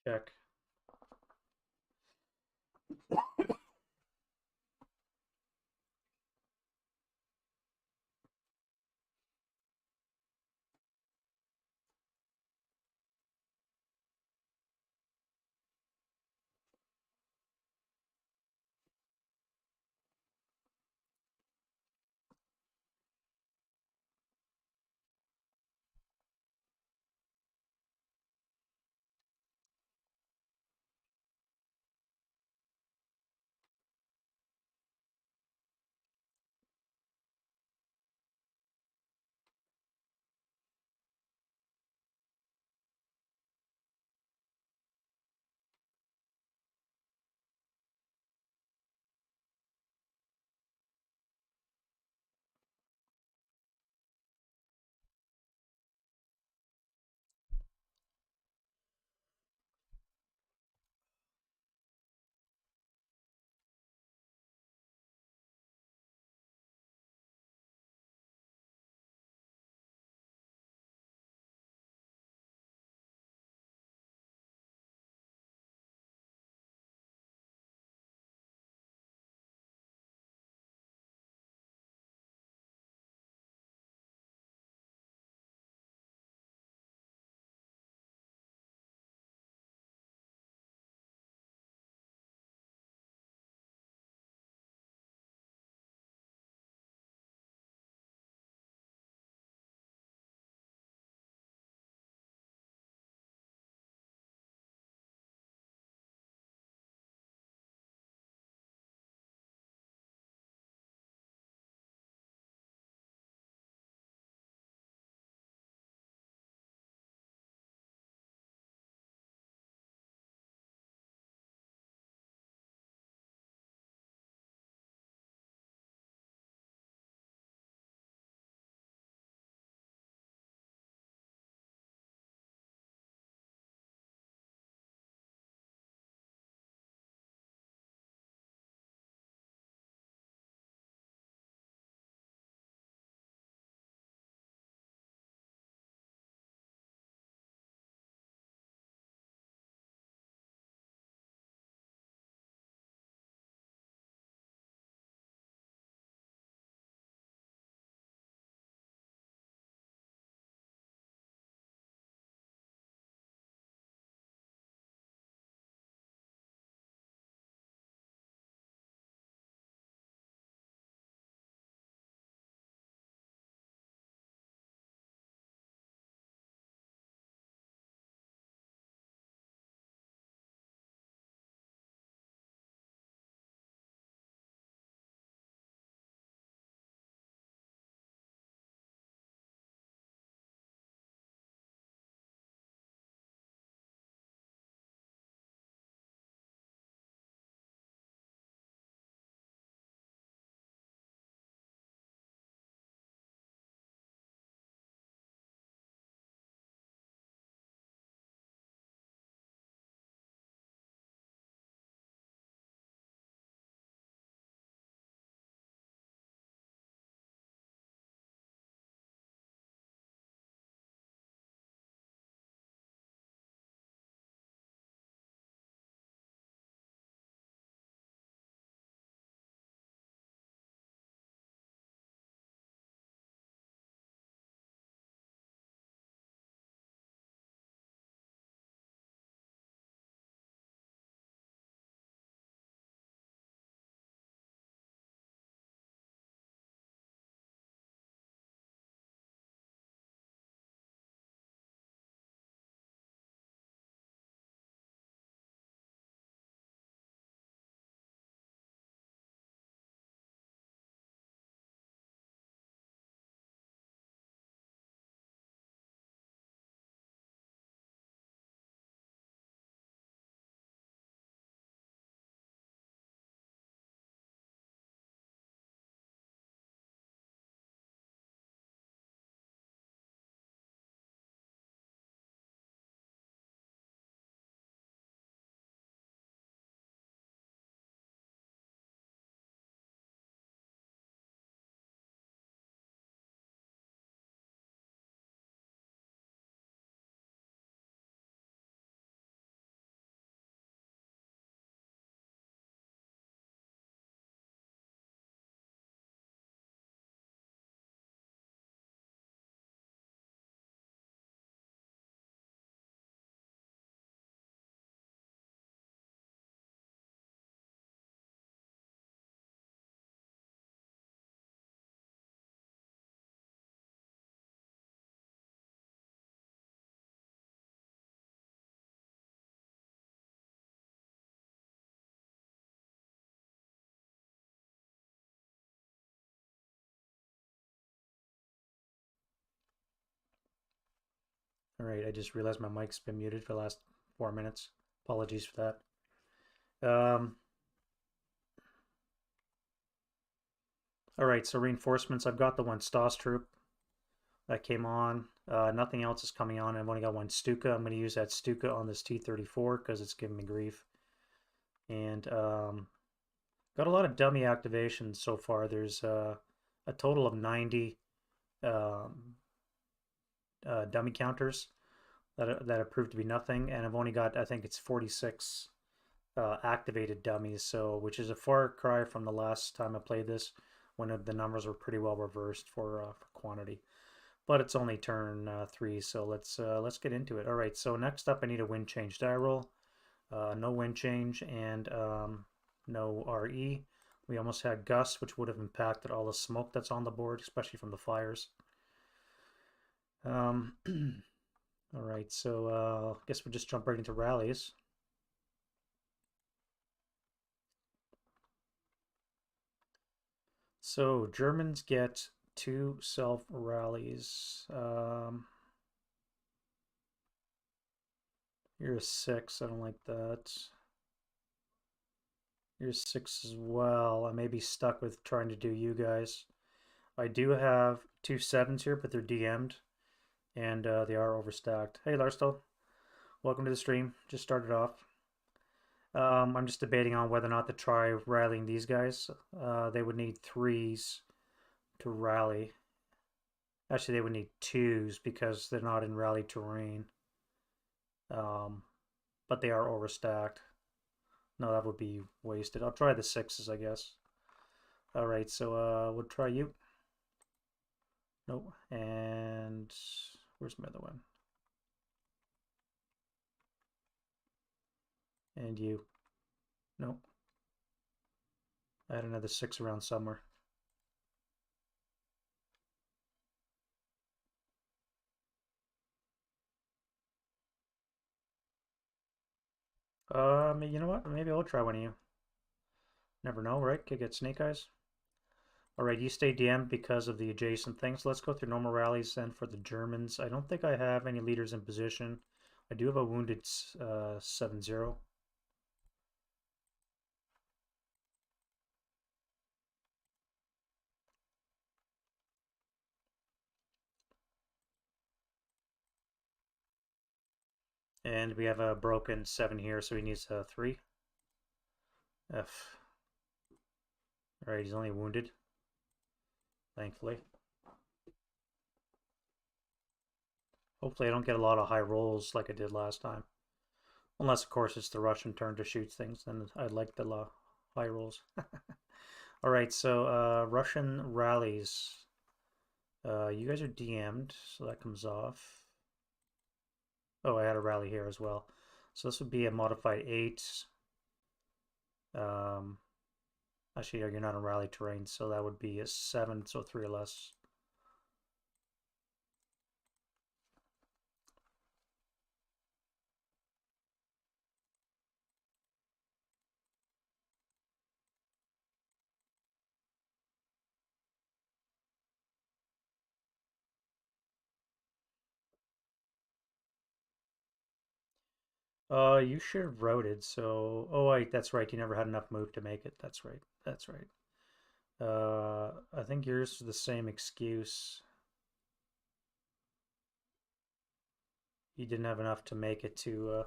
Check. All right, I just realized my mic's been muted for the last 4 minutes. Apologies for that. All right, so reinforcements. I've got the one Stoss troop that came on. Nothing else is coming on. I've only got one Stuka. I'm going to use that Stuka on this T-34 because it's giving me grief. And got a lot of dummy activations so far. There's a total of 90 um, dummy counters that have proved to be nothing, and I've only got, I think it's 46 activated dummies, so which is a far cry from the last time I played this, when the numbers were pretty well reversed for quantity. But it's only turn 3, so let's get into it. All right, so next up I need a wind change die roll. No wind change and no RE. We almost had gust, which would have impacted all the smoke that's on the board, especially from the fires. All right, so I guess we'll just jump right into rallies. So Germans get 2 self rallies. Here's 6. I don't like that. Here's 6 as well. I may be stuck with trying to do you guys. I do have 2 7s here, but they're DM'd, and they are overstacked. Hey, Larsto. Welcome to the stream. Just started off. I'm just debating on whether or not to try rallying these guys. They would need 3s to rally. Actually, they would need 2s because they're not in rally terrain. Um, but they are overstacked. No, that would be wasted. I'll try the 6s, I guess. All right, so we'll try you. Nope. And where's my other one? And you. Nope. I had another 6 around somewhere. You know what? Maybe I'll try one of you. Never know, right? Could get snake eyes. All right, you stay DM because of the adjacent things. Let's go through normal rallies then for the Germans. I don't think I have any leaders in position. I do have a wounded 7-0. And we have a broken 7 here, so he needs a 3. F. All right, he's only wounded, thankfully. Hopefully I don't get a lot of high rolls like I did last time. Unless, of course, it's the Russian turn to shoot things, then I'd like the high rolls. All right, so Russian rallies. You guys are DM'd, so that comes off. Oh, I had a rally here as well. So this would be a modified 8. Um, actually, you're not in rally terrain, so that would be a 7, so 3 or less. You should have routed, so... Oh, wait, that's right. You never had enough move to make it. That's right. That's right. I think yours is the same excuse. You didn't have enough to make it to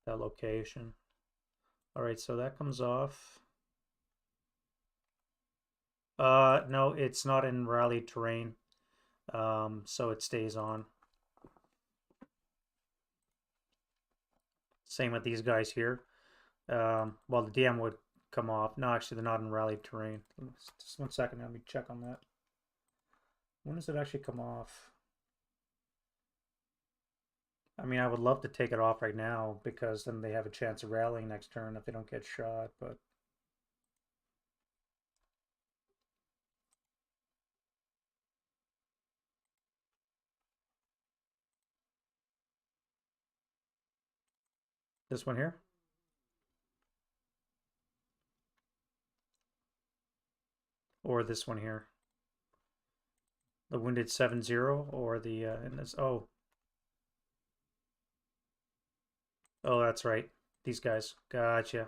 that location. All right, so that comes off. No, it's not in rally terrain, so it stays on. Same with these guys here. Well, the DM would come off. No, actually, they're not in rally terrain. Just 1 second, let me check on that. When does it actually come off? I mean, I would love to take it off right now because then they have a chance of rallying next turn if they don't get shot, but... This one here? Or this one here? The wounded 7-0 or the... in this... Oh. Oh, that's right. These guys. Gotcha.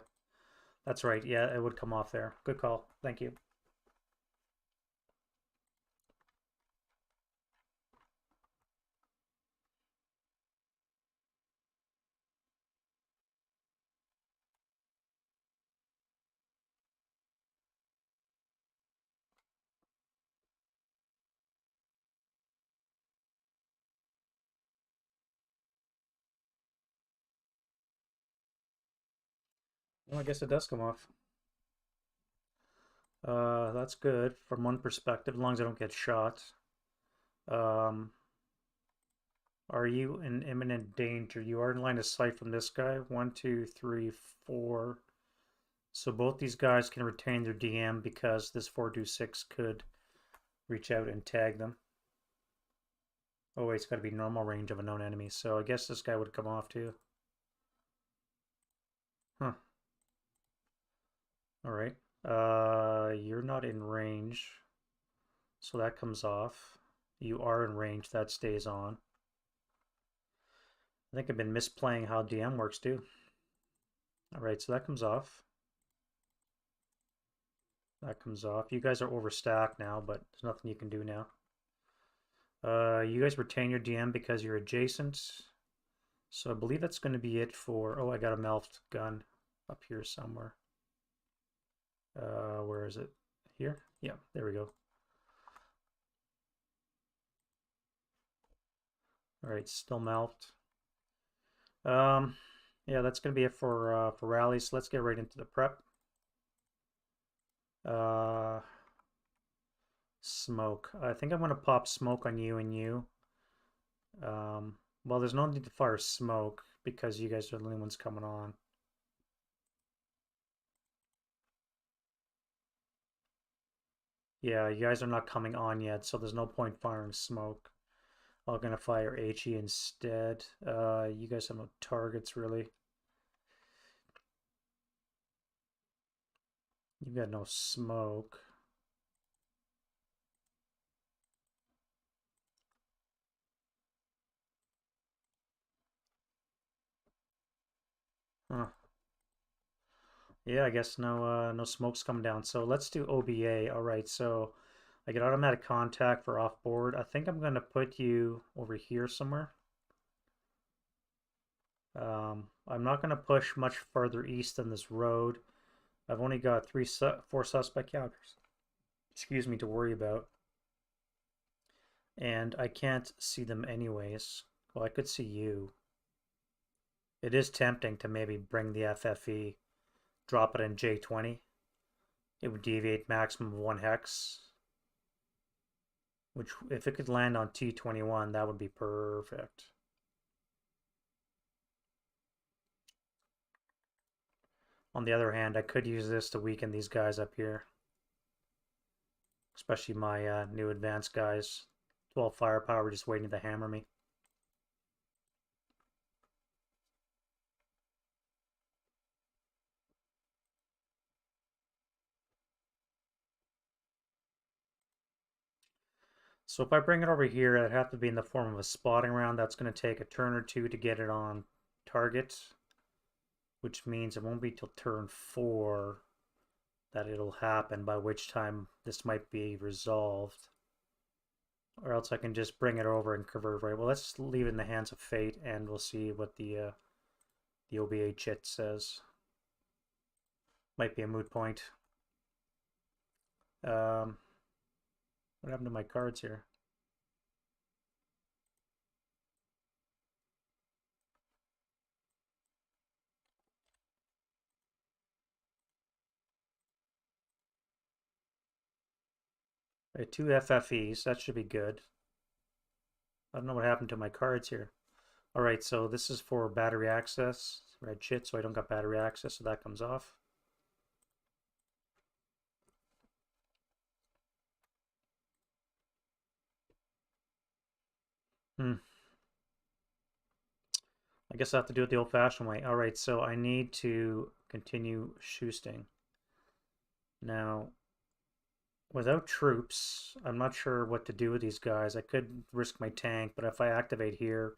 That's right. Yeah, it would come off there. Good call. Thank you. Well, I guess it does come off. That's good from one perspective, as long as I don't get shot. Um, are you in imminent danger? You are in line of sight from this guy. One, two, three, four. So both these guys can retain their DM because this 426 could reach out and tag them. Oh, wait, it's got to be normal range of a known enemy. So I guess this guy would come off too. Huh. All right. You're not in range. So that comes off. You are in range. That stays on. I think I've been misplaying how DM works too. All right, so that comes off. That comes off. You guys are overstacked now, but there's nothing you can do now. You guys retain your DM because you're adjacent. So I believe that's going to be it for... Oh, I got a Melft gun up here somewhere. Where is it? Here? Yeah, there we go. All right, still Melft. Yeah, that's going to be it for rallies. So let's get right into the prep. Smoke. I think I'm going to pop smoke on you and you. Well, there's no need to fire smoke because you guys are the only ones coming on. Yeah, you guys are not coming on yet, so there's no point firing smoke. I'm gonna fire HE instead. You guys have no targets really. You've got no smoke. Huh. Yeah, I guess no smoke's coming down. So let's do OBA. All right, so I get automatic contact for off board. I think I'm gonna put you over here somewhere. I'm not gonna push much further east than this road. I've only got four suspect counters, excuse me, to worry about. And I can't see them anyways. Well, I could see you. It is tempting to maybe bring the FFE, drop it in J20. It would deviate maximum of 1 hex. Which, if it could land on T21, that would be perfect. On the other hand, I could use this to weaken these guys up here. Especially my new advanced guys. 12 firepower just waiting to hammer me. So if I bring it over here, it'd have to be in the form of a spotting round. That's going to take a turn or two to get it on target, which means it won't be till turn 4 that it'll happen, by which time this might be resolved. Or else I can just bring it over and convert right. Well, let's leave it in the hands of fate, and we'll see what the OBA chit says. Might be a moot point. What happened to my cards here? Right, 2 FFEs. That should be good. I don't know what happened to my cards here. All right, so this is for battery access. Red shit, so I don't got battery access, so that comes off. I guess I have to do it the old-fashioned way. All right, so I need to continue shoosting. Now, without troops, I'm not sure what to do with these guys. I could risk my tank, but if I activate here,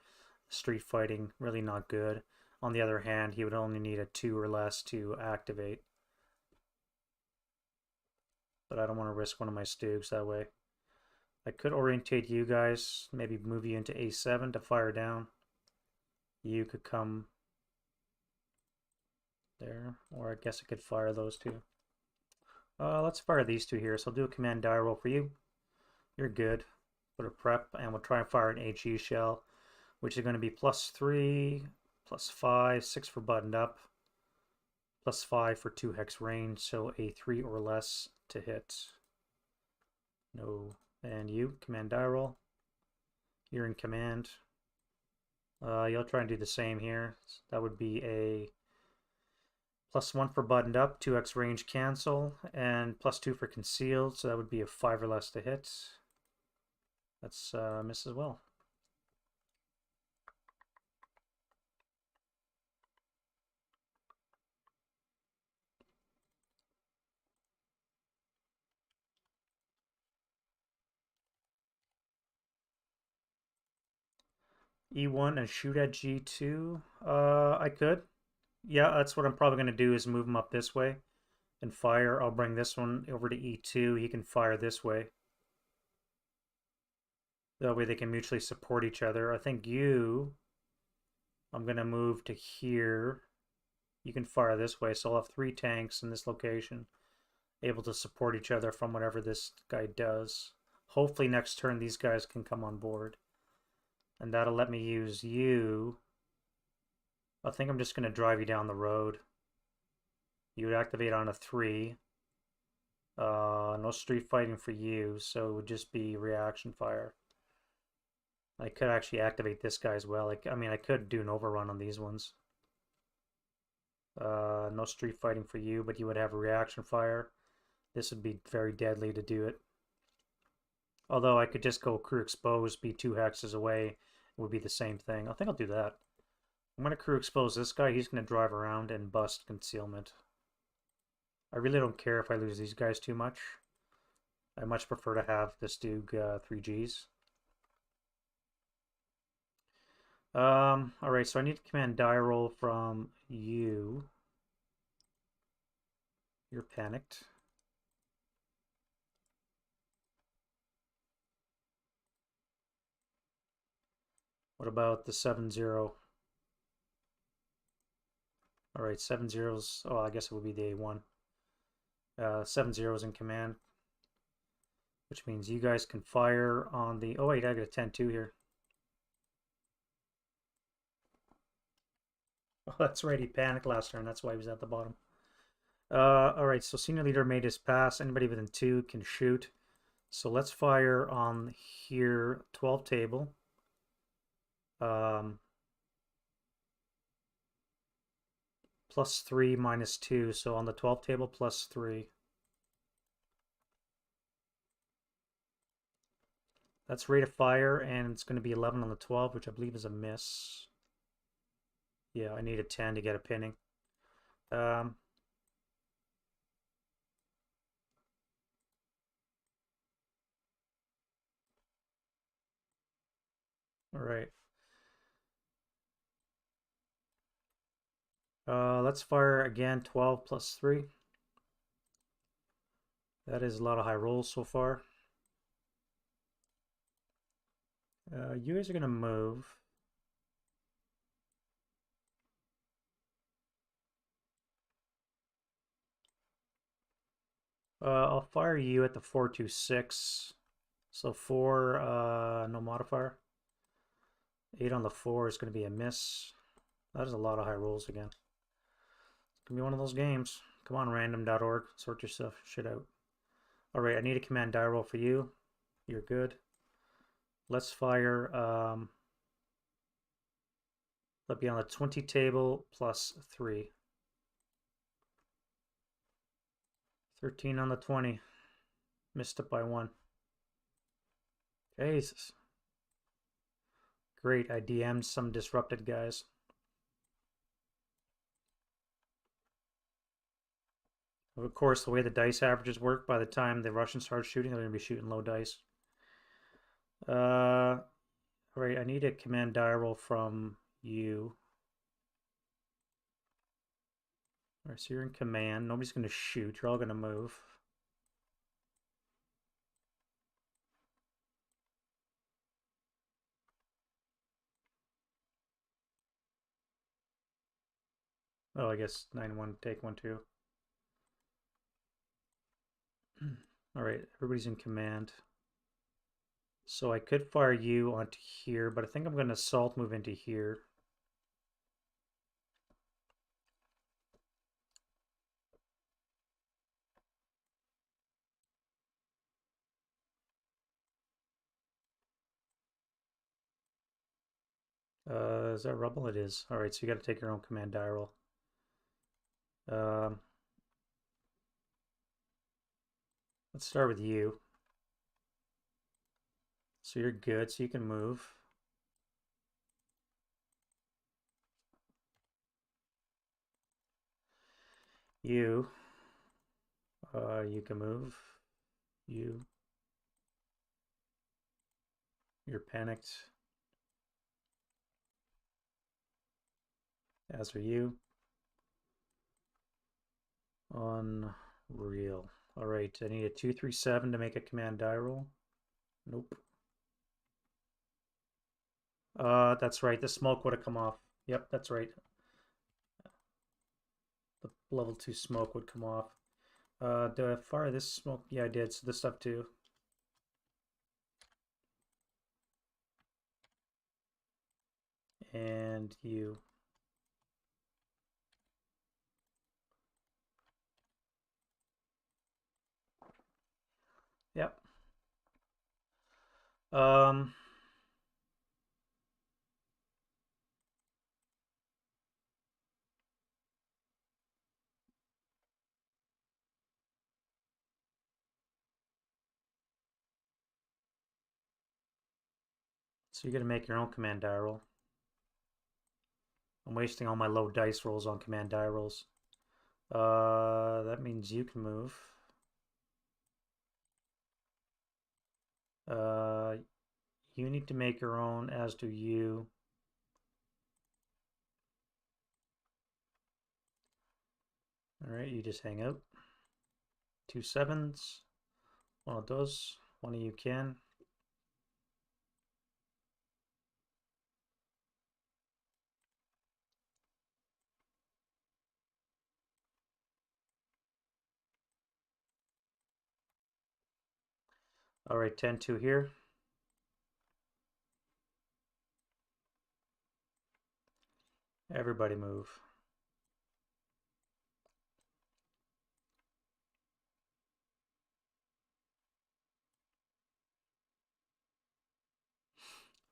street fighting, really not good. On the other hand, he would only need a 2 or less to activate. But I don't want to risk one of my Stoogs that way. I could orientate you guys, maybe move you into A7 to fire down. You could come there, or I guess I could fire those two. Let's fire these two here. So I'll do a command die roll for you. You're good. Put a prep, and we'll try and fire an HE shell, which is going to be +3, +5, 6 for buttoned up, +5 for 2 hex range, so a 3 or less to hit. No. And you, command die roll. You're in command. You'll try and do the same here. So that would be a +1 for buttoned up, 2x range cancel, and +2 for concealed, so that would be a 5 or less to hit. That's miss as well. E1 and shoot at G2. I could. Yeah, that's what I'm probably going to do is move him up this way and fire. I'll bring this one over to E2. He can fire this way. That way they can mutually support each other. I think I'm going to move to here. You can fire this way. So I'll have 3 tanks in this location, able to support each other from whatever this guy does. Hopefully next turn these guys can come on board. And that'll let me use you. I think I'm just going to drive you down the road. You would activate on a 3. No street fighting for you, so it would just be reaction fire. I could actually activate this guy as well. I mean, I could do an overrun on these ones. No street fighting for you, but you would have a reaction fire. This would be very deadly to do it. Although I could just go crew exposed, be 2 hexes away. It would be the same thing. I think I'll do that. I'm going to crew expose this guy. He's going to drive around and bust concealment. I really don't care if I lose these guys too much. I much prefer to have this Doog 3Gs. Alright, so I need to command die roll from you. You're panicked. What about the 7-0? Alright, 7-0's... Oh, I guess it would be the A1. 7-0's in command. Which means you guys can fire on the... Oh wait, I got a 10-2 here. Oh, that's right, he panicked last turn. That's why he was at the bottom. Alright, so senior leader made his pass. Anybody within 2 can shoot. So let's fire on here, 12 table. +3 -2, so on the 12 table, +3. That's rate of fire, and it's going to be 11 on the 12, which I believe is a miss. Yeah, I need a 10 to get a pinning. All right. Let's fire again, 12 +3. That is a lot of high rolls so far. You guys are going to move. I'll fire you at the 4-2-6. So 4, no modifier. 8 on the 4 is going to be a miss. That is a lot of high rolls again. It's going to be one of those games. Come on, random.org. Sort your stuff shit out. Alright, I need a command die roll for you. You're good. Let's fire. Let be on the 20 table +3. 13 on the 20. Missed it by 1. Jesus. Great, I DM'd some disrupted guys. Of course, the way the dice averages work, by the time the Russians start shooting, they're going to be shooting low dice. Alright, I need a command die roll from you. Alright, so you're in command. Nobody's going to shoot. You're all going to move. Oh, I guess 9-1, take 1, 2. Alright, everybody's in command. So I could fire you onto here, but I think I'm going to assault move into here. Is that rubble? It is. Alright, so you got to take your own command die roll. Let's start with you. So you're good, so you can move. You can move. You're panicked. As are you. Unreal. Alright, I need a 2-3-7 to make a command die roll. Nope. That's right, the smoke would have come off. Yep, that's right. The level 2 smoke would come off. Did I fire this smoke? Yeah, I did, so this stuff too. And you. Yep. So you're gonna make your own command die roll. I'm wasting all my low dice rolls on command die rolls. That means you can move. You need to make your own, as do you. Alright, you just hang out. 2 7s. One of those. One of you can. Alright, 10-2 here. Everybody move.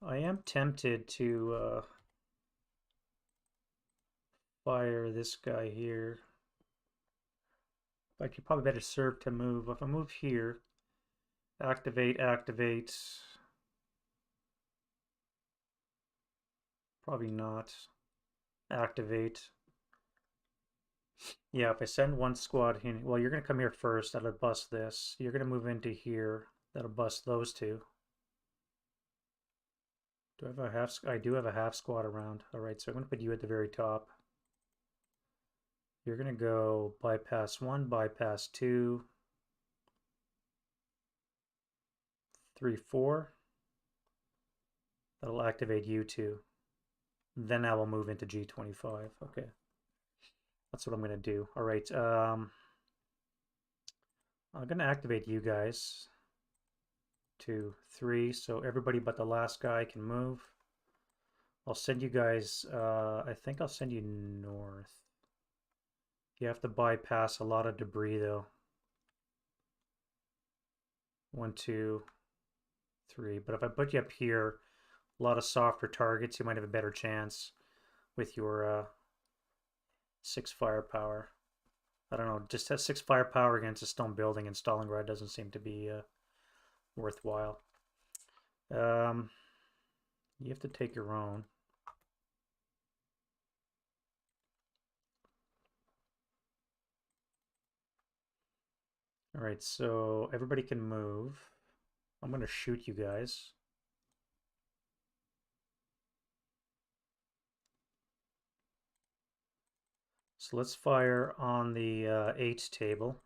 I am tempted to fire this guy here. But you're probably better served to move. If I move here, activate. Probably not. Activate. Yeah, if I send one squad in, well, you're going to come here first. That'll bust this. You're going to move into here. That'll bust those two. Do I have a half? I do have a half squad around. All right, so I'm going to put you at the very top. You're going to go bypass 1, bypass 2, 3, 4. That'll activate you 2. Then I will move into G25. Okay. That's what I'm going to do. All right. I'm going to activate you guys. 2, 3. So everybody but the last guy can move. I'll send you guys, I think I'll send you north. You have to bypass a lot of debris though. 1, 2, 3. But if I put you up here, a lot of softer targets, you might have a better chance with your 6 firepower. I don't know, just has 6 firepower against a stone building in Stalingrad doesn't seem to be worthwhile. You have to take your own. All right, so everybody can move. I'm going to shoot you guys. So let's fire on the 8 table.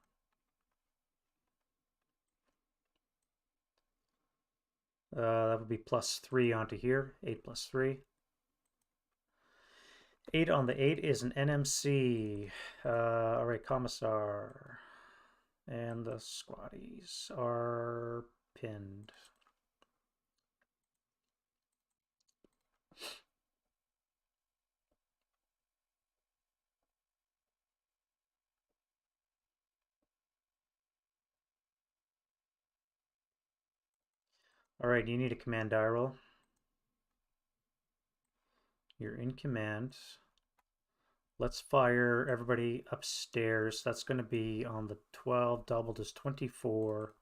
That would be +3 onto here. 8 + 3. 8 on the 8 is an NMC. All right, Commissar. And the squatties are pinned. All right, you need a command die roll. You're in command. Let's fire everybody upstairs. That's going to be on the 12, doubled is 24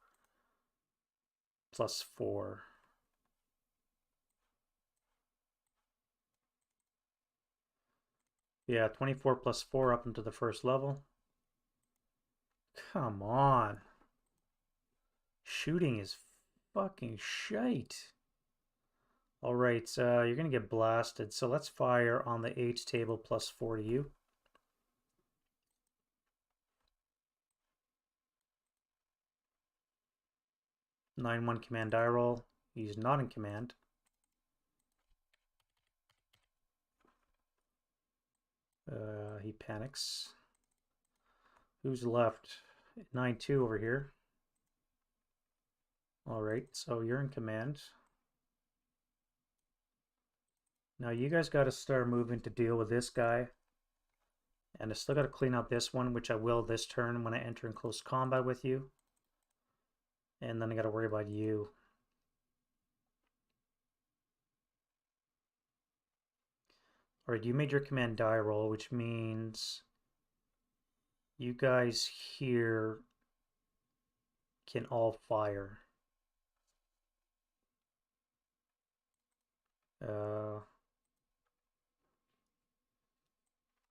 plus 4. Yeah, 24 plus 4 up into the first level. Come on. Shooting is fucking shite. Alright, you're going to get blasted. So let's fire on the 8 table plus 4 to you. (9-1) command die roll. He's not in command. He panics. Who's left? 9-2 over here. Alright, so you're in command. Now you guys got to start moving to deal with this guy. And I still got to clean out this one, which I will this turn when I enter in close combat with you. And then I got to worry about you. Alright, you made your command die roll, which means you guys here can all fire.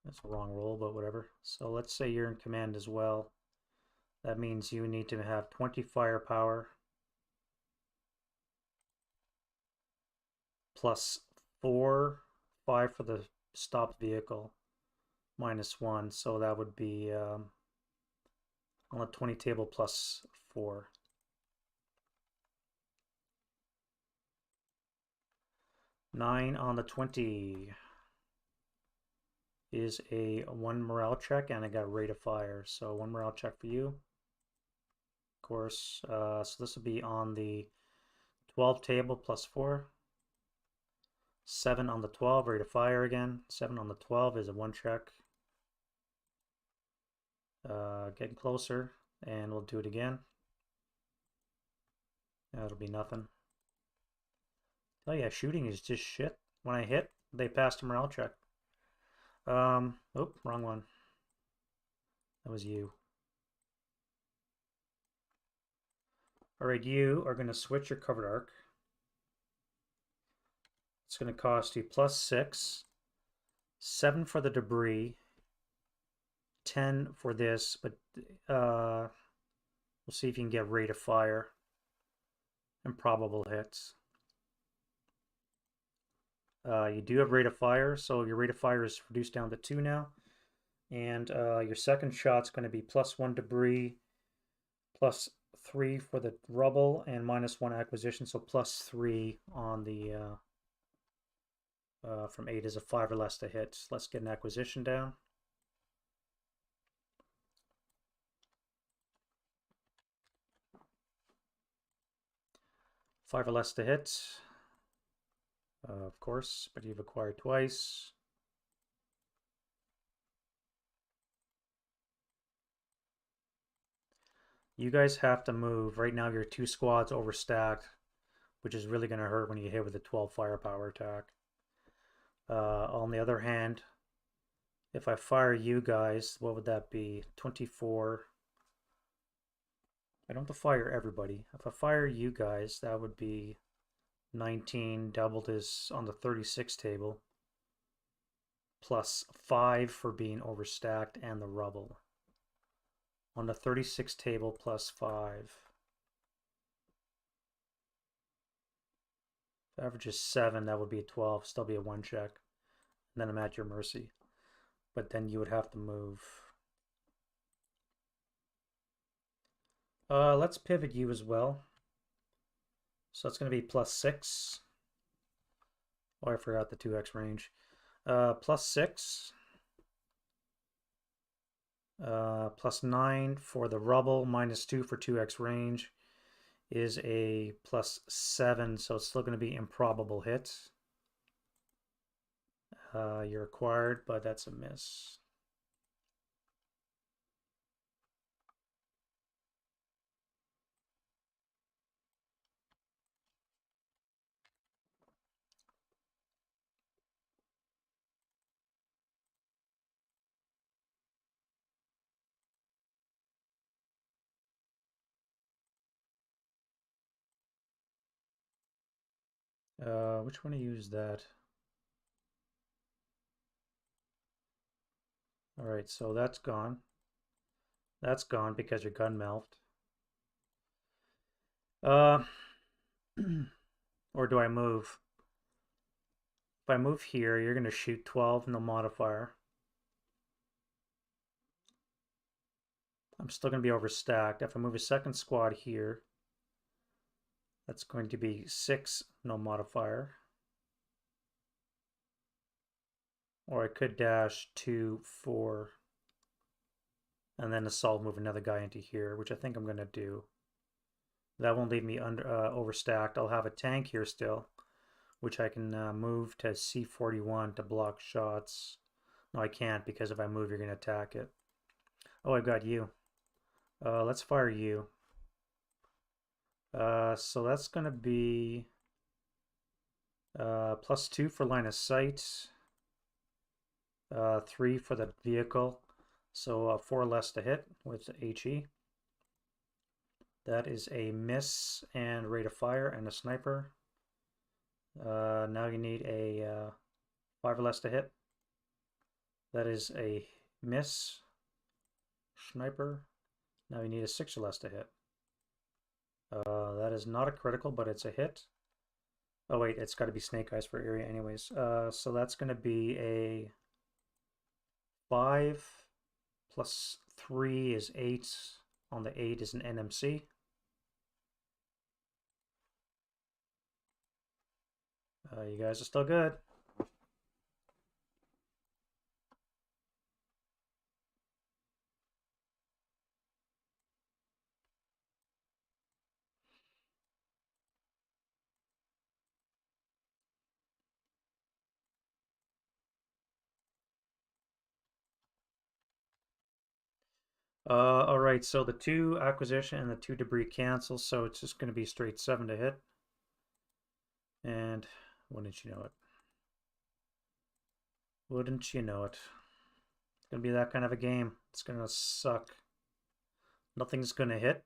That's a wrong roll, but whatever. So let's say you're in command as well. That means you need to have 20 firepower plus 4, 5 for the stopped vehicle, -1. So that would be on the 20 table plus 4. Nine on the 20 is a 1 morale check, and I got rate of fire. So 1 morale check for you. Of course, so this will be on the 12 table plus 4. 7 on the 12, rate of fire again. 7 on the 12 is a 1 check. Getting closer, and we'll do it again. That'll be nothing. Oh yeah, shooting is just shit. When I hit, they passed a morale check. Oh, wrong one. That was you. Alright, you are going to switch your covered arc. It's going to cost you +6, 7 for the debris, 10 for this, but we'll see if you can get rate of fire and probable hits. You do have rate of fire, so your rate of fire is reduced down to 2 now. And your second shot's going to be +1 debris, +3 for the rubble, and -1 acquisition, so +3 on the from 8 is a 5 or less to hit. Let's get an acquisition down. Five or less to hit, of course, but you've acquired twice. You guys have to move. Right now, you're 2 squads overstacked, which is really going to hurt when you hit with a 12 firepower attack. On the other hand, if I fire you guys, what would that be? 24. I don't have to fire everybody. If I fire you guys, that would be 19, doubled is on the 36 table, +5 for being overstacked and the rubble. On the 36 table, +5. If average is 7, that would be a 12, still be a 1 check. And then I'm at your mercy. but then you would have to move. Let's pivot you as well. So it's going to be +6. Oh, I forgot the 2x range. +6. +9 for the rubble, -2 for 2x range is a +7, so it's still going to be improbable hit. You're acquired, but that's a miss. Which one to use that? All right, so that's gone. That's gone because your gun melted. Or do I move? If I move here, you're going to shoot 12, no modifier. I'm still going to be overstacked. If I move a second squad here, that's going to be 6, no modifier. Or I could dash 2, 4, and then assault move another guy into here, which I think I'm going to do. That won't leave me overstacked. I'll have a tank here still, which I can move to C41 to block shots. No, I can't, because if I move, you're going to attack it. Oh, I've got you. Let's fire you. So that's going to be +2 for line of sight. 3 for the vehicle. So 4 less to hit with HE. That is a miss and rate of fire and a sniper. Now you need a 5 less to hit. That is a miss. Sniper. Now you need a 6 or less to hit. That is not a critical, but it's a hit. Oh wait, it's got to be snake eyes for area anyways. So that's going to be a 5 plus 3 is 8. On the 8 is an NMC. You guys are still good. All right, so the 2 acquisition and the 2 debris cancel, so it's just going to be straight 7 to hit. And wouldn't you know it? Wouldn't you know it? It's going to be that kind of a game. It's going to suck. Nothing's going to hit,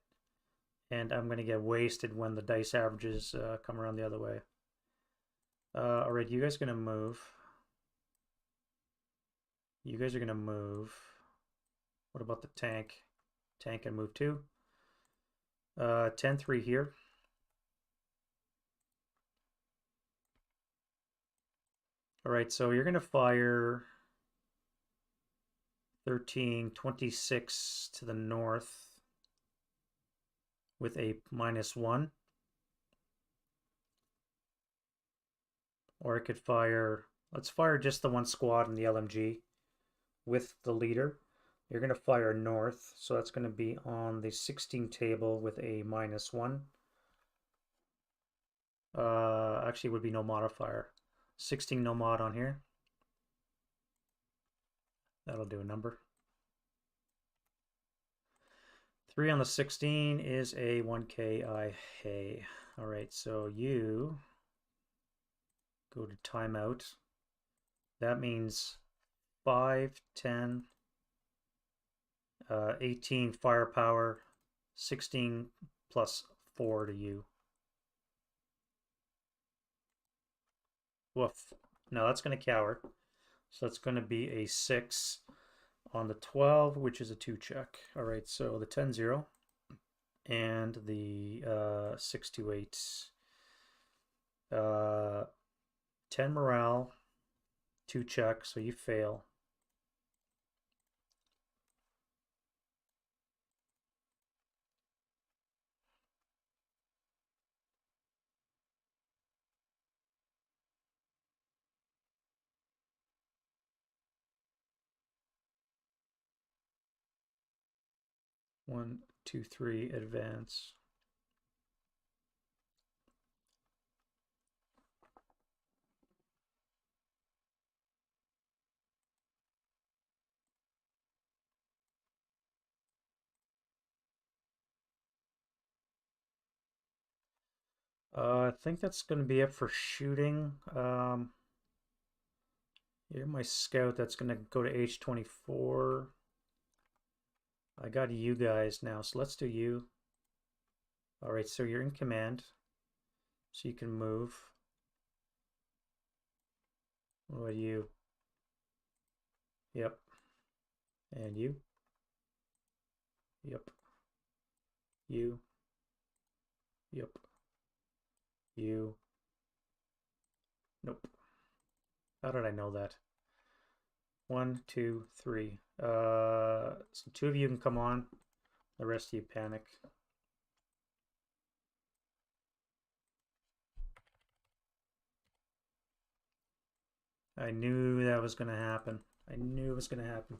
and I'm going to get wasted when the dice averages come around the other way. All right, you guys are going to move. You guys are going to move. What about the tank? Tank can move too. 10-3 here. All right, so you're going to fire 13-26 to the north with a -1. Or I could fire, let's fire just the 1 squad in the LMG with the leader. You're going to fire north, so that's going to be on the 16 table with a -1. Actually, it would be no modifier. 16 no mod on here. That'll do a number. 3 on the 16 is a 1KI. Hey. All right, so you go to timeout. That means 5, 10, 18 firepower, 16 plus 4 to you. Woof. No, that's going to cower. So that's going to be a 6 on the 12, which is a 2 check. All right, so the 10-0 and the 6-8. 10 morale, 2 check, so you fail. 1, 2, 3, advance. I think that's going to be it for shooting. You're my scout. That's going to go to H24. I got you guys now, so let's do you. All right, so you're in command, so you can move. What about you? Yep. And you? Yep. You? Yep. You? Nope. How did I know that? 1, 2, 3. So 2 of you can come on. The rest of you panic. I knew that was going to happen. I knew it was going to happen.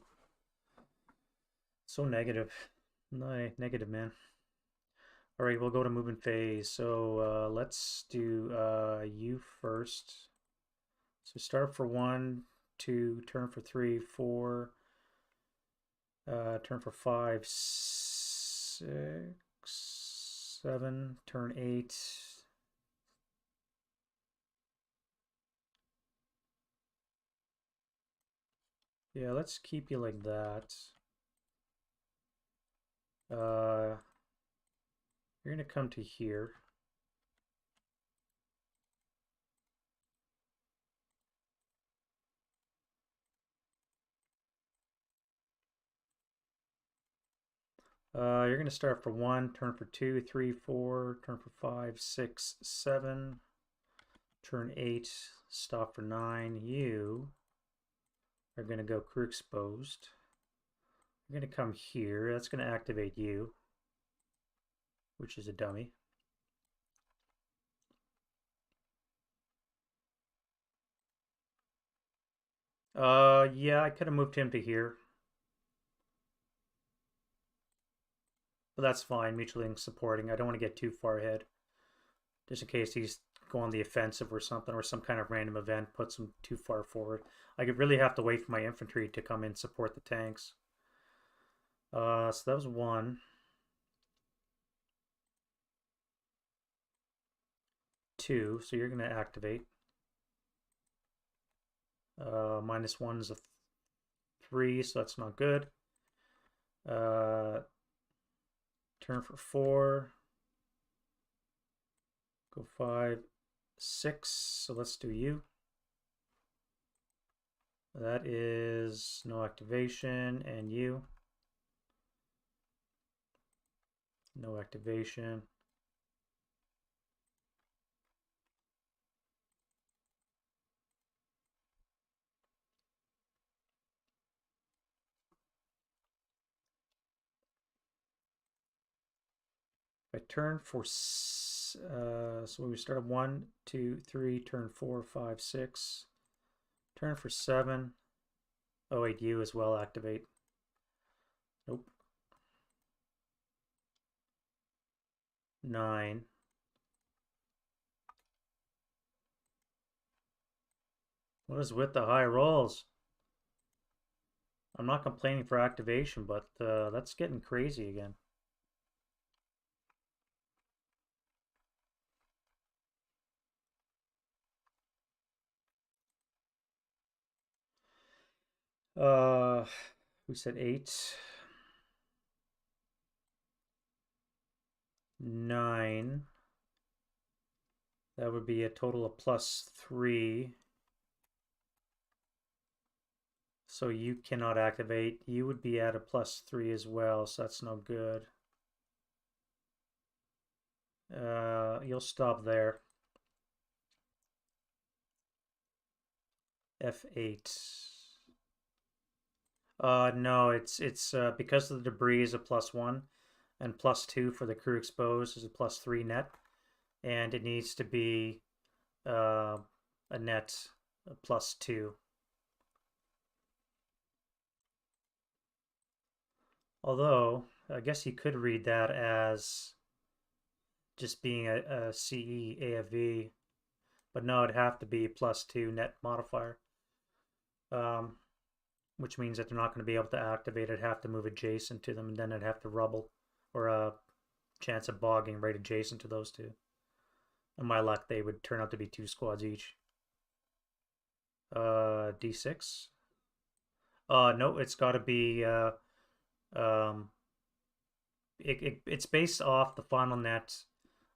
So negative. Negative, man. All right, we'll go to movement phase. So let's do you first. So start for 1, 2, turn for 3, 4, turn for 5, 6, 7, turn 8. Yeah, let's keep you like that. You're gonna come to here. You're gonna start for 1, turn for 2, 3, 4, turn for 5, 6, 7, turn 8, stop for 9. You are gonna go crew exposed. You're gonna come here. That's gonna activate you, which is a dummy. Yeah, I could have moved him to here. But that's fine, mutually supporting. I don't want to get too far ahead. Just in case he's going on the offensive or something, or some kind of random event puts him too far forward. I could really have to wait for my infantry to come in support the tanks. So that was 1. 2, so you're going to activate. -1 is a 3, so that's not good. Turn for 4. Go 5, 6. So let's do you. That is no activation, and you. No activation. If I turn for, so we start 1, 2, 3, turn 4, 5, 6. Turn for 7. Oh wait, you as well activate. Nope. 9. What is with the high rolls? I'm not complaining for activation, but that's getting crazy again. We said 8. 9. That would be a total of +3. So you cannot activate. You would be at a +3 as well, so that's no good. You'll stop there. F8. No, it's because the debris is a +1 and +2 for the crew exposed is a +3 net, and it needs to be a net +2. Although I guess you could read that as just being a CE AFV, but no, it'd have to be +2 net modifier, um, which means that they're not going to be able to activate it, have to move adjacent to them, and then it'd have to rubble, or a chance of bogging right adjacent to those two. In my luck, they would turn out to be 2 squads each. D6? No, it's got to be, um, it's based off the final net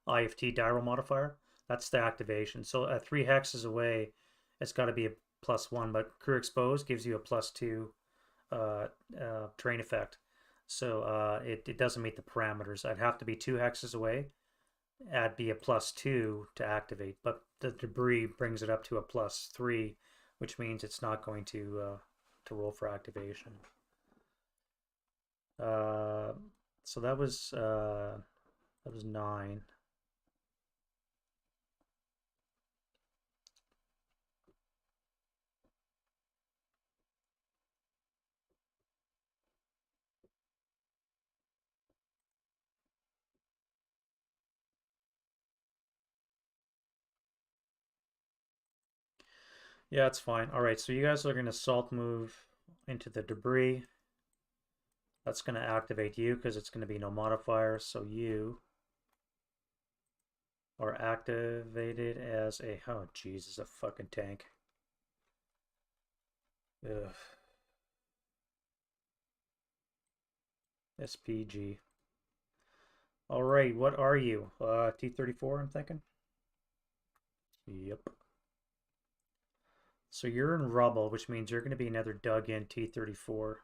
IFT Dyro modifier. That's the activation. So 3 hexes away, it's got to be a +1, but crew exposed gives you a +2 terrain effect. So it doesn't meet the parameters. I'd have to be 2 hexes away. That'd be a +2 to activate, but the debris brings it up to a +3, which means it's not going to roll for activation. So that was 9. Yeah, it's fine. All right, so you guys are going to salt move into the debris. That's going to activate you because it's going to be no modifier. So you are activated as a... Oh, Jesus, a fucking tank. Ugh. SPG. All right, what are you? T-34, I'm thinking? Yep. So you're in rubble, which means you're going to be another dug-in T-34.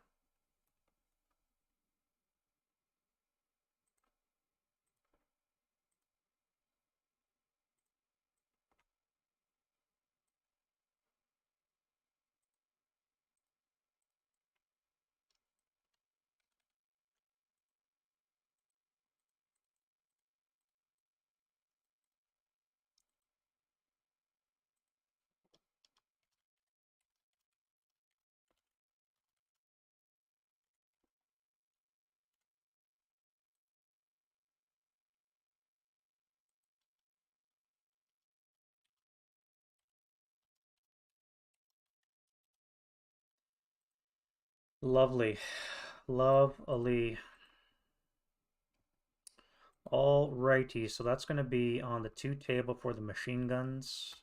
Lovely. Lovely. Alrighty, so that's going to be on the 2 table for the machine guns.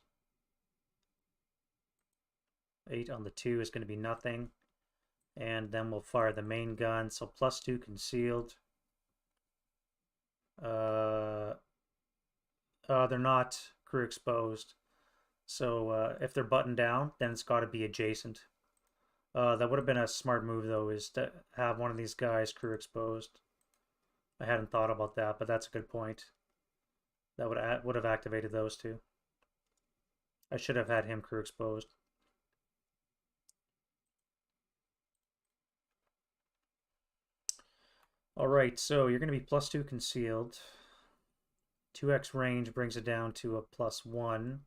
8 on the 2 is going to be nothing. And then we'll fire the main gun, so +2 concealed. They're not crew exposed. So if they're buttoned down, then it's got to be adjacent. That would have been a smart move, though, is to have one of these guys crew exposed. I hadn't thought about that, but that's a good point. That would have activated those two. I should have had him crew exposed. All right, so you're going to be +2 concealed. 2x range brings it down to a +1.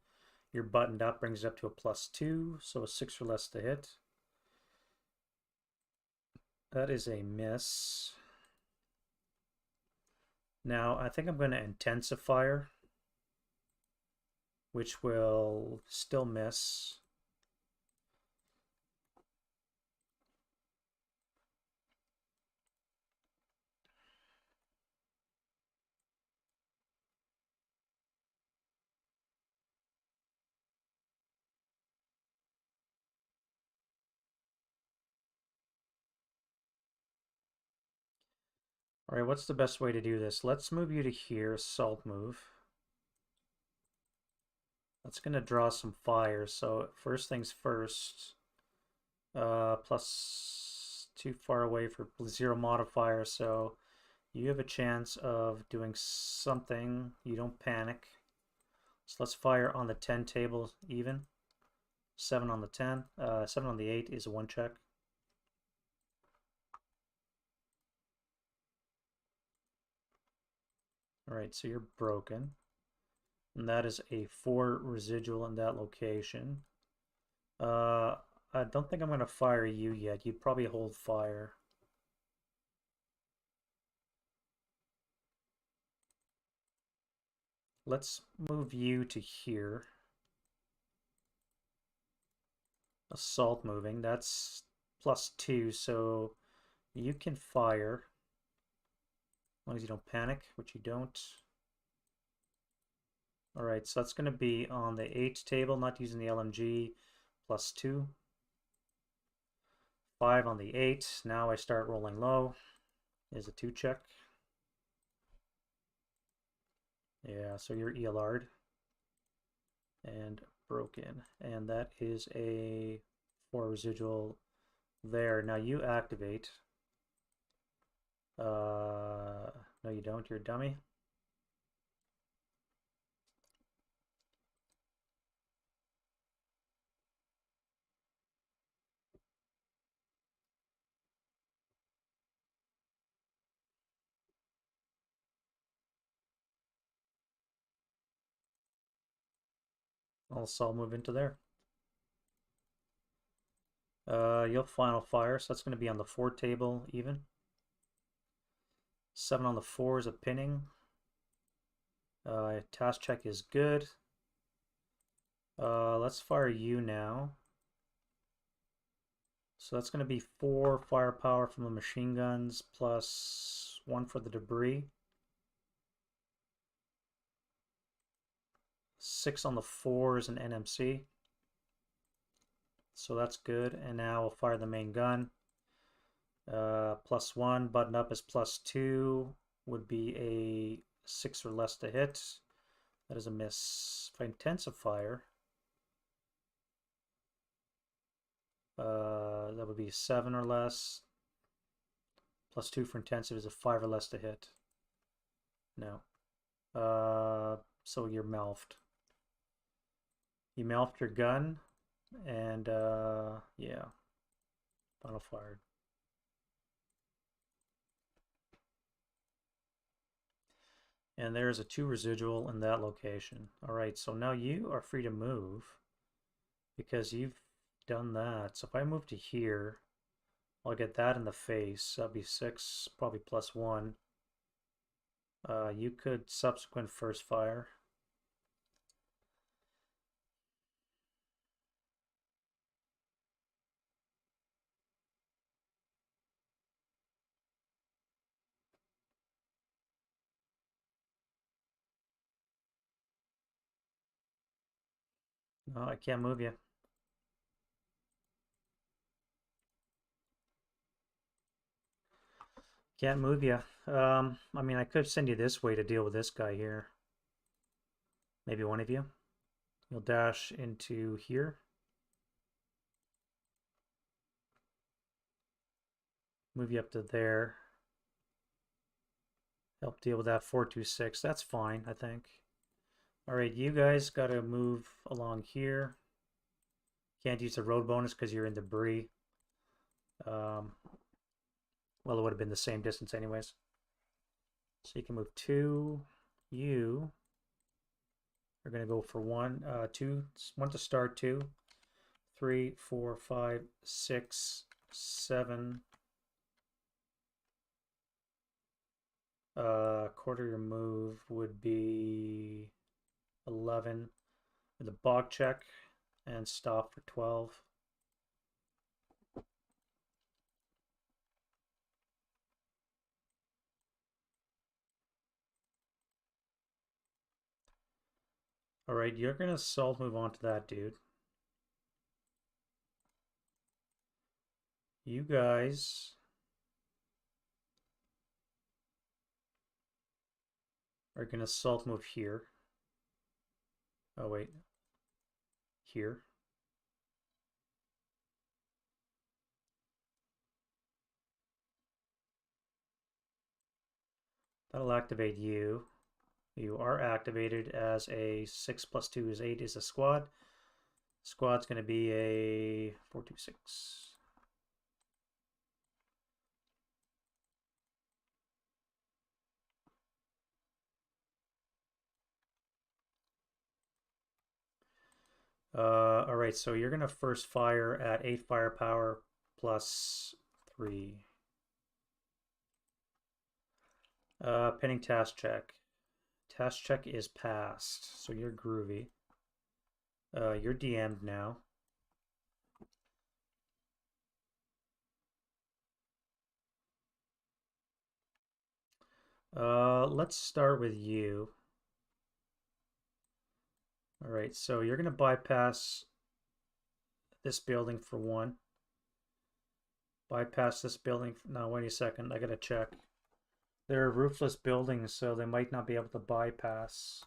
You're buttoned up brings it up to a +2, so a 6 or less to hit. That is a miss. Now, I think I'm going to intensifier, which will still miss. All right, what's the best way to do this? Let's move you to here, salt move. That's going to draw some fire. So first things first, plus 2 far away for 0 modifier. So you have a chance of doing something. You don't panic. So let's fire on the 10 table even. 7 on the 10. 7 on the 8 is a 1 check. All right, so you're broken. And that is a 4 residual in that location. I don't think I'm going to fire you yet. You'd probably hold fire. Let's move you to here. Assault moving, that's +2, so you can fire. As long as you don't panic, which you don't. Alright, so that's going to be on the 8 table, not using the LMG, +2. 5 on the 8. Now I start rolling low. Is a 2 check. Yeah, so you're ELR'd. And broken. And that is a 4 residual there. Now you activate. No, you don't. You're a dummy. Also, I'll move into there. You'll final fire, so that's going to be on the 4 table even. 7 on the 4 is a pinning. Task check is good. Let's fire you now. So that's going to be 4 firepower from the machine guns plus 1 for the debris. 6 on the 4 is an NMC. So that's good. And now we'll fire the main gun. +1, button up is +2. Would be a 6 or less to hit. That is a miss. If I intensify, that would be 7 or less. +2 for intensive is a 5 or less to hit. No. So you're melfed. You melfed your gun, and yeah, final fired. And there's a 2 residual in that location. Alright, so now you are free to move because you've done that. So if I move to here, I'll get that in the face. That'll be 6, probably +1. You could subsequent first fire. No, I can't move you. Can't move you. I mean, I could send you this way to deal with this guy here. Maybe one of you. You'll dash into here. Move you up to there. Help deal with that 426. That's fine, I think. Alright, you guys got to move along here. Can't use the road bonus because you're in debris. Well, it would have been the same distance anyways. So you can move 2. You are going to go for 1, 2, 1 to start, 2, 3, 4, 5, 6, 7. Quarter your move would be 11 with a bog check and stop for 12. Alright, you're going to assault move on to that dude. You guys are going to assault move here. Oh, wait. Here. That'll activate you. You are activated as a 6 + 2 is 8 is a squad. Squad's going to be a 426. Alright, so you're going to first fire at 8 firepower plus 3. Pinning task check. Test check is passed, so you're groovy. You're DM'd now. Let's start with you. All right, so you're gonna bypass this building for one. Bypass this building. No, wait a second. I gotta check. They're roofless buildings, so they might not be able to bypass.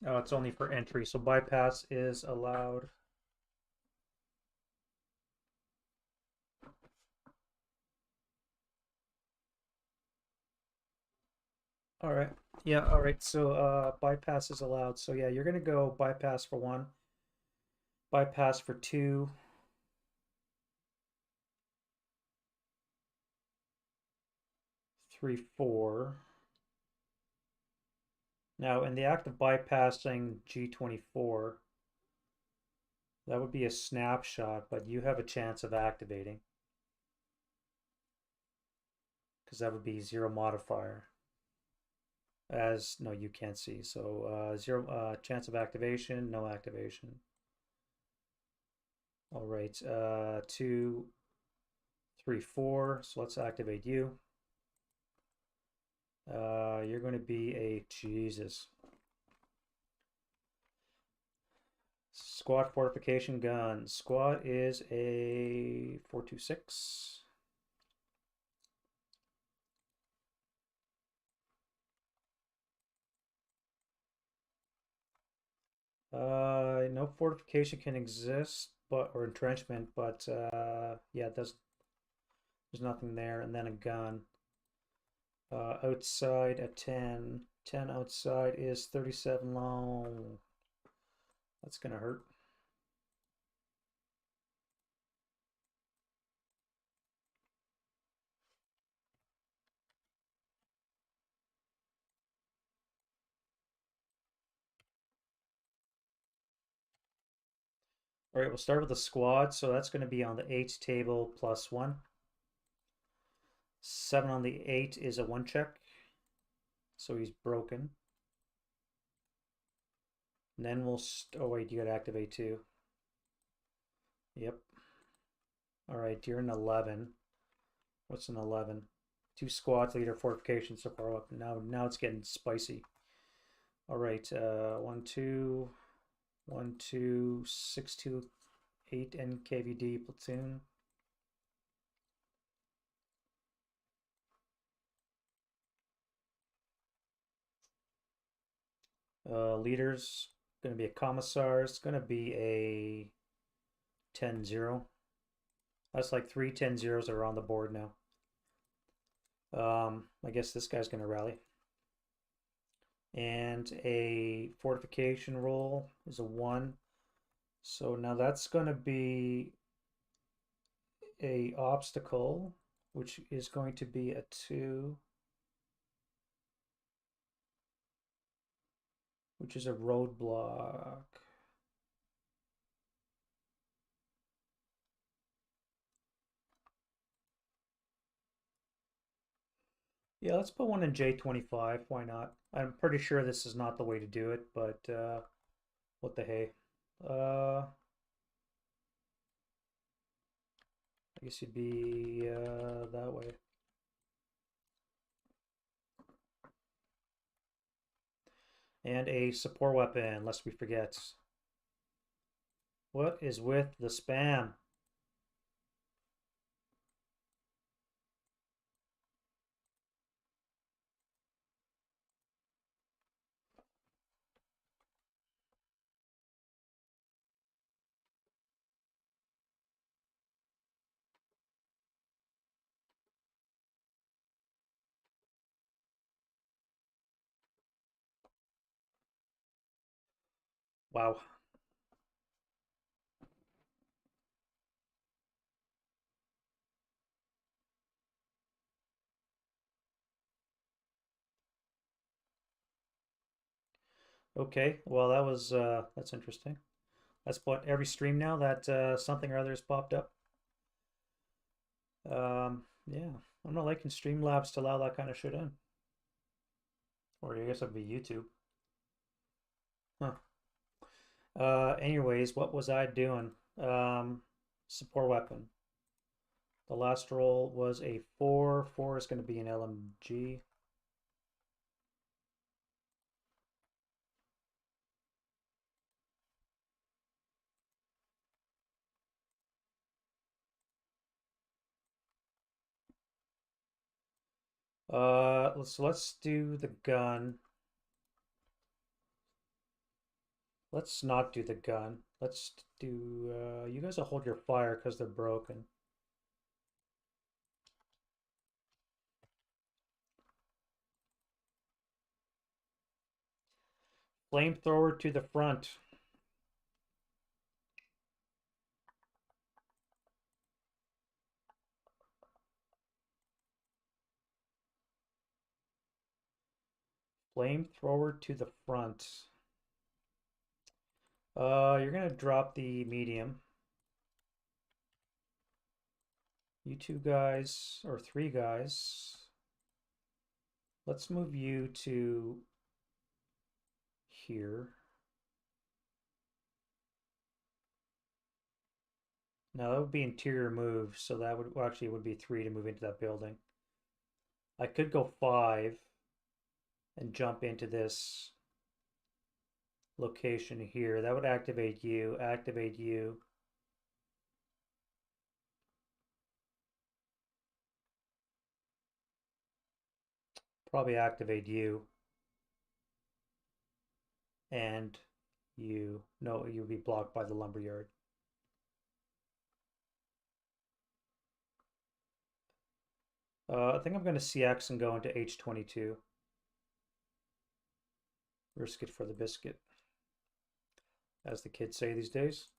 Oh, it's only for entry, so bypass is allowed. All right. Yeah, all right. So bypass is allowed. So yeah, you're gonna go bypass for one, bypass for two, 3, 4. Now, in the act of bypassing G24, that would be a snapshot, but you have a chance of activating because that would be 0 modifier. As no, you can't see. So 0 chance of activation, no activation. All right, 2, 3, 4. So let's activate you. You're going to be a Jesus. Squad fortification gun. Squad is a 426. No fortification can exist, but or entrenchment, but yeah, there's nothing there, and then a gun. Outside at 10. 10 outside is 37 long. That's gonna hurt. All right, we'll start with the squad. So that's going to be on the 8 table plus 1. 7 on the 8 is a 1 check. So he's broken. And then we'll... oh, wait, you got to activate too. Yep. All right, you're an 11. What's an 11? 2 squads, leader, fortification, so far up. Now it's getting spicy. All right, 1, 2, 1, 2, 6, 2, 8 NKVD platoon. Leaders, going to be a commissar. It's going to be a 10-0. That's like 3 10-0s are on the board now. I guess this guy's going to rally. And a fortification roll is a 1. So now that's going to be a obstacle, which is going to be a 2, which is a roadblock. Yeah, let's put one in J25. Why not? I'm pretty sure this is not the way to do it, but what the hey. I guess you'd be that way. And a support weapon, lest we forget. What is with the spam? Wow. Okay, well that's interesting. That's what every stream now that something or other has popped up. Yeah, I'm not liking Streamlabs to allow that kind of shit in. Or I guess it'd be YouTube. Huh. Anyways, what was I doing? Support weapon. The last roll was a 4. 4 is going to be an LMG. Let's do the gun. Let's not do the gun. Let's do. You guys will hold your fire because they're broken. Flamethrower to the front. Flamethrower to the front. You're gonna drop the medium. You two guys, or three guys. Let's move you to here. Now that would be interior move, so that would well, actually it would be 3 to move into that building. I could go 5 and jump into this location here. That would activate you, activate you. Probably activate you. And you. No, you'll be blocked by the lumberyard. I think I'm going to CX and go into H22. Risk it for the biscuit, as the kids say these days.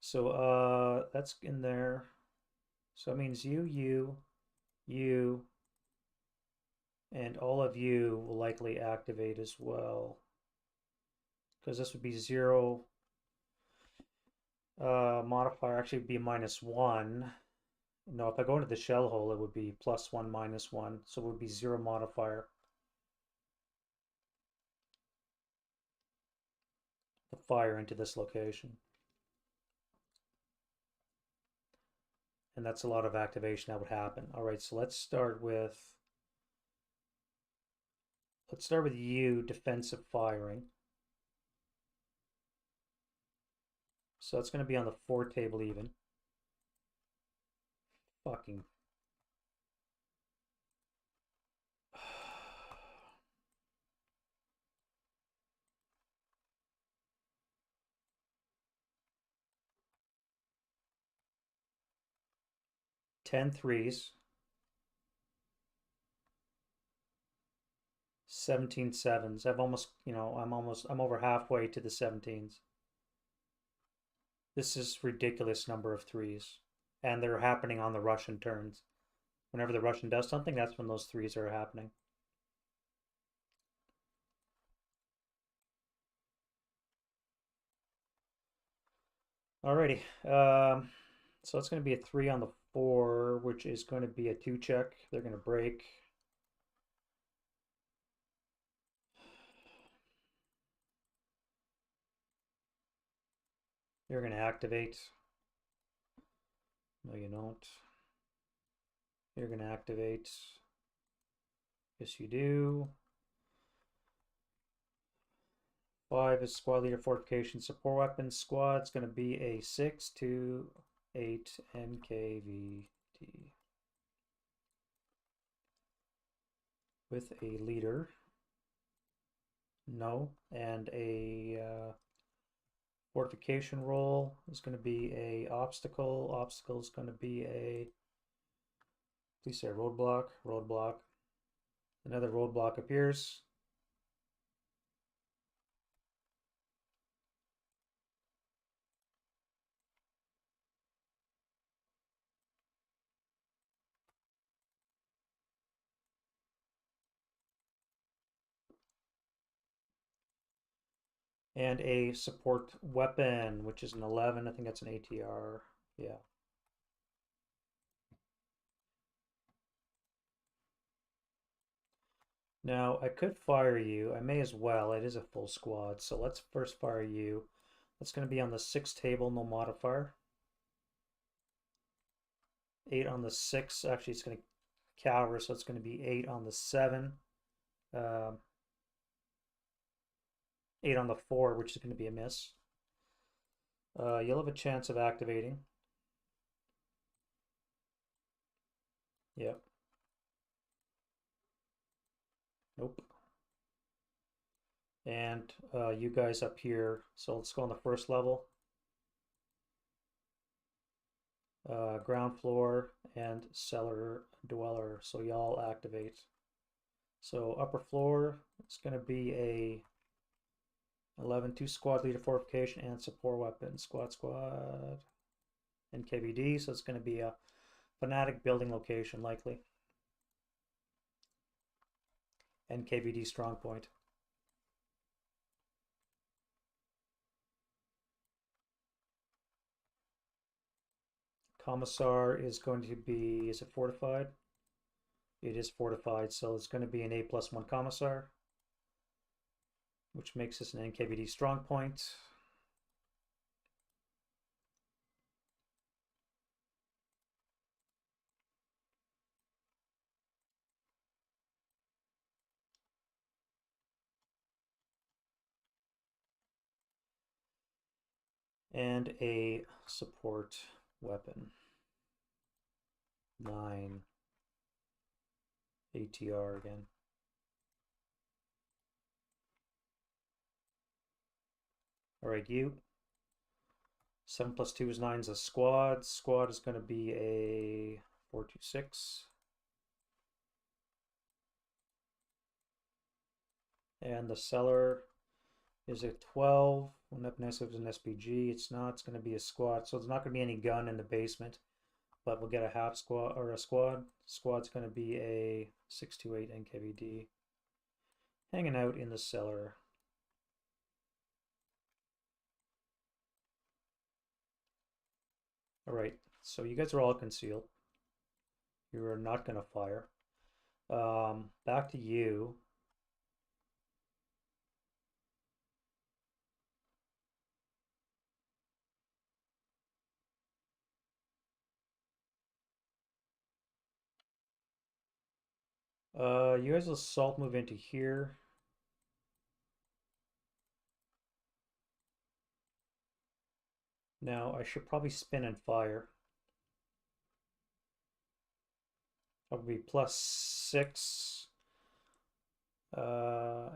So that's in there. So that means you, and all of you will likely activate as well. Because this would be 0 modifier, actually would be -1. No, if I go into the shell hole, it would be +1, -1. So it would be 0 modifier. The fire into this location. And that's a lot of activation that would happen. All right, so let's start with you, defensive firing. So it's going to be on the 4 table even. Fucking. Ten threes. 17 sevens. I'm over halfway to the 17s. This is ridiculous number of threes. And they're happening on the Russian turns. Whenever the Russian does something, that's when those threes are happening. Alrighty. So it's going to be a 3 on the 4, which is going to be a 2 check. They're going to break. You're going to activate. No, you don't. You're going to activate. Yes, you do. 5 is squad leader fortification support weapons squad. It's going to be a 628 NKVT with a leader. No, and a fortification roll is going to be a obstacle. Obstacle is going to be a, please say roadblock. Roadblock. Another roadblock appears. And a support weapon, which is an 11. I think that's an ATR. Yeah. Now, I could fire you. I may as well. It is a full squad. So let's first fire you. That's going to be on the 6 table, no modifier. 8 on the 6. Actually, it's going to cower, so it's going to be 8 on the 7. Um, 8 on the 4, which is going to be a miss. You'll have a chance of activating. Yep. Nope. And you guys up here. So let's go on the first level. Ground floor and cellar dweller. So y'all activate. So upper floor, it's going to be a 11 2 squad leader fortification and support weapon. Squad and KVD. So it's going to be a fanatic building location likely. And KVD strong point. Commissar is going to be, is it fortified? It is fortified, so it's going to be an A+1 Commissar, which makes this an NKVD strong point. And a support weapon. 9 ATR again. All right, you. 7 plus 2 is 9 is a squad. Squad is going to be a 426. And the cellar is a 12. When up next is an SPG. It's not. It's going to be a squad. So there's not going to be any gun in the basement. But we'll get a half squad or a squad. Squad's going to be a 628 NKVD. Hanging out in the cellar. All right, so you guys are all concealed. You are not going to fire. Back to you. You guys will assault move into here. Now, I should probably spin and fire. Probably +6. I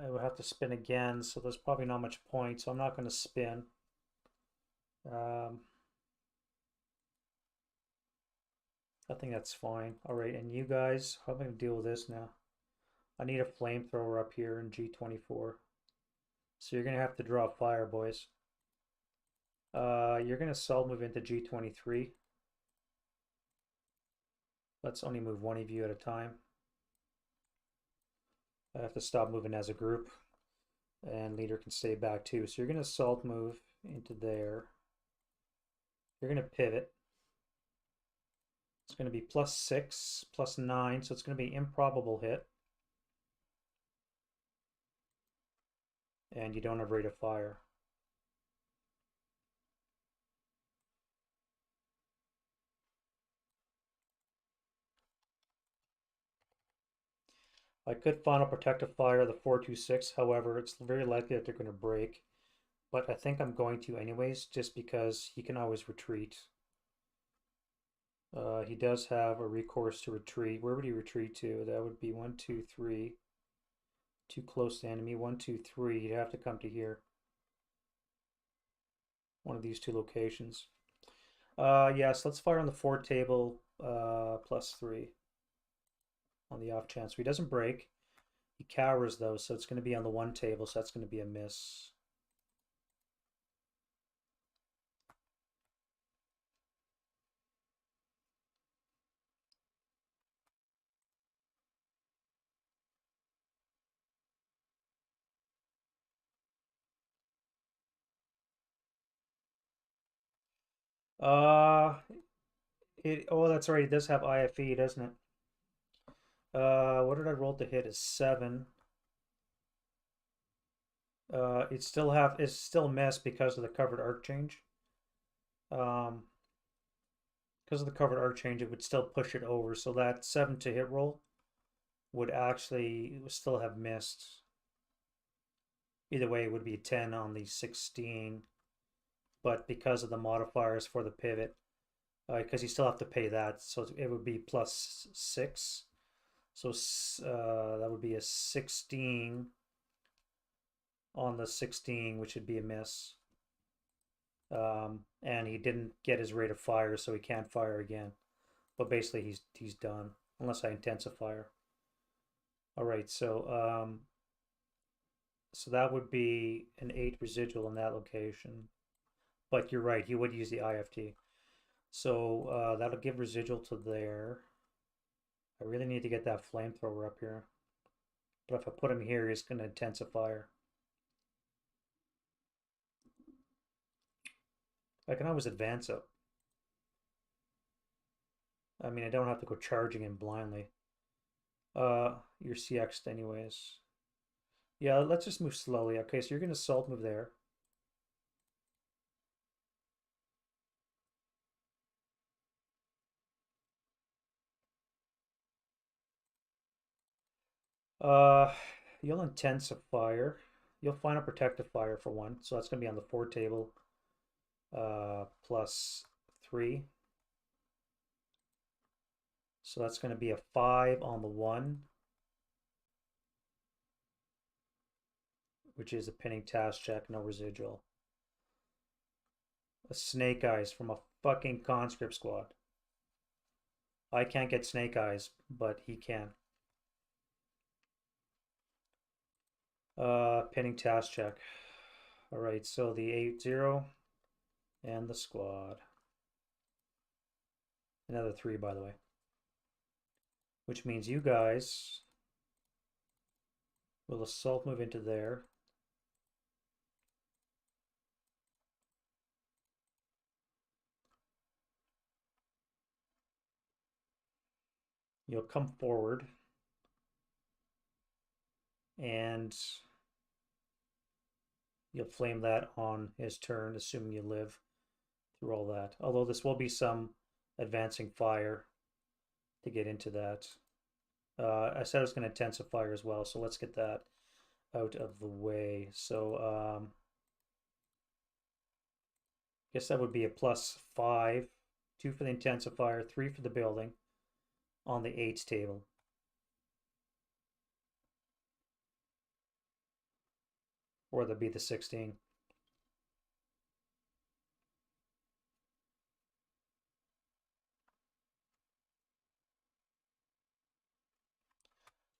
will have to spin again, so there's probably not much point, so I'm not going to spin. I think that's fine. All right, and you guys, how am I going to deal with this now? I need a flamethrower up here in G24. So you're going to have to draw fire, boys. You're going to assault move into G23. Let's only move one of you at a time. I have to stop moving as a group. And leader can stay back too. So you're going to assault move into there. You're going to pivot. It's going to be +6, +9. So it's going to be improbable hit. And you don't have rate of fire. I could final protective fire the 426. However, it's very likely that they're going to break. But I think I'm going to anyways, just because he can always retreat. He does have a recourse to retreat. Where would he retreat to? That would be 1, 2, 3. Too close to enemy. 1, 2, 3. He'd have to come to here. One of these two locations. Yes, let's fire on the 4 table, +3. On the off chance. So he doesn't break. He cowers though, so it's going to be on the 1 table, so that's going to be a miss. Uh, oh, that's right. It does have IFE, doesn't it? What did I roll to hit? Is 7. It's still missed because of the covered arc change. Um, because of the covered arc change, it would still push it over. So that 7 to hit roll would actually still have missed. Either way, it would be 10 on the 16. But because of the modifiers for the pivot, because you still have to pay that, so it would be plus 6. So that would be a 16 on the 16, which would be a miss. And he didn't get his rate of fire, so he can't fire again. But basically, he's done unless I intensify. All right, so that would be an 8 residual in that location. But you're right, he would use the IFT. So that'll give residual to there. I really need to get that flamethrower up here. But if I put him here, he's going to intensify. I can always advance up. I mean, I don't have to go charging him blindly. You're CX'd anyways. Yeah, let's just move slowly. Okay, so you're going to salt move there. Uh, you'll intensify. You'll find a protective fire for 1. So that's going to be on the 4 table. Plus 3. So that's going to be a 5 on the 1. Which is a pinning task check, no residual. A snake eyes from a fucking conscript squad. I can't get snake eyes, but he can. Pinning task check. All right, so the 8-0 and the squad. Another 3, by the way. Which means you guys will assault move into there. You'll come forward and you'll flame that on his turn, assuming you live through all that. Although this will be some advancing fire to get into that. I said I was going to intensify as well, so let's get that out of the way. So I guess that would be a plus 5, 2 for the intensifier, 3 for the building on the 8s table. Or that'd be the 16.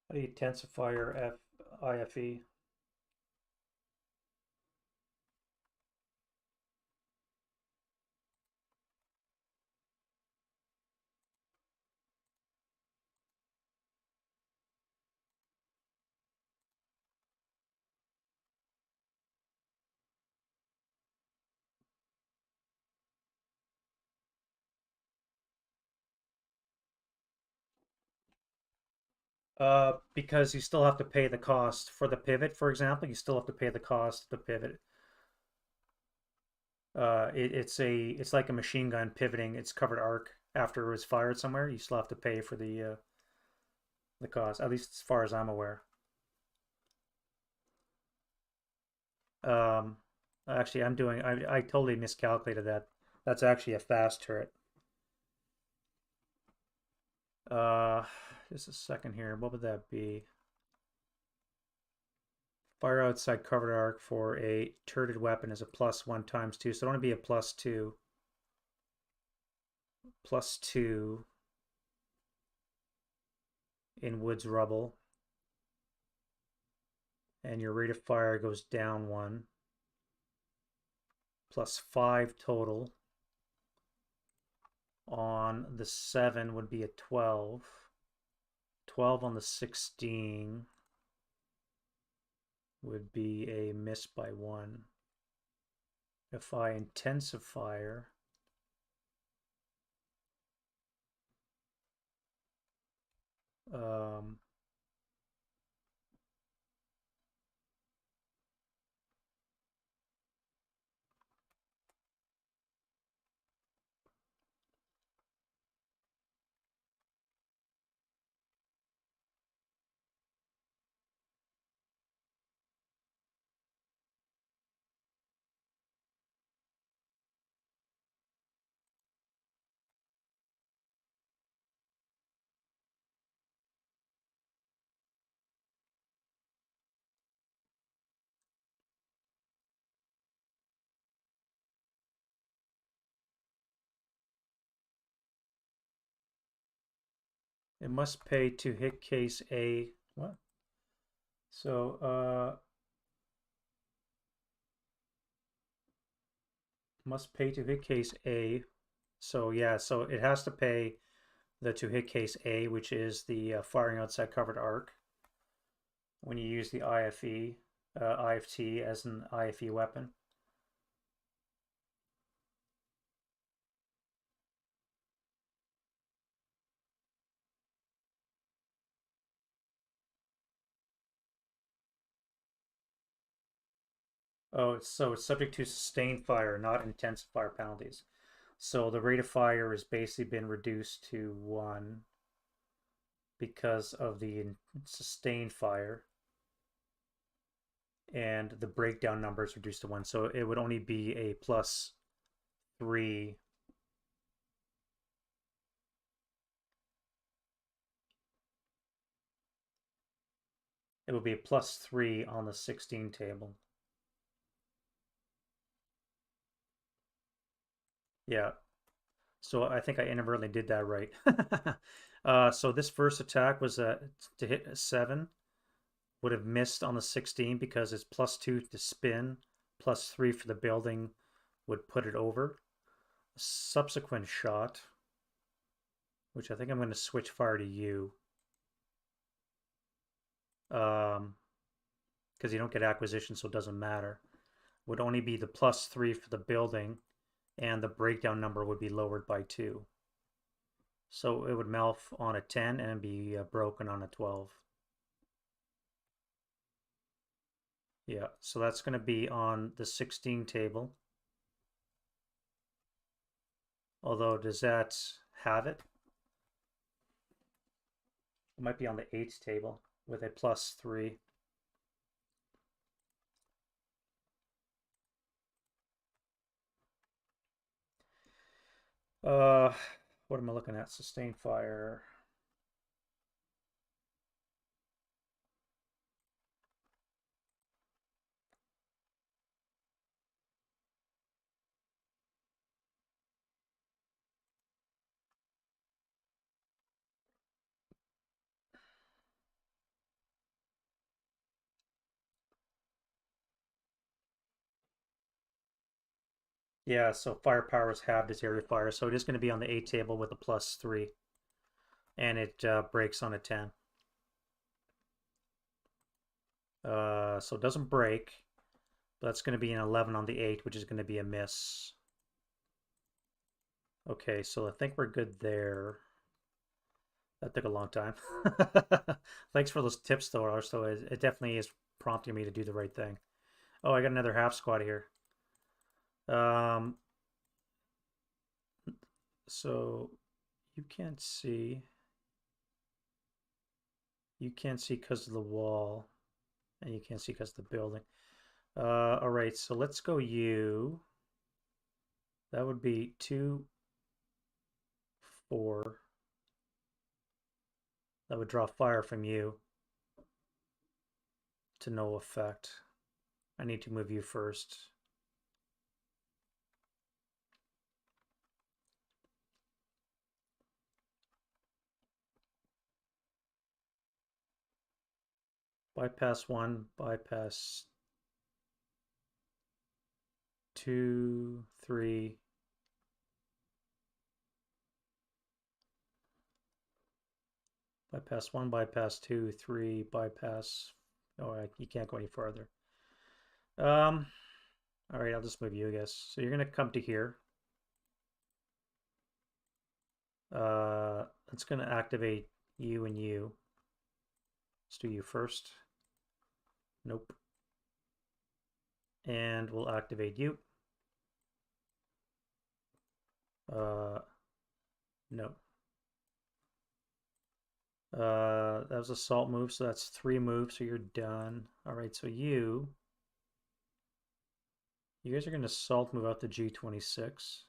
How do you intensifier IFE? Because you still have to pay the cost for the pivot, for example. You still have to pay the cost of the pivot. It's like a machine gun pivoting. It's covered arc after it was fired somewhere. You still have to pay for the cost, at least as far as I'm aware. Um, actually, I totally miscalculated that. That's actually a fast turret. Uh, just a second here. What would that be? Fire outside covered arc for a turreted weapon is a +1 times 2. So it want to be a +2. +2 in woods rubble. And your rate of fire goes down 1. +5 total. On the 7 would be a 12. 12 on the 16 would be a miss by 1. If I intensifier, Um, it must pay to hit case A. What? So, must pay to hit case A. So yeah, so it has to pay the to hit case A, which is the firing outside covered arc. When you use the IFT as an IFE weapon. Oh, so it's subject to sustained fire, not intensive fire penalties. So the rate of fire has basically been reduced to 1 because of the sustained fire, and the breakdown number is reduced to 1. So it would only be a +3. It would be a +3 on the 16 table. Yeah. So I think I inadvertently did that right. So this first attack was to hit a 7. Would have missed on the 16 because it's +2 to spin, +3 for the building would put it over. A subsequent shot, which I think I'm going to switch fire to you. Because you don't get acquisition, so it doesn't matter. Would only be the +3 for the building, and the breakdown number would be lowered by 2. So it would malf on a 10 and be broken on a 12. Yeah, so that's going to be on the 16 table. Although, does that have it? It might be on the 8 table with a +3. Uh, what am I looking at? Sustained fire. Yeah, so firepower is halved as area fire, so it is going to be on the 8 table with a +3, and it breaks on a 10. So it doesn't break, but that's going to be an 11 on the 8, which is going to be a miss. Okay, so I think we're good there. That took a long time. Thanks for those tips, though, Arsto. It definitely is prompting me to do the right thing. Oh, I got another half squad here. Um, so you can't see. You can't see because of the wall, and you can't see because of the building. All right, so let's go you. That would be 2, 4. That would draw fire from you to no effect. I need to move you first. Bypass 1, bypass 2, 3. Bypass 1, bypass 2, 3, bypass. Oh, you can't go any farther. All right, I'll just move you, I guess. So you're gonna come to here. It's gonna activate you, and you. Let's do you first. Nope. And we'll activate you. No. That was a salt move, so that's 3 moves, so you're done. All right, so you guys are going to salt move out to G26.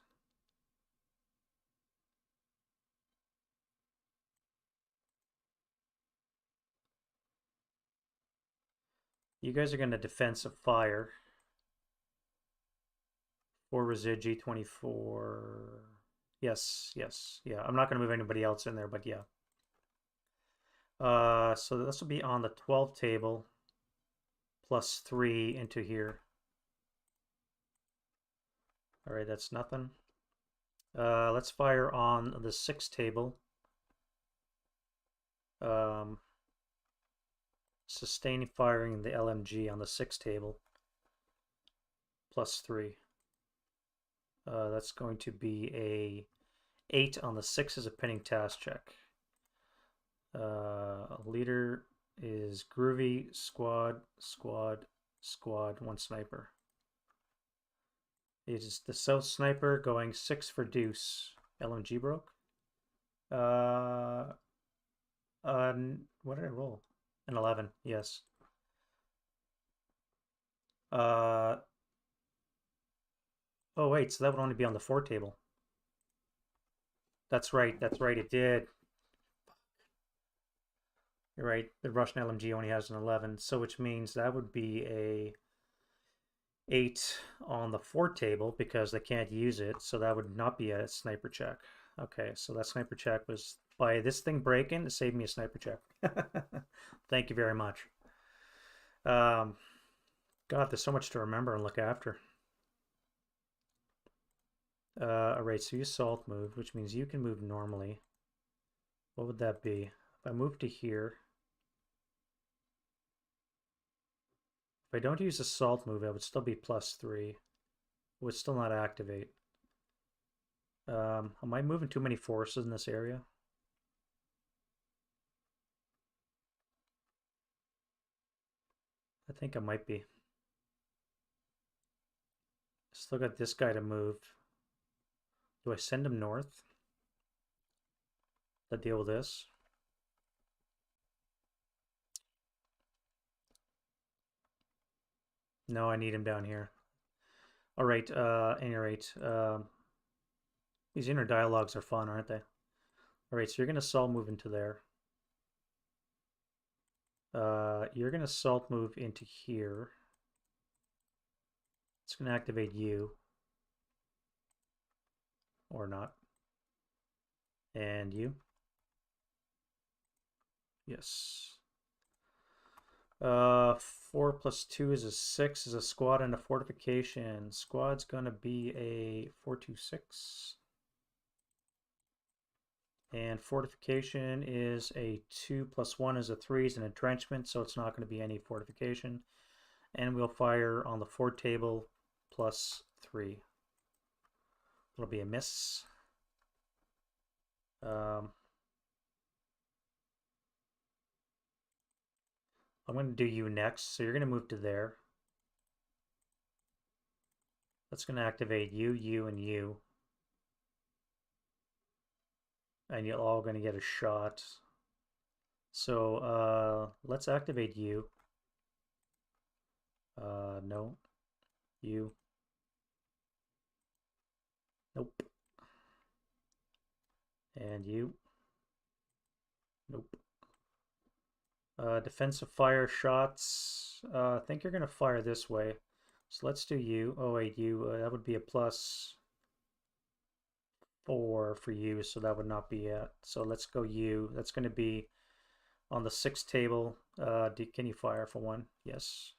You guys are going to defensive fire. 4 resid G24. Yes, yes, yeah. I'm not going to move anybody else in there, but yeah. So this will be on the 12 table plus 3 into here. All right, that's nothing. Let's fire on the 6 table. Sustaining firing the LMG on the 6 table plus 3. That's going to be a 8 on the 6 is a pinning task check. Leader is Groovy, Squad, 1 sniper. It is the South sniper going 6 for deuce. LMG broke. What did I roll? An 11, yes. Oh wait, so that would only be on the 4 table. That's right, it did. You're right, the Russian LMG only has an 11, so which means that would be a 8 on the 4 table because they can't use it, so that would not be a sniper check. Okay, so that sniper check was, by this thing breaking, it saved me a sniper check. Thank you very much. God, there's so much to remember and look after. Alright, so you salt moved, which means you can move normally. What would that be? If I move to here, if I don't use the salt move, I would still be plus 3. It would still not activate. Am I moving too many forces in this area? I think I might be. Still got this guy to move. Do I send him north to deal with this? No, I need him down here. All right, any rate, these inner dialogues are fun, aren't they? All right, so you're gonna salt move into there. You're gonna salt move into here. It's gonna activate you. Or not. And you. Yes. 4 plus 2 is a 6, is a squad and a fortification. Squad's gonna be a 426. And fortification is a 2 plus 1 is a 3 is an entrenchment, so it's not going to be any fortification. And we'll fire on the 4 table plus 3. It'll be a miss. I'm going to do you next, so you're going to move to there. That's going to activate you, you, and you. And you're all going to get a shot. So let's activate you. No. You. Nope. And you. Nope. Defensive fire shots. I think you're going to fire this way. So let's do you. Oh wait, you. That would be a plus 4 for you, so that would not be it. So let's go you. That's going to be on the 6 table. Can you fire for 1? Yes.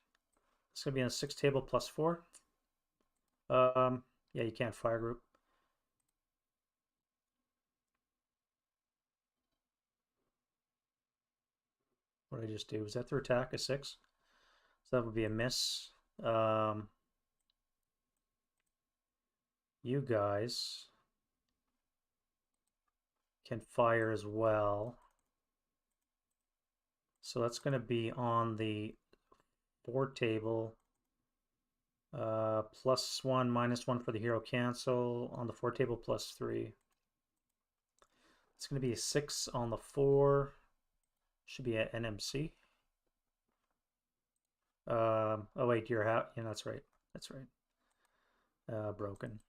It's going to be on the 6 table plus 4. Yeah, you can't fire group. What did I just do? Was that through attack? A 6? So that would be a miss. You guys can fire as well. So that's going to be on the board table. +1, -1 for the hero cancel. On the 4 table, +3. It's going to be a 6 on the 4. Should be an NMC. Oh wait, you're out. Yeah, that's right. That's right. Broken.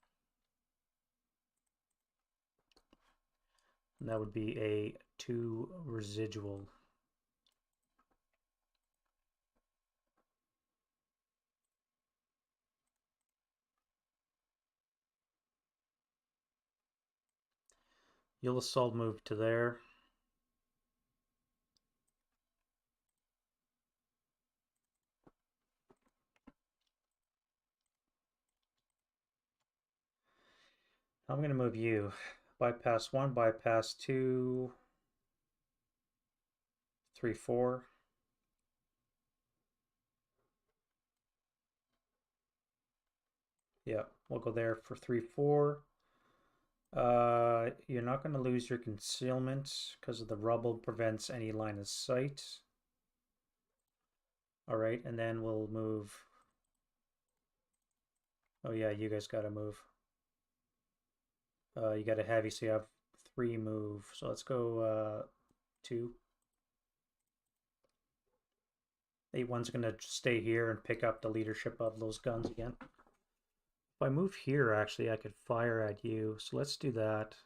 And that would be a 2 residual. You'll assault move to there. I'm going to move you. Bypass 1, bypass 2, 3, 4. Yeah, we'll go there for 3, 4. You're not going to lose your concealment because of the rubble prevents any line of sight. All right, and then we'll move. Oh yeah, you guys got to move. You got a heavy, so you have 3 move. So let's go 2. 8-1's going to stay here and pick up the leadership of those guns again. If I move here, actually, I could fire at you. So let's do that.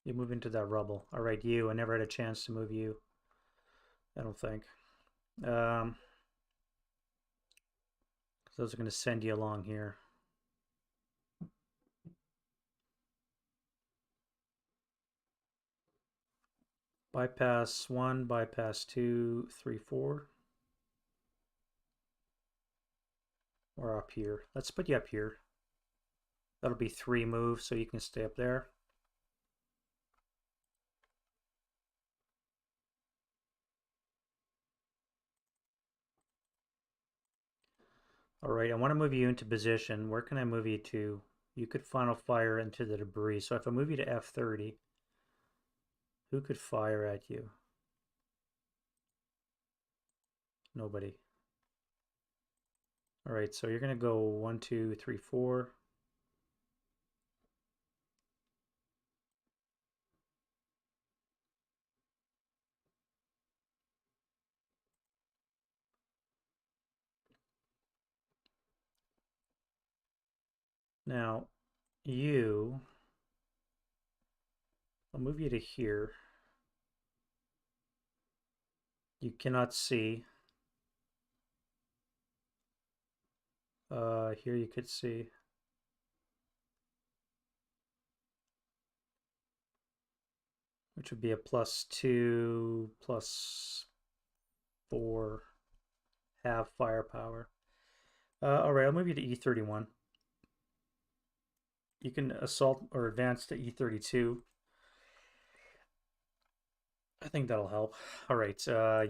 You move into that rubble. All right, you. I never had a chance to move you. I don't think. Those are going to send you along here. Bypass 1, bypass 2, 3, 4. Or up here. Let's put you up here. That'll be 3 moves, so you can stay up there. All right, I want to move you into position. Where can I move you to? You could final fire into the debris. So if I move you to F30, who could fire at you? Nobody. All right, so you're going to go 1, 2, 3, 4. Now, I'll move you to here. You cannot see. Here you could see. Which would be a +2, +4, half firepower. All right, I'll move you to E31. You can assault or advance to E32. I think that'll help. All right,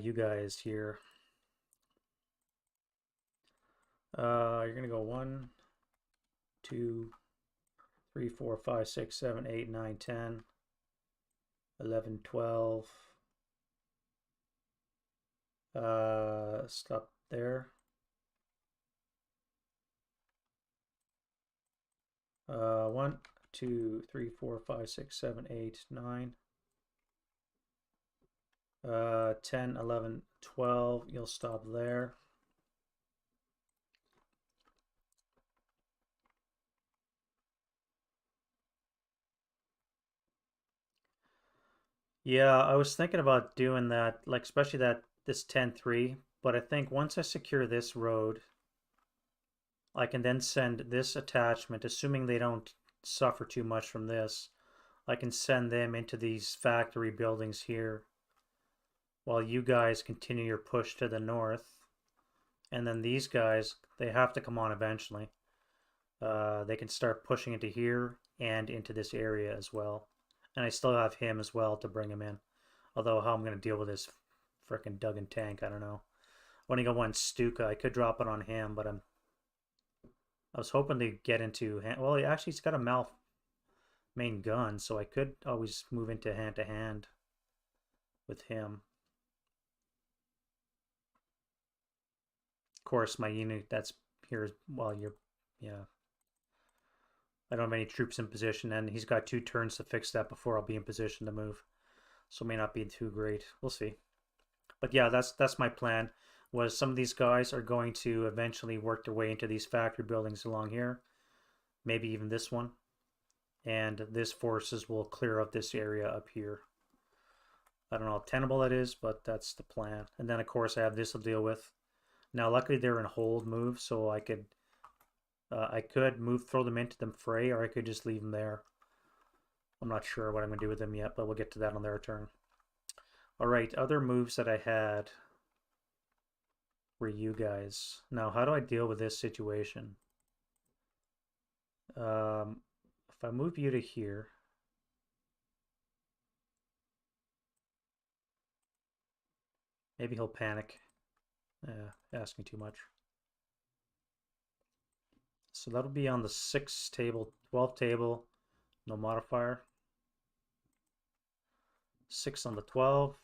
you guys here. You're gonna go 1, 2, 3, 4, 5, 6, 7, 8, 9, 10, 11, 12. Stop there. 1, 2, 3, 4, 5, 6, 7, 8, 9. 10, 11, 12. You'll stop there. Yeah, I was thinking about doing that, like especially this 10-3, but I think once I secure this road, I can then send this attachment, assuming they don't suffer too much from this. I can send them into these factory buildings here while you guys continue your push to the north. And then these guys, they have to come on eventually. They can start pushing into here and into this area as well. And I still have him as well to bring him in. Although how I'm going to deal with this frickin' Duggan tank, I don't know. When I got one Stuka, I could drop it on him, but I was hoping to get into... Well, actually, he's got a main gun, so I could always move into hand-to-hand with him. Of course, my unit that's here, well, yeah. I don't have any troops in position, and he's got 2 turns to fix that before I'll be in position to move. So it may not be too great. We'll see. But yeah, that's my plan. Was some of these guys are going to eventually work their way into these factory buildings along here, maybe even this one, and this forces will clear up this area up here. I don't know how tenable that is, but that's the plan. And then of course I have this to deal with. Now luckily they're in hold move, so I could throw them into the fray, or I could just leave them there. I'm not sure what I'm going to do with them yet, but we'll get to that on their turn. All right, other moves that I had were you guys. Now, how do I deal with this situation? If I move you to here, maybe he'll panic. Asking too much. So that'll be on the 6 table, 12 table, no modifier. 6 on the 12.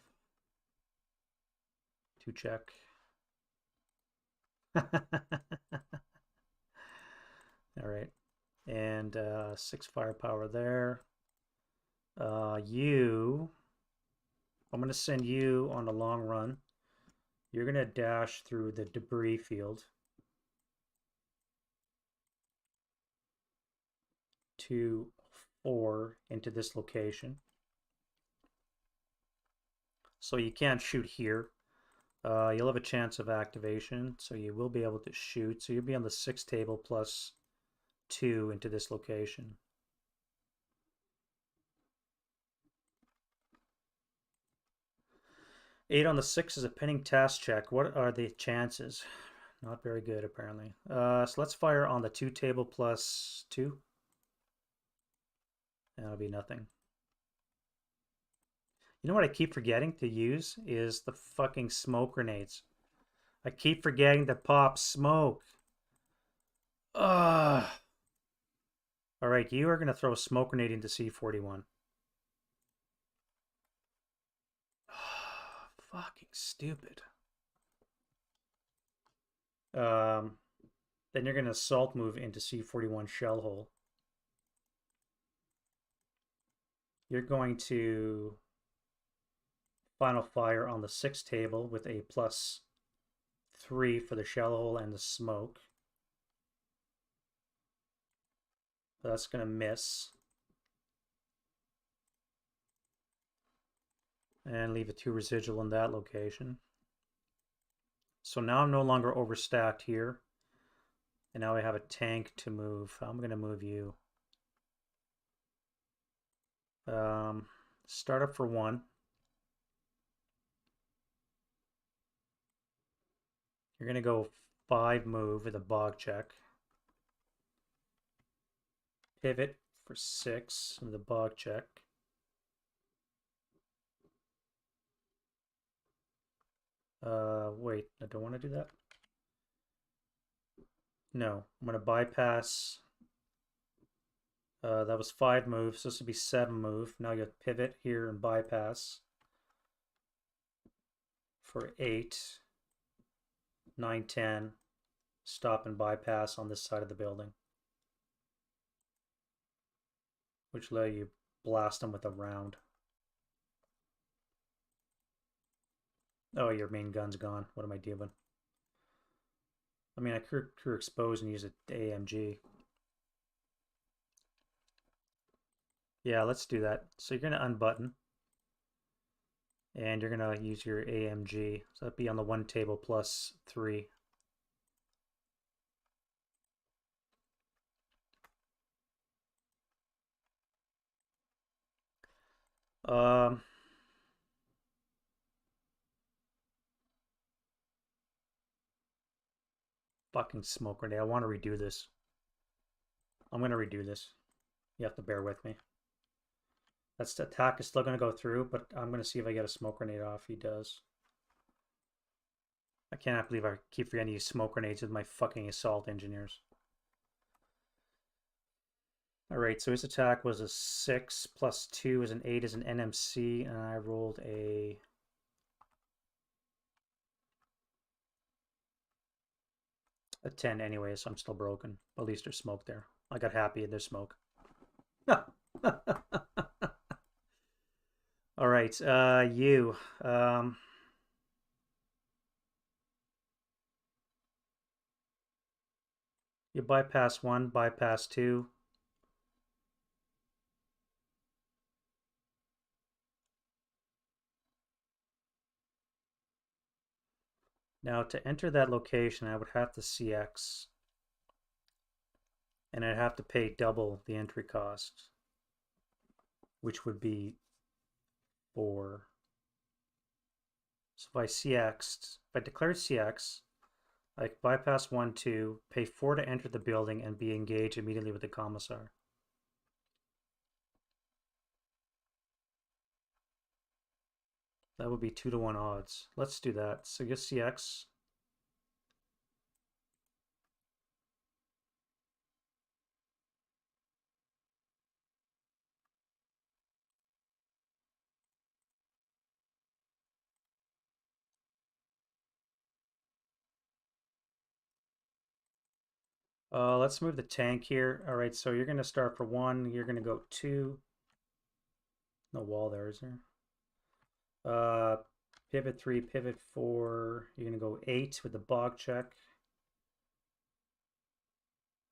2 check. All right. And 6 firepower there. I'm going to send you on a long run. You're going to dash through the debris field to 4 into this location. So you can't shoot here. You'll have a chance of activation, so you will be able to shoot. So you'll be on the 6 table plus 2 into this location. Eight on the 6 is a pinning task check. What are the chances? Not very good, apparently. So let's fire on the 2 table plus 2. And that'll be nothing. You know what I keep forgetting to use is the fucking smoke grenades. I keep forgetting to pop smoke. Ugh. Alright, you are going to throw a smoke grenade into C41. Fucking stupid. Then you're going to assault move into C41 shell hole. You're going to final fire on the 6 table with a +3 for the shell hole and the smoke. That's going to miss. And leave a 2 residual in that location. So now I'm no longer overstacked here. And now I have a tank to move. I'm going to move you. Start up for 1. You're going to go 5 move with a bog check. Pivot for 6 with a bog check. Wait, I don't want to do that. No, I'm going to bypass. That was 5 moves. So this would be 7 move. Now you pivot here and bypass for 8, 9, 10. Stop and bypass on this side of the building, which will let you blast them with a round. Oh, your main gun's gone. What am I doing? I mean, I could expose and use an AMG. Yeah, let's do that. So you're going to unbutton. And you're going to use your AMG. So that'd be on the 1 table plus 3. Fucking smoke grenade. I want to redo this. I'm going to redo this. You have to bear with me. That's the attack is still going to go through, but I'm going to see if I get a smoke grenade off. He does. I cannot believe I keep forgetting to use smoke grenades with my fucking assault engineers. All right, so his attack was a 6 plus 2 is an 8 is an NMC, and I rolled a a 10 anyway, so I'm still broken. At least there's smoke there. I got happy there's smoke. All right, you. You bypass 1, bypass 2. Now to enter that location, I would have to CX, and I'd have to pay double the entry cost, which would be 4. So if I CX'd, if I declared CX, I bypass 1, 2, pay 4 to enter the building, and be engaged immediately with the commissar. That would be 2 to 1 odds. Let's do that. So get CX. Let's move the tank here. All right, so you're going to start for 1. You're going to go 2. No wall there, is there? Pivot 3, pivot 4. You're going to go 8 with the bog check.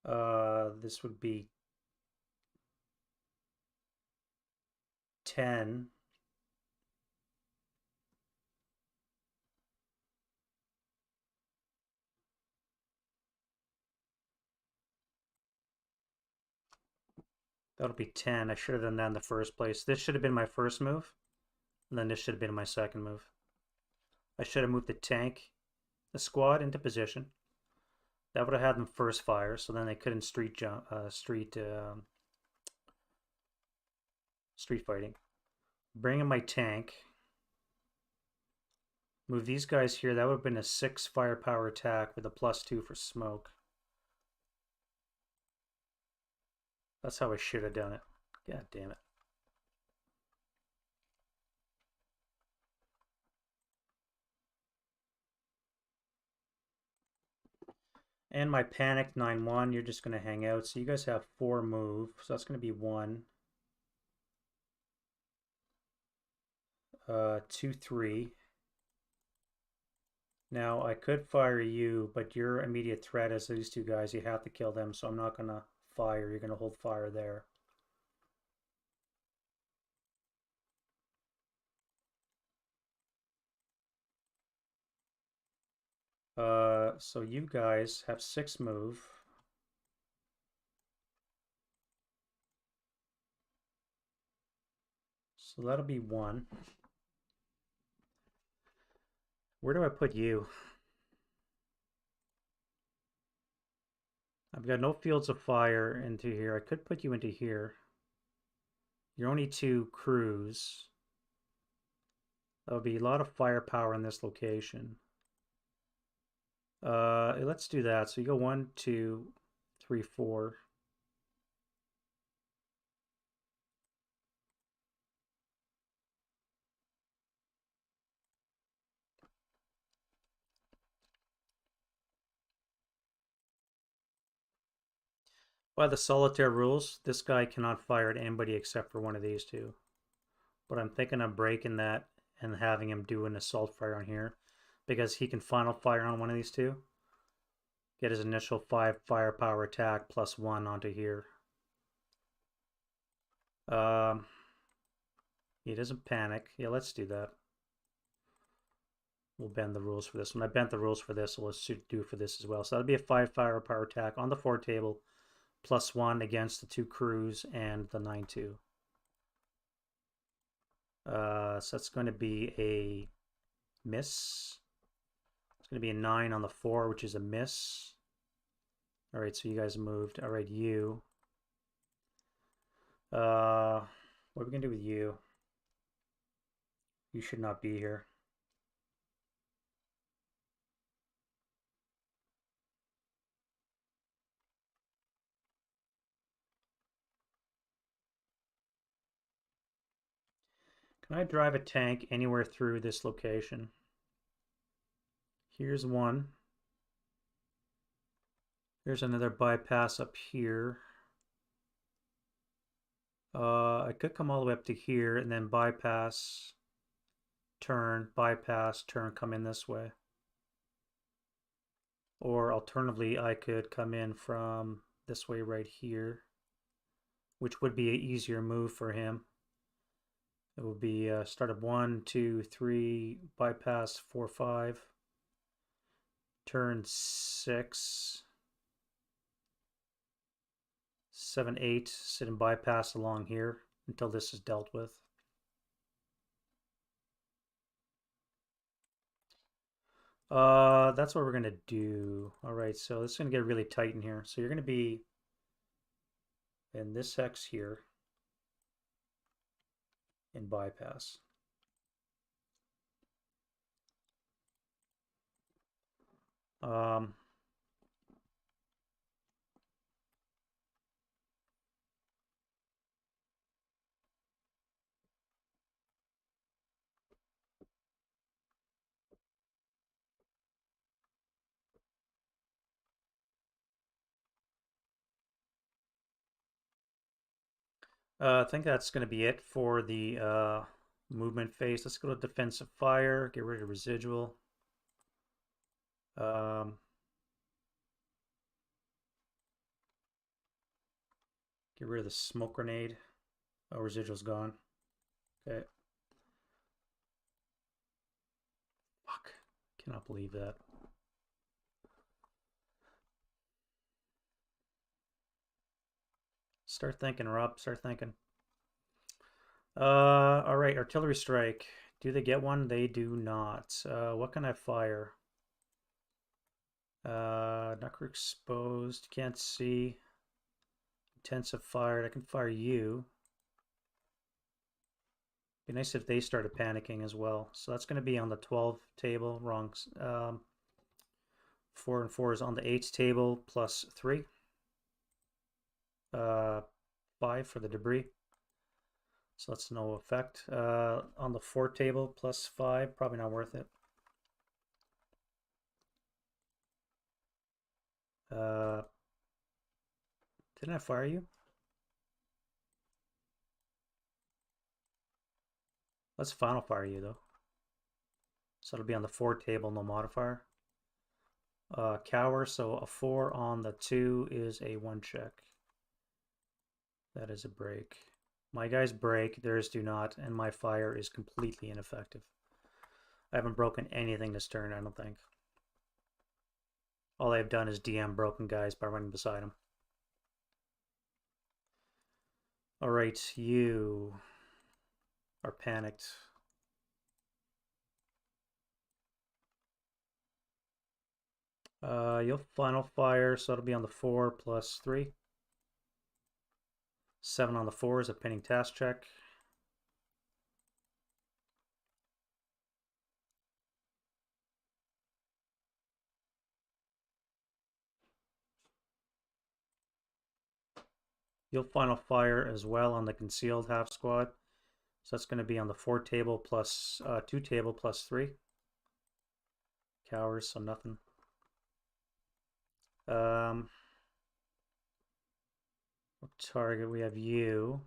This would be 10. That'll be 10. I should have done that in the first place. This should have been my first move, and then this should have been my second move. I should have moved the tank, the squad into position. That would have had them first fire, so then they couldn't street fighting. Bring in my tank. Move these guys here. That would have been a 6 firepower attack with a +2 for smoke. That's how I should have done it. God damn it. And my panic 9-1, you're just going to hang out. So you guys have 4 move. So that's going to be 1, 2, 3. Now I could fire you, but your immediate threat is these 2 guys. You have to kill them, so I'm not going to fire. You're going to hold fire there. So you guys have 6 move. So that'll be 1. Where do I put you? I've got no fields of fire into here. I could put you into here. You're only 2 crews. That would be a lot of firepower in this location. Let's do that. So you go 1, 2, 3, 4. By the solitaire rules, this guy cannot fire at anybody except for one of these 2. But I'm thinking of breaking that and having him do an assault fire on here, because he can final fire on one of these 2. Get his initial 5 firepower attack +1 onto here. He doesn't panic. Yeah, let's do that. We'll bend the rules for this one. I bent the rules for this, so let's do for this as well. So that'll be a 5 firepower attack on the 4 table, +1 against the 2 crews and the 9-2. So that's going to be a miss. It's going to be a 9 on the 4, which is a miss. All right, so you guys moved. All right, you. What are we going to do with you? You should not be here. Can I drive a tank anywhere through this location? Here's one. There's another bypass up here. I could come all the way up to here and then bypass, bypass, turn, come in this way. Or alternatively, I could come in from this way right here, which would be an easier move for him. It would be start of 1, 2, 3, bypass 4, 5, turn 6, 7, 8, sit and bypass along here until this is dealt with. That's what we're gonna do. All right, so this is gonna get really tight in here. So you're gonna be in this hex here in bypass. Um, I think that's going to be it for the movement phase. Let's go to defensive fire, get rid of residual. Get rid of the smoke grenade. Oh, residual's gone. Okay. Fuck. Cannot believe that. Start thinking, Rob. Start thinking. All right. Artillery strike. Do they get one? They do not. What can I fire? Knuckle exposed. Can't see. Intensive fired. I can fire you. Be nice if they started panicking as well. So that's going to be on the 12 table. Wrong. 4 and 4 is on the 8 table plus 3. 5 for the debris. So that's no effect. On the 4 table plus 5, probably not worth it. Didn't I fire you? Let's final fire you though. So it'll be on the 4 table, no modifier. Cower, so a 4 on the 2 is a 1 check. That is a break. My guys break, theirs do not, and my fire is completely ineffective. I haven't broken anything this turn, I don't think. All I've done is DM broken guys by running beside them. Alright, you are panicked. You'll final fire, so it'll be on the 4 plus 3. 7 on the 4 is a pinning task check. You'll final fire as well on the concealed half squad. So that's going to be on the 4 table plus 2 table plus 3. Cowers, so nothing. What target? We have you.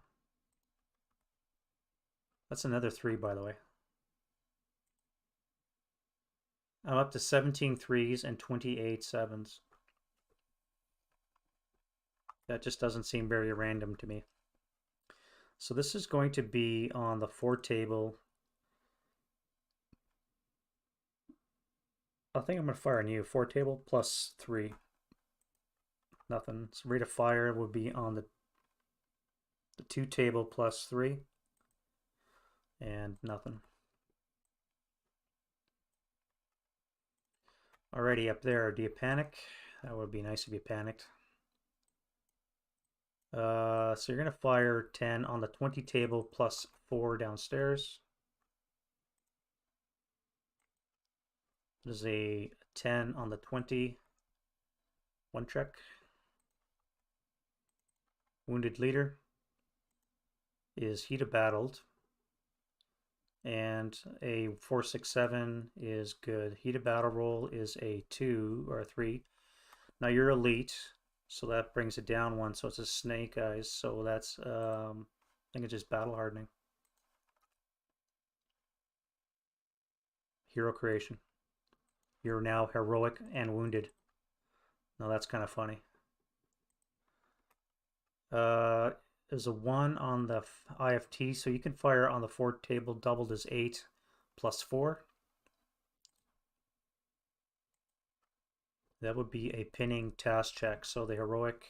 That's another 3, by the way. I'm up to 17 3s and 28 7s. That just doesn't seem very random to me. So this is going to be on the 4 table. I think I'm going to fire on you. 4 table plus 3. Nothing. So rate of fire would be on the 2 table plus 3. And nothing. Already up there. Do you panic? That would be nice if you panicked. So you're going to fire 10 on the 20 table plus 4 downstairs. There's a 10 on the 20. 1 check. Wounded leader is heat of battled. and a 467 is good. Heated battle roll is a 2 or a 3. Now you're elite, so that brings it down 1, so it's a snake eyes. So that's I think it's just battle hardening. Hero creation. You're now heroic and wounded. Now that's kind of funny. There's a 1 on the IFT, so you can fire on the 4 table doubled as 8 plus 4. That would be a pinning task check. So the heroic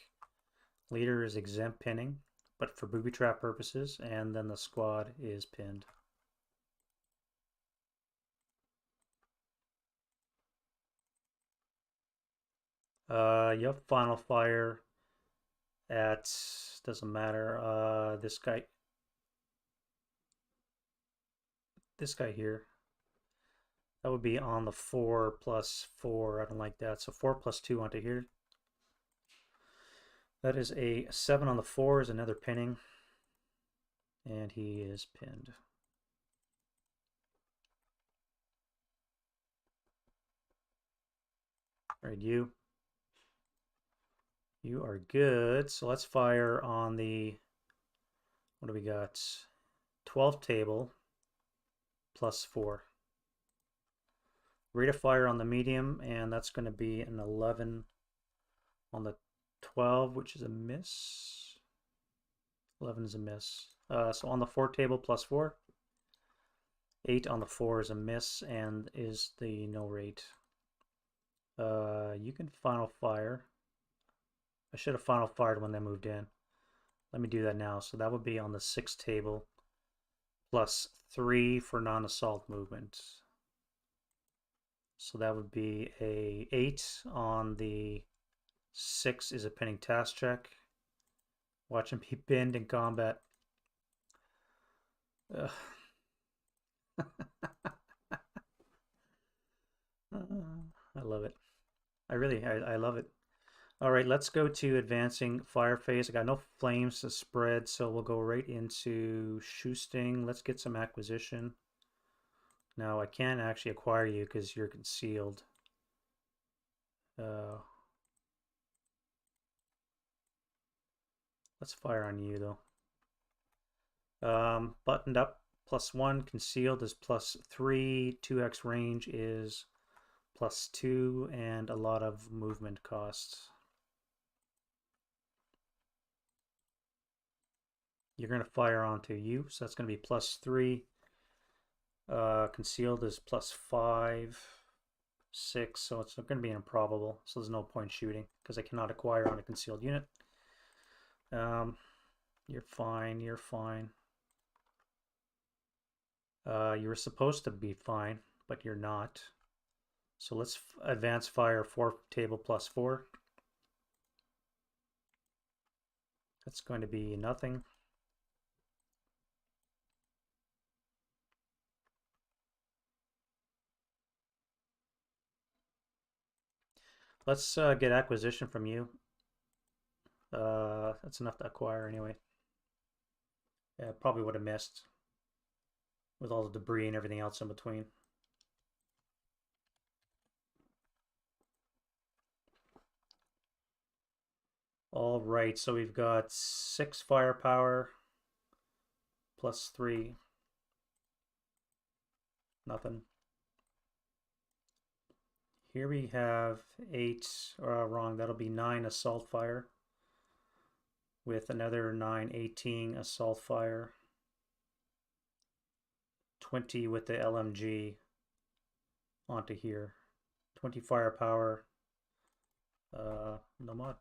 leader is exempt pinning, but for booby trap purposes, and then the squad is pinned. You have final fire at, doesn't matter, this guy here. That would be on the 4 plus 4. I don't like that. So 4 plus 2 onto here. That is a 7 on the 4 is another pinning. And he is pinned. All right, you. You are good. So let's fire on the, what do we got? 12 table plus 4. Rate of fire on the medium, and that's going to be an 11 on the 12, which is a miss. 11 is a miss. So on the 4 table plus 4. 8 on the 4 is a miss and is the no rate. You can final fire. I should have final fired when they moved in. Let me do that now. So that would be on the 6 table plus 3 for non-assault movement. So that would be a 8 on the 6 is a pinning task check. Watch him be pinned in combat. I love it. I love it. All right, let's go to advancing fire phase. I got no flames to spread, so we'll go right into Shoosting. Let's get some acquisition. Now, I can't actually acquire you because you're concealed. Let's fire on you, though. Buttoned up, +1. Concealed is +3. 2x range is +2, and a lot of movement costs. You're going to fire onto you, so that's going to be +3. Concealed is +5, 6, so it's going to be improbable, so there's no point shooting because I cannot acquire on a concealed unit. You're fine, you're fine. You were supposed to be fine, but you're not. So let's advance fire 4 table plus 4. That's going to be nothing. Let's get acquisition from you. That's enough to acquire anyway. Yeah, probably would have missed with all the debris and everything else in between. All right, so we've got 6 firepower +3. Nothing. Here we have 8, wrong, that'll be 9 assault fire with another 9, 18 assault fire. 20 with the LMG onto here. 20 firepower. No mod.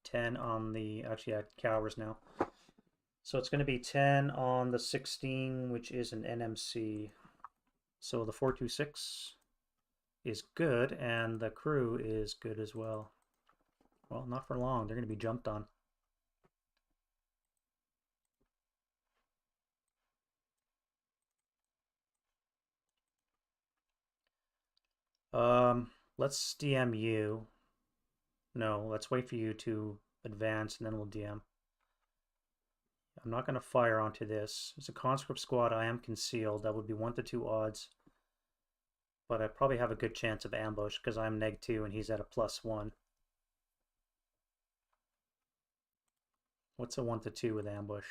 10 on the, actually I cowers now. So it's going to be 10 on the 16, which is an NMC. So the 426 is good, and the crew is good as well. Well, not for long. They're going to be jumped on. Let's DM you. No, let's wait for you to advance, and then we'll DM. I'm not going to fire onto this. It's a conscript squad. I am concealed. That would be 1 to 2 odds. But I probably have a good chance of ambush because I'm -2 and he's at a +1. What's a 1 to 2 with ambush?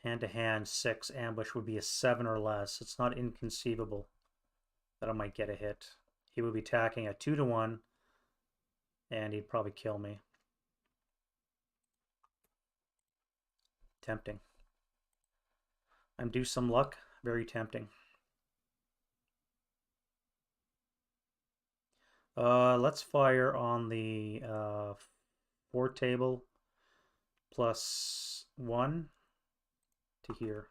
Hand-to-hand 6 ambush would be a 7 or less. It's not inconceivable that I might get a hit. He would be tacking a 2 to 1 and he'd probably kill me. Tempting. I'm due some luck. Very tempting. Let's fire on the 4 table +1 to here.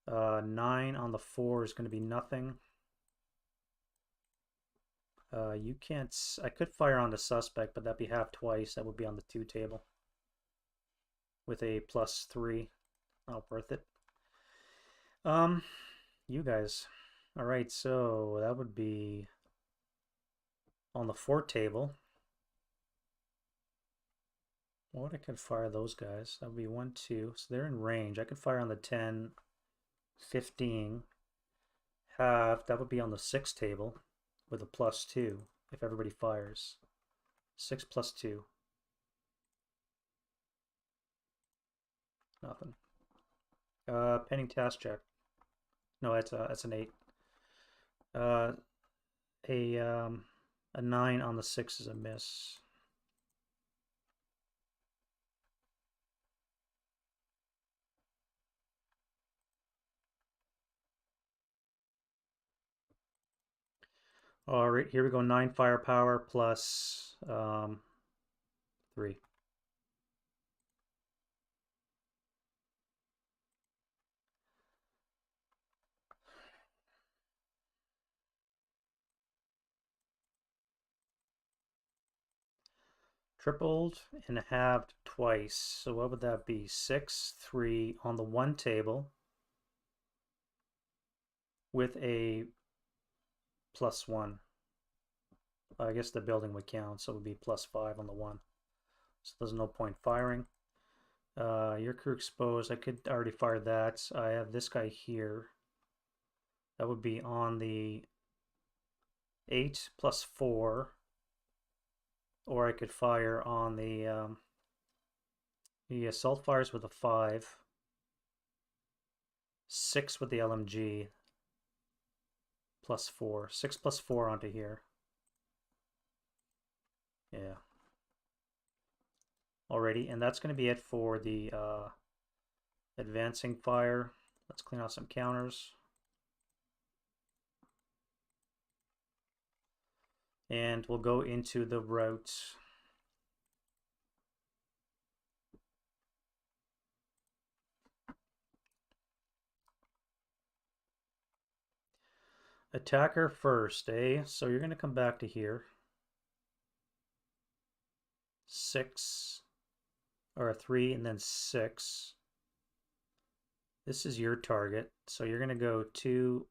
9 on the 4 is going to be nothing. You can't... I could fire on the suspect, but that'd be half twice. That would be on the 2 table. With a +3. Not worth it. You guys. Alright, so that would be on the 4 table. What I could fire those guys? That would be 1, 2. So they're in range. I could fire on the 10, 15. Half. That would be on the 6 table with a +2 if everybody fires. 6 + 2. Nothing. Pending task check. No, that's an 8. A 9 on the 6 is a miss. All right, here we go. 9 firepower plus 3. Tripled and halved twice. So what would that be? 6, 3 on the 1 table with a +1. I guess the building would count, so it would be +5 on the 1. So there's no point firing. Your crew exposed. I could already fire that. I have this guy here. That would be on the 8 +4. Or I could fire on the assault fires with a 5. 6 with the LMG. +4. 6 +4 onto here. Yeah. Alrighty, and that's going to be it for the advancing fire. Let's clean out some counters. And we'll go into the route. Attacker first, eh? So you're going to come back to here. 6, or a 3, and then 6. This is your target. So you're going to go 2,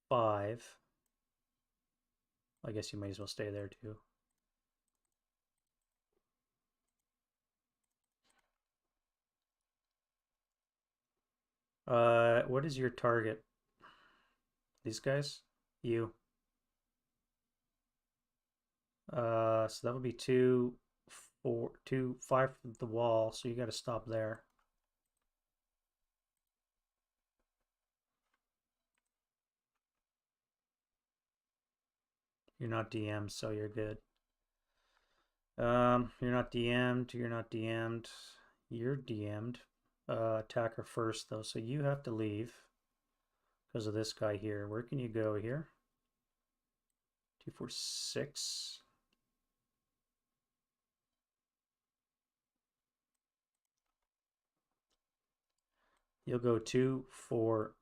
5. I guess you may as well stay there too. What is your target? These guys? You. So that would be 2, 4, 2, 5 from the wall, so you got to stop there. You're not DM'd, so you're good. You're not DM'd, you're not DM'd. You're DM'd. Attacker first, though, so you have to leave because of this guy here. Where can you go here? 2, 4, 6. You'll go 2, 4,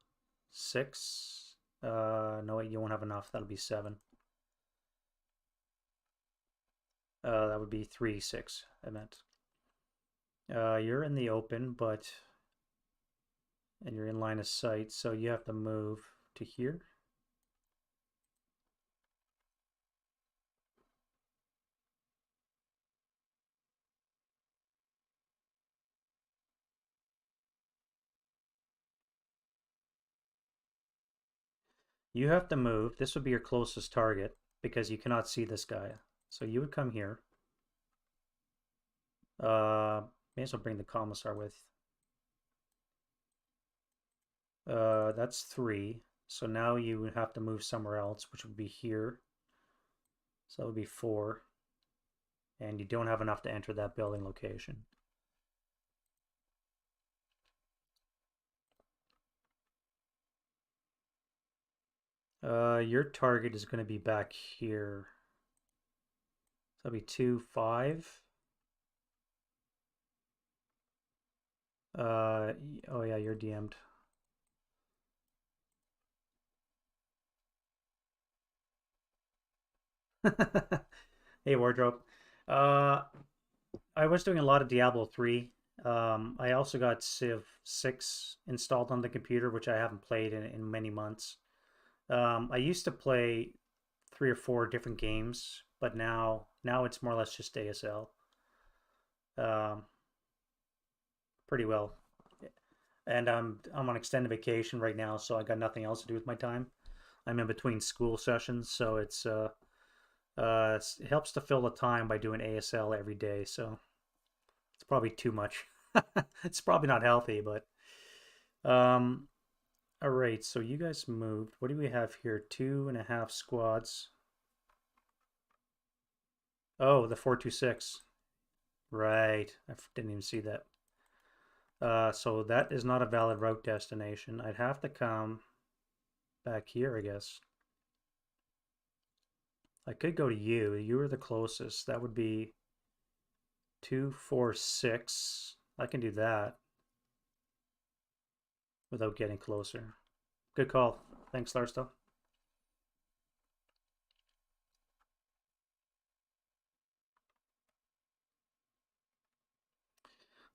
6. No, wait, you won't have enough. That'll be 7. That would be 3, 6, I meant. You're in the open, and you're in line of sight, so you have to move to here. You have to move. This would be your closest target because you cannot see this guy. So you would come here. May as well bring the commissar with. That's 3. So now you would have to move somewhere else, which would be here. So that would be 4. And you don't have enough to enter that building location. Your target is going to be back here. So that'll be 2, 5. Oh yeah, you're DM'd. Hey, Wardrobe. Uh, I was doing a lot of Diablo 3. I also got Civ 6 installed on the computer, which I haven't played in many months. I used to play 3 or 4 different games, but now it's more or less just ASL. Um, Pretty well. And I'm on extended vacation right now, so I got nothing else to do with my time. I'm in between school sessions, so it helps to fill the time by doing ASL every day. So it's probably too much. It's probably not healthy, but um, all right. So you guys moved. What do we have here? 2.5 squads. Oh, the 426. Right. I didn't even see that. So that is not a valid route destination. I'd have to come back here, I guess. I could go to you. You are the closest. That would be 2, 4, 6. I can do that without getting closer. Good call. Thanks, Larsto.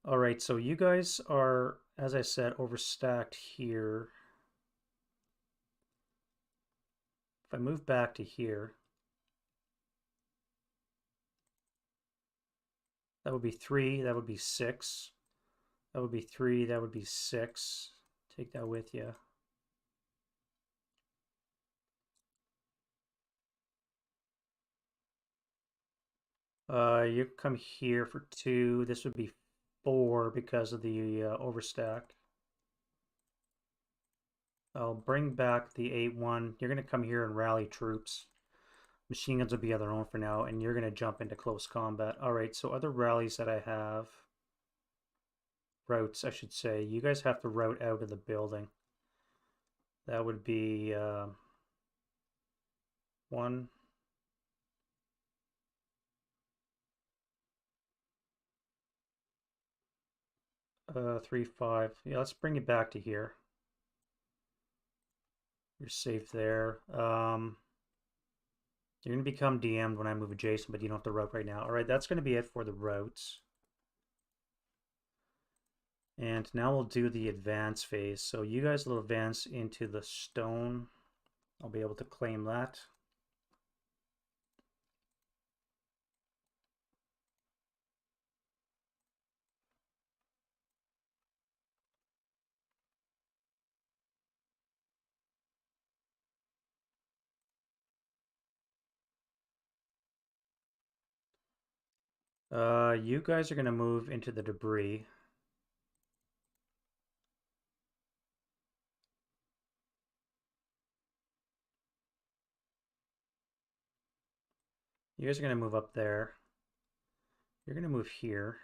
All right, so you guys are, as I said, overstacked here. If I move back to here, that would be 3, that would be 6. That would be 3, that would be 6. Take that with you. You come here for 2. This would be 4 because of the overstack. I'll bring back the 8-1. You're going to come here and rally troops. Machine guns will be on their own for now, and you're going to jump into close combat. All right, so other rallies that I have, routes, I should say. You guys have to route out of the building. That would be 1. 3, 5. Yeah, let's bring it back to here. You're safe there. You're going to become DM'd when I move adjacent, but you don't have to route right now. All right, that's going to be it for the routes. And now we'll do the advance phase. So you guys will advance into the stone. I'll be able to claim that. You guys are going to move into the debris. You guys are going to move up there. You're going to move here.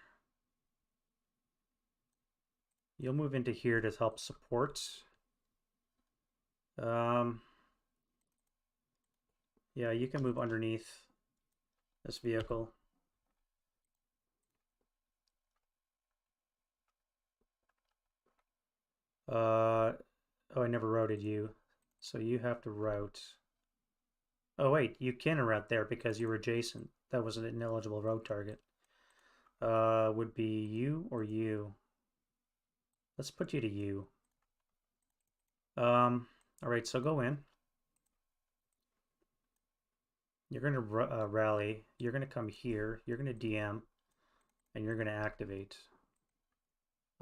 You'll move into here to help support. Yeah, you can move underneath this vehicle. Oh, I never routed you. So you have to route. Oh, wait, you can route there because you were adjacent. That was an ineligible route target. Would be you or you. Let's put you to you. All right, so go in. You're going to rally. You're going to come here. You're going to DM. And you're going to activate.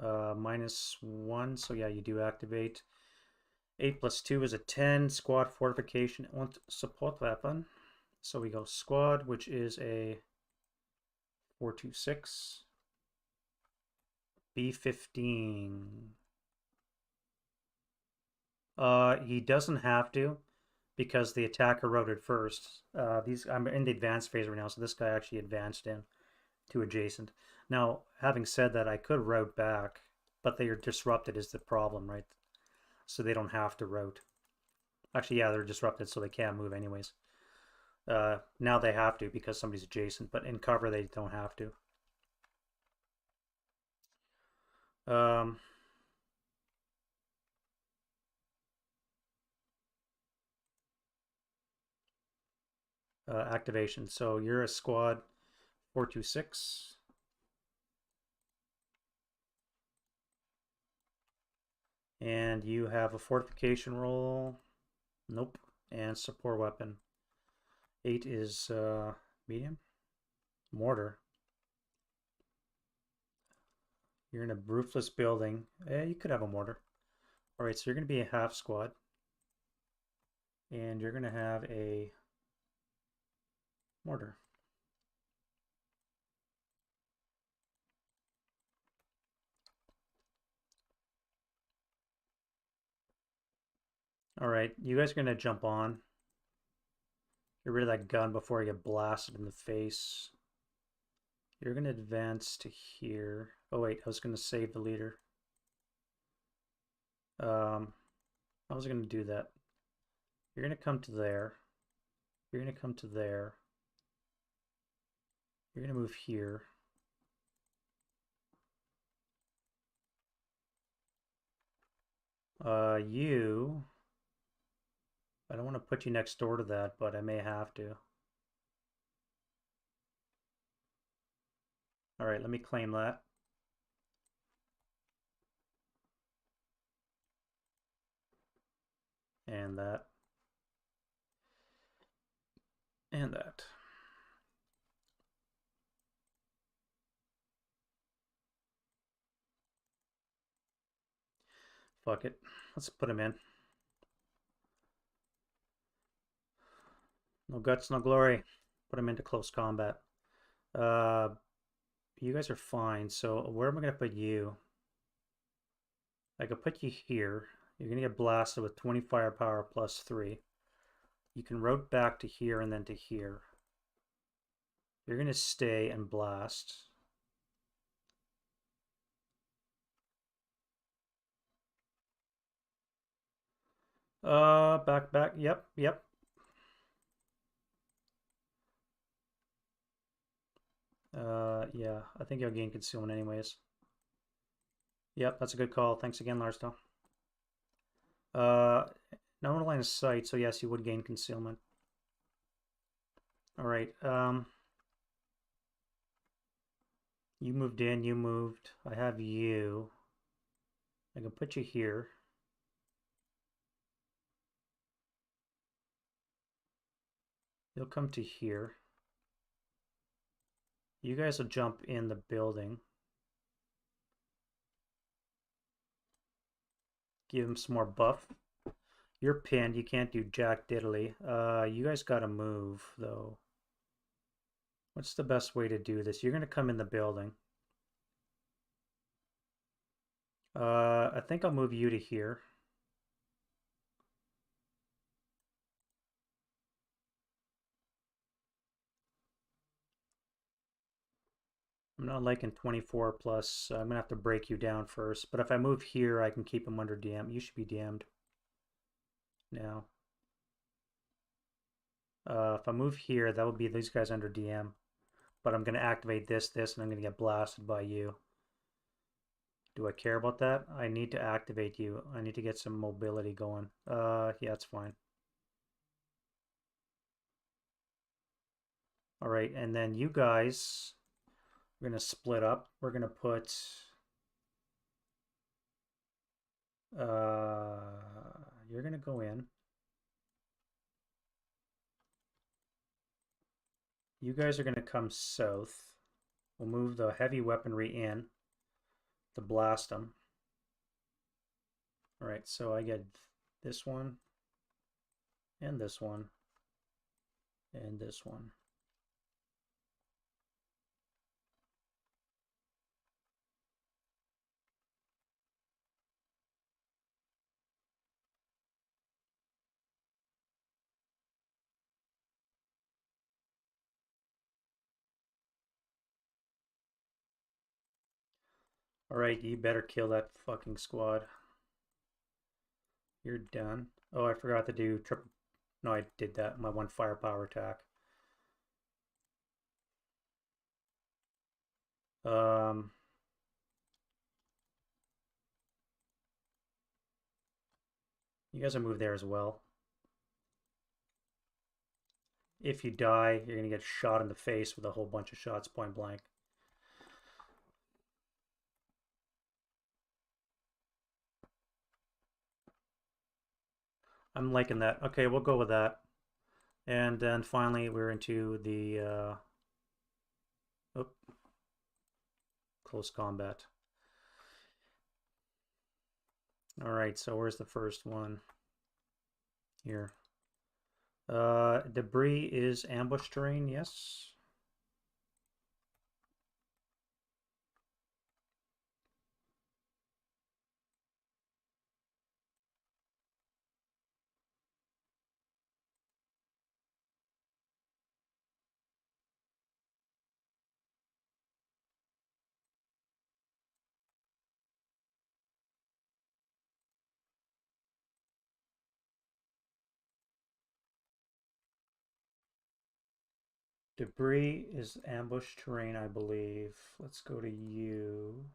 -1, so yeah, you do activate. 8 plus 2 is a 10. Squad fortification and support weapon. So we go squad, which is a 426. B15. He doesn't have to because the attacker wrote it first. I'm in the advanced phase right now, so this guy actually advanced in to adjacent. Now, having said that, I could route back, but they are disrupted is the problem, right? So they don't have to route. Actually, yeah, they're disrupted, so they can't move anyways. Now they have to because somebody's adjacent, but in cover they don't have to. Activation. So you're a squad 426. And you have a fortification roll. Nope. And support weapon. 8 is medium. Mortar. You're in a roofless building. You could have a mortar. Alright, so you're going to be a half squad. And you're going to have a mortar. Alright, you guys are going to jump on. Get rid of that gun before you get blasted in the face. You're going to advance to here. Oh wait, I was going to save the leader. I was going to do that. You're going to come to there. You're going to come to there. You're going to move here. You... I don't want to put you next door to that, but I may have to. Alright, let me claim that. And that. And that. Fuck it. Let's put him in. No guts, no glory. Put him into close combat. You guys are fine. So where am I going to put you? I could put you here. You're going to get blasted with 20 firepower plus 3. You can route back to here and then to here. You're going to stay and blast. Back. Yep. Yeah, I think you'll gain concealment anyways. Yep, that's a good call. Thanks again, Larsto. No one line of sight, so yes, you would gain concealment. Alright, you moved in, you moved. I have you. I can put you here. You'll come to here. You guys will jump in the building. Give him some more buff. You're pinned. You can't do jack diddly. You guys gotta move, though. What's the best way to do this? You're gonna come in the building. I think I'll move you to here. I'm not liking 24 plus, so I'm gonna have to break you down first. But if I move here, I can keep him under DM. You should be DM'd now. If I move here, that would be these guys under DM. But I'm gonna activate this, and I'm gonna get blasted by you. Do I care about that? I need to activate you. I need to get some mobility going. Yeah, it's fine. All right, and then you guys, we're gonna split up. We're gonna put you're gonna go in. You guys are gonna come south. We'll move the heavy weaponry in to blast them. All right, so I get This one, and this one, and this one. Alright, you better kill that fucking squad. You're done. Oh, I forgot to do triple. No, I did that. My one firepower attack. You guys will move there as well. If you die, you're going to get shot in the face with a whole bunch of shots point blank. I'm liking that. Okay, we'll go with that. And then finally, we're into the close combat. All right, so where's the first one? Here. Debris is ambush terrain, yes. Debris is ambush terrain, I believe. Let's go to you.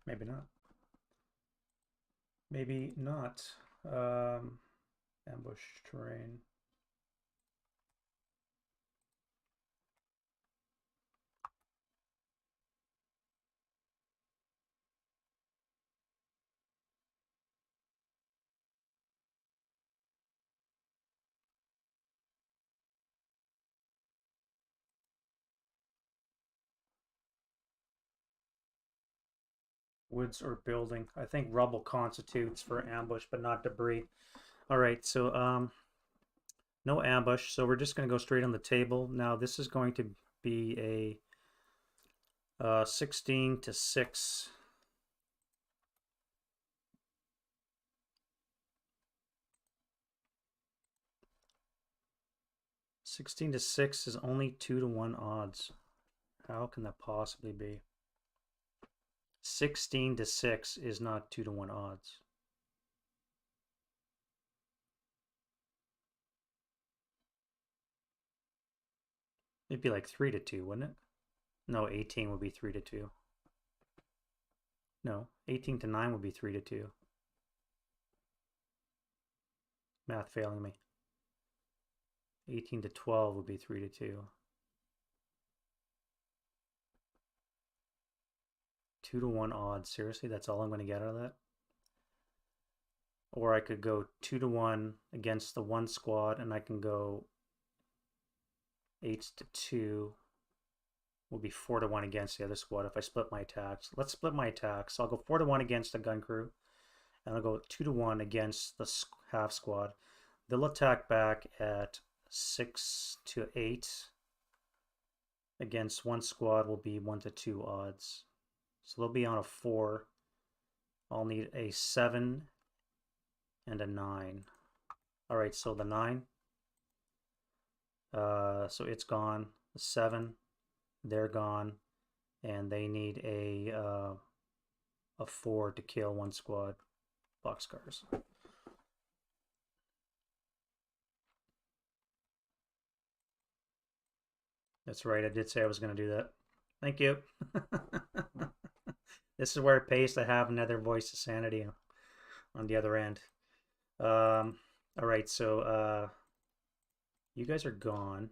Maybe not. Maybe not. Ambush terrain. Woods or building. I think rubble constitutes for ambush, but not debris. All right, so no ambush. So we're just going to go straight on the table. Now this is going to be a 16 to 6. Sixteen to 6 is only 2-to-1 odds. How can that possibly be? 16 to 6 is not 2-to-1 odds. It'd be like 3-to-2, wouldn't it? No, 18 would be 3-to-2. No, 18 to 9 would be 3-to-2. Math failing me. 18 to 12 would be 3-to-2. 2-to-1 odds. Seriously, that's all I'm going to get out of that? Or I could go 2-to-1 against the one squad, and I can go 8-to-2 will be 4-to-1 against the other squad if I split my attacks. Let's split my attacks. So I'll go 4-to-1 against the gun crew, and I'll go 2-to-1 against the half squad. They'll attack back at 6-to-8 against one squad will be 1-to-2 odds. So they'll be on a 4. I'll need a 7 and a 9. All right, so the 9. So it's gone. The 7, they're gone, and they need a 4 to kill one squad. Boxcars. That's right. I did say I was going to do that. Thank you. This is where it pays to have another voice of sanity on the other end. All right, so you guys are gone.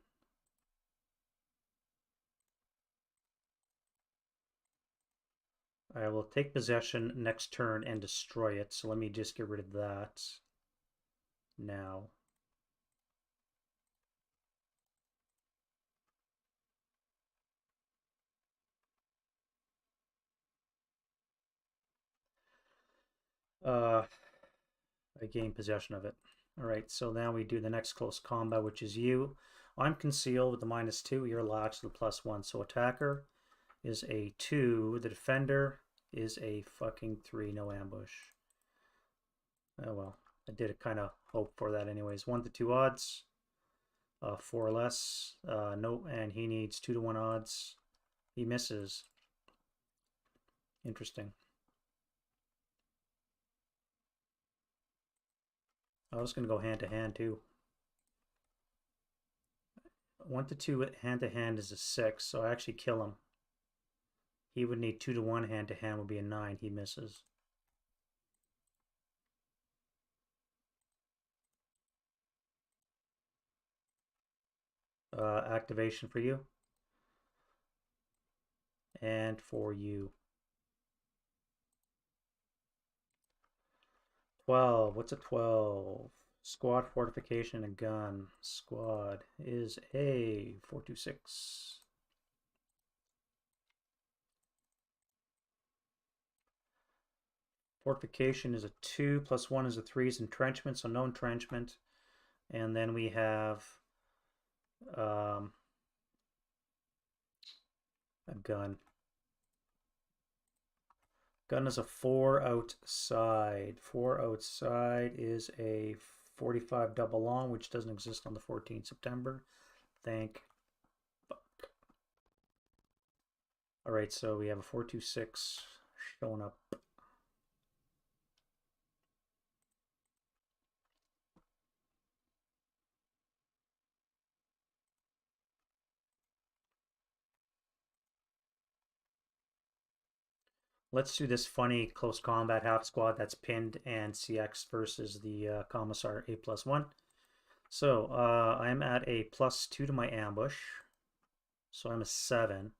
I will take possession next turn and destroy it. So let me just get rid of that now. I gain possession of it. All right, so now we do the next close combat, which is you. I'm concealed with the -2. You're latched with the +1. So attacker is a 2. The defender is a fucking 3. No ambush. Oh well, I did kind of hope for that anyways. 1 to 2 odds. 4 or less. No, and he needs 2 to 1 odds. He misses. Interesting. I was going to go hand to hand too. 1 to 2 hand to hand is a 6, so I actually kill him. He would need 2 to 1 hand to hand would be a 9. He misses. Activation for you. And for you. 12. What's a 12? Squad fortification and gun. Squad is a 426. Fortification is a 2, +1 is a 3 is entrenchment, so no entrenchment. And then we have a gun. Gun is a 4 outside. 4 outside is a 45 double long, which doesn't exist on the 14th September. Thank fuck. All right, so we have a 426 showing up. Let's do this funny close combat half squad that's pinned and CX versus the Commissar A+1. So I'm at a +2 to my ambush. So I'm a 7.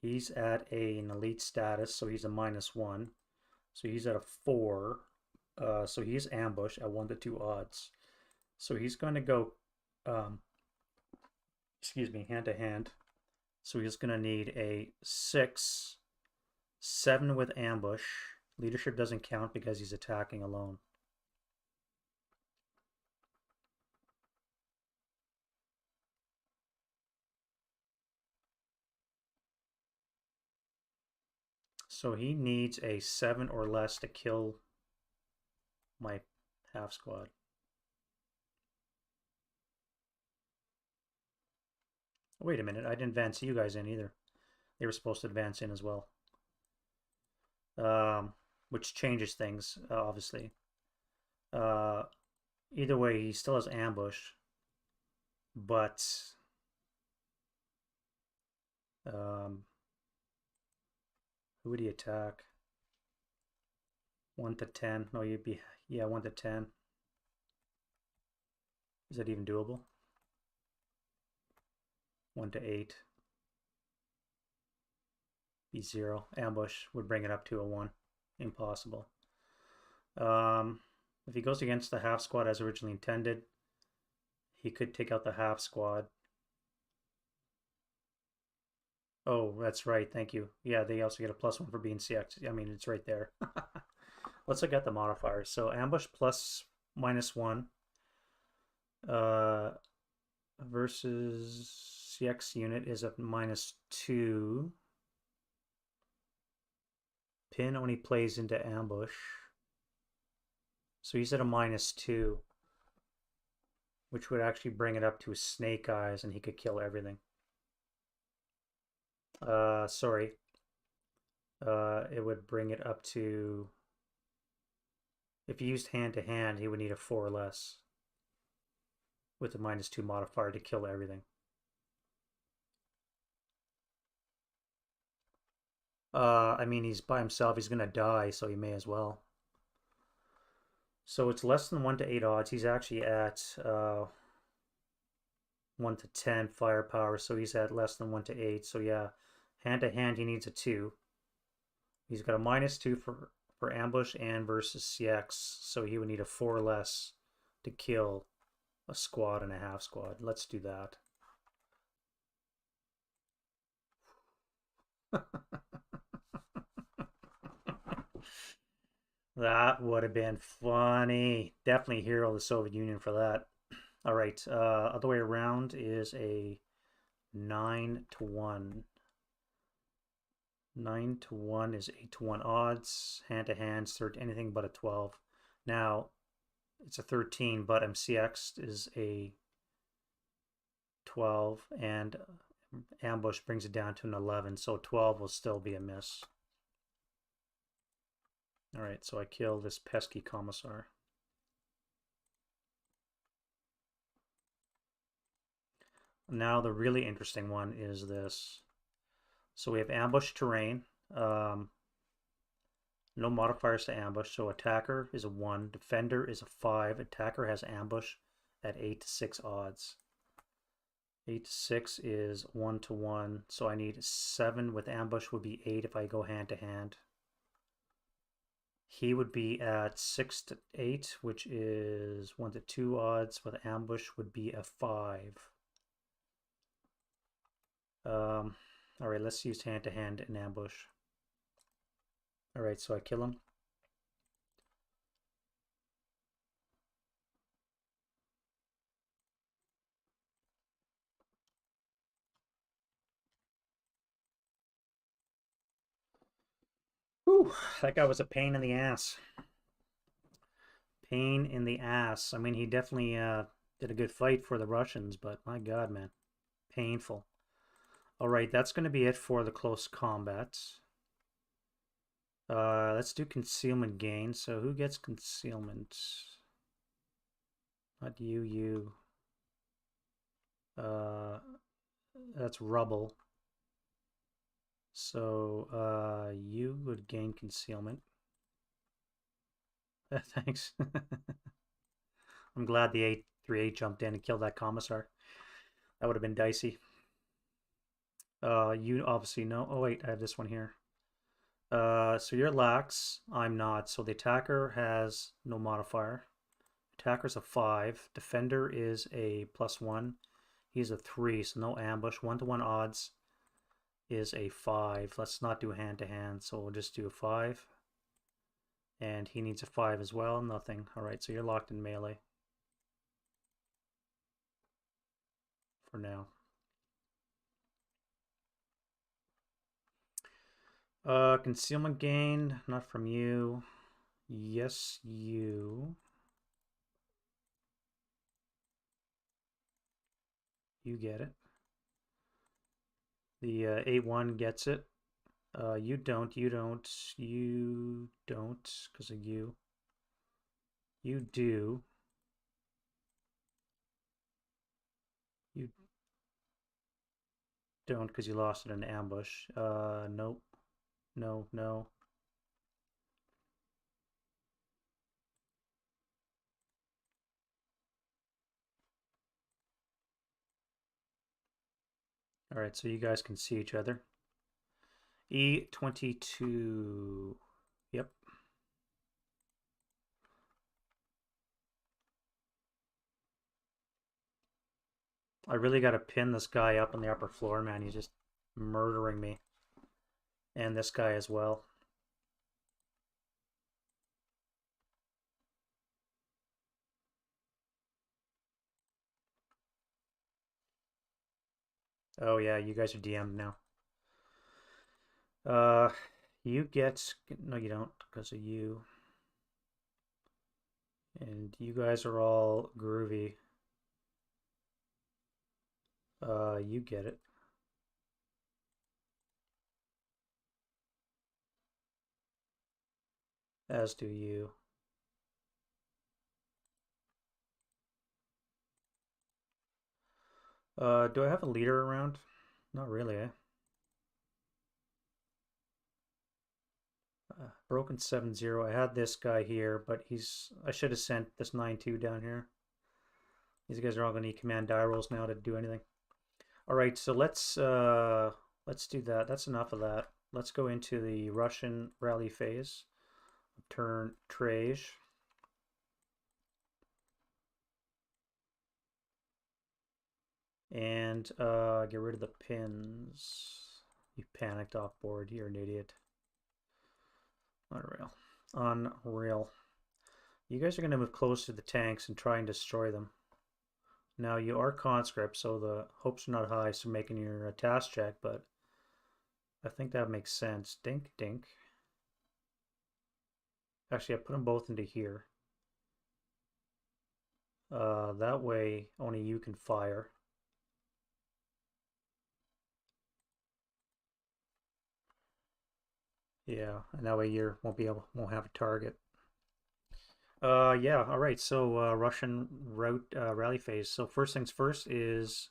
He's at an elite status, so he's a -1. So he's at a 4. So he's ambush at 1 to 2 odds. So he's going to go, excuse me, hand to hand. So he's going to need a 6, 7 with ambush. Leadership doesn't count because he's attacking alone. So he needs a 7 or less to kill my half squad. Wait a minute, I didn't advance you guys in either. They were supposed to advance in as well. Which changes things, obviously. Either way, he still has ambush. But who would he attack? 1 to 10. No, you'd be, yeah, 1 to 10. Is that even doable? 1 to 8. Be 0. Ambush would bring it up to a 1. Impossible. If he goes against the half squad as originally intended, he could take out the half squad. Oh, that's right. Thank you. Yeah, they also get a +1 for being CX. I mean, it's right there. Let's look at the modifiers. So ambush plus -1 versus CX unit is a -2. Pin only plays into ambush. So he's at a -2, which would actually bring it up to snake eyes and he could kill everything. Sorry. It would bring it up to, if he used hand to hand, he would need a 4 or less with a -2 modifier to kill everything. I mean, he's by himself. He's going to die, so he may as well. So it's less than 1 to 8 odds. He's actually at 1 to 10 firepower, so he's at less than 1 to 8. So yeah, hand to hand, he needs a 2. He's got a -2 for ambush and versus CX, so he would need a 4 less to kill a squad and a half squad. Let's do that. That would have been funny. Definitely hero of the Soviet Union for that. All right, other way around is a 9-1. 9-1 is 8-1 odds. Hand to hands, anything but a 12. Now, it's a 13, but MCX is a 12, and ambush brings it down to an 11, so 12 will still be a miss. All right, so I kill this pesky commissar. Now the really interesting one is this. So we have ambush terrain. No modifiers to ambush. So attacker is a 1. Defender is a 5. Attacker has ambush at 8-6 odds. 8-6 is 1-1. So I need 7 with ambush would be 8 if I go hand to hand. He would be at 6-8, which is 1-2 odds. With ambush would be a 5. All right, let's use hand to hand and ambush. All right, so I kill him. Whew, that guy was a pain in the ass. Pain in the ass. I mean, he definitely did a good fight for the Russians, but my God, man. Painful. All right, that's going to be it for the close combat. Let's do concealment gain. So who gets concealment? Not you. That's rubble. So you would gain concealment. Thanks. I'm glad the 838 jumped in and killed that commissar. That would have been dicey. You obviously know. Oh wait, I have this one here. So you're lax. I'm not. So the attacker has no modifier. Attacker's a 5. Defender is a +1. He's a 3, so no ambush. 1-1 odds is a 5. Let's not do hand to hand, so we'll just do a 5. And he needs a 5 as well. Nothing. All right, so you're locked in melee for now. Concealment gain, not from you. Yes, you. You get it. The 8-1 gets it. You don't, because of you. You do. You don't because you lost it in ambush. Nope. No. All right, so you guys can see each other. E22. Yep. I really got to pin this guy up on the upper floor, man. He's just murdering me. And this guy as well. Oh yeah, you guys are DM'd now. You get... No, you don't, because of you. And you guys are all groovy. You get it. As do you. Do I have a leader around? Not really, eh? Broken 7-0. I had this guy here, but I should have sent this 9-2 down here. These guys are all going to need command die rolls now to do anything. All right, so let's do that. That's enough of that. let's go into the Russian rally phase. Turn Trage. And get rid of the pins. You panicked off board. You're an idiot. Unreal. Unreal. You guys are going to move close to the tanks and try and destroy them. Now, you are conscript, so the hopes are not high for making your task check, but I think that makes sense. Dink, dink. Actually, I put them both into here. That way, only you can fire. Yeah, and that way you won't have a target. Yeah, all right. So Russian rally phase. So first things first is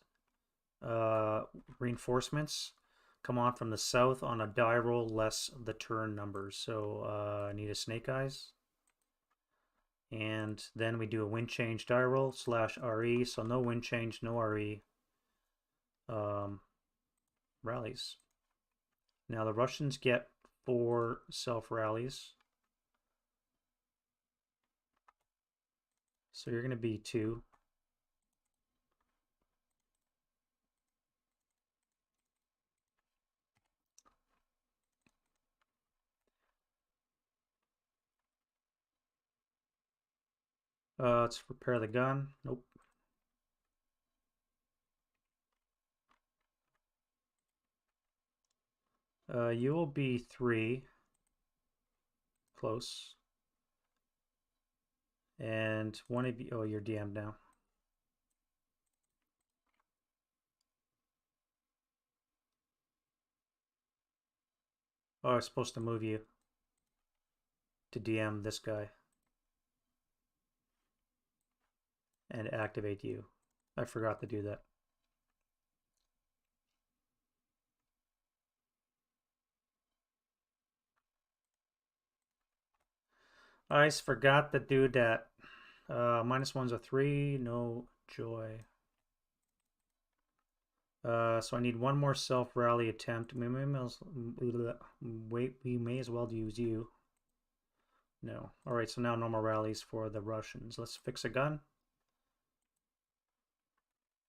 reinforcements come on from the south on a die roll less the turn numbers. So I need a snake eyes. And then we do a wind change die roll / RE. So no wind change, no RE. Rallies. Now the Russians get 4 self rallies. So you're going to be 2. Let's repair the gun. Nope. You will be 3. Close. And one of you, oh, you're DM'd now. Oh, I was supposed to move you to DM this guy and activate you. I forgot to do that. I forgot to do that. -1's a 3, no joy. So I need one more self-rally attempt. We may as well use you. No. Alright, so now normal rallies for the Russians. Let's fix a gun.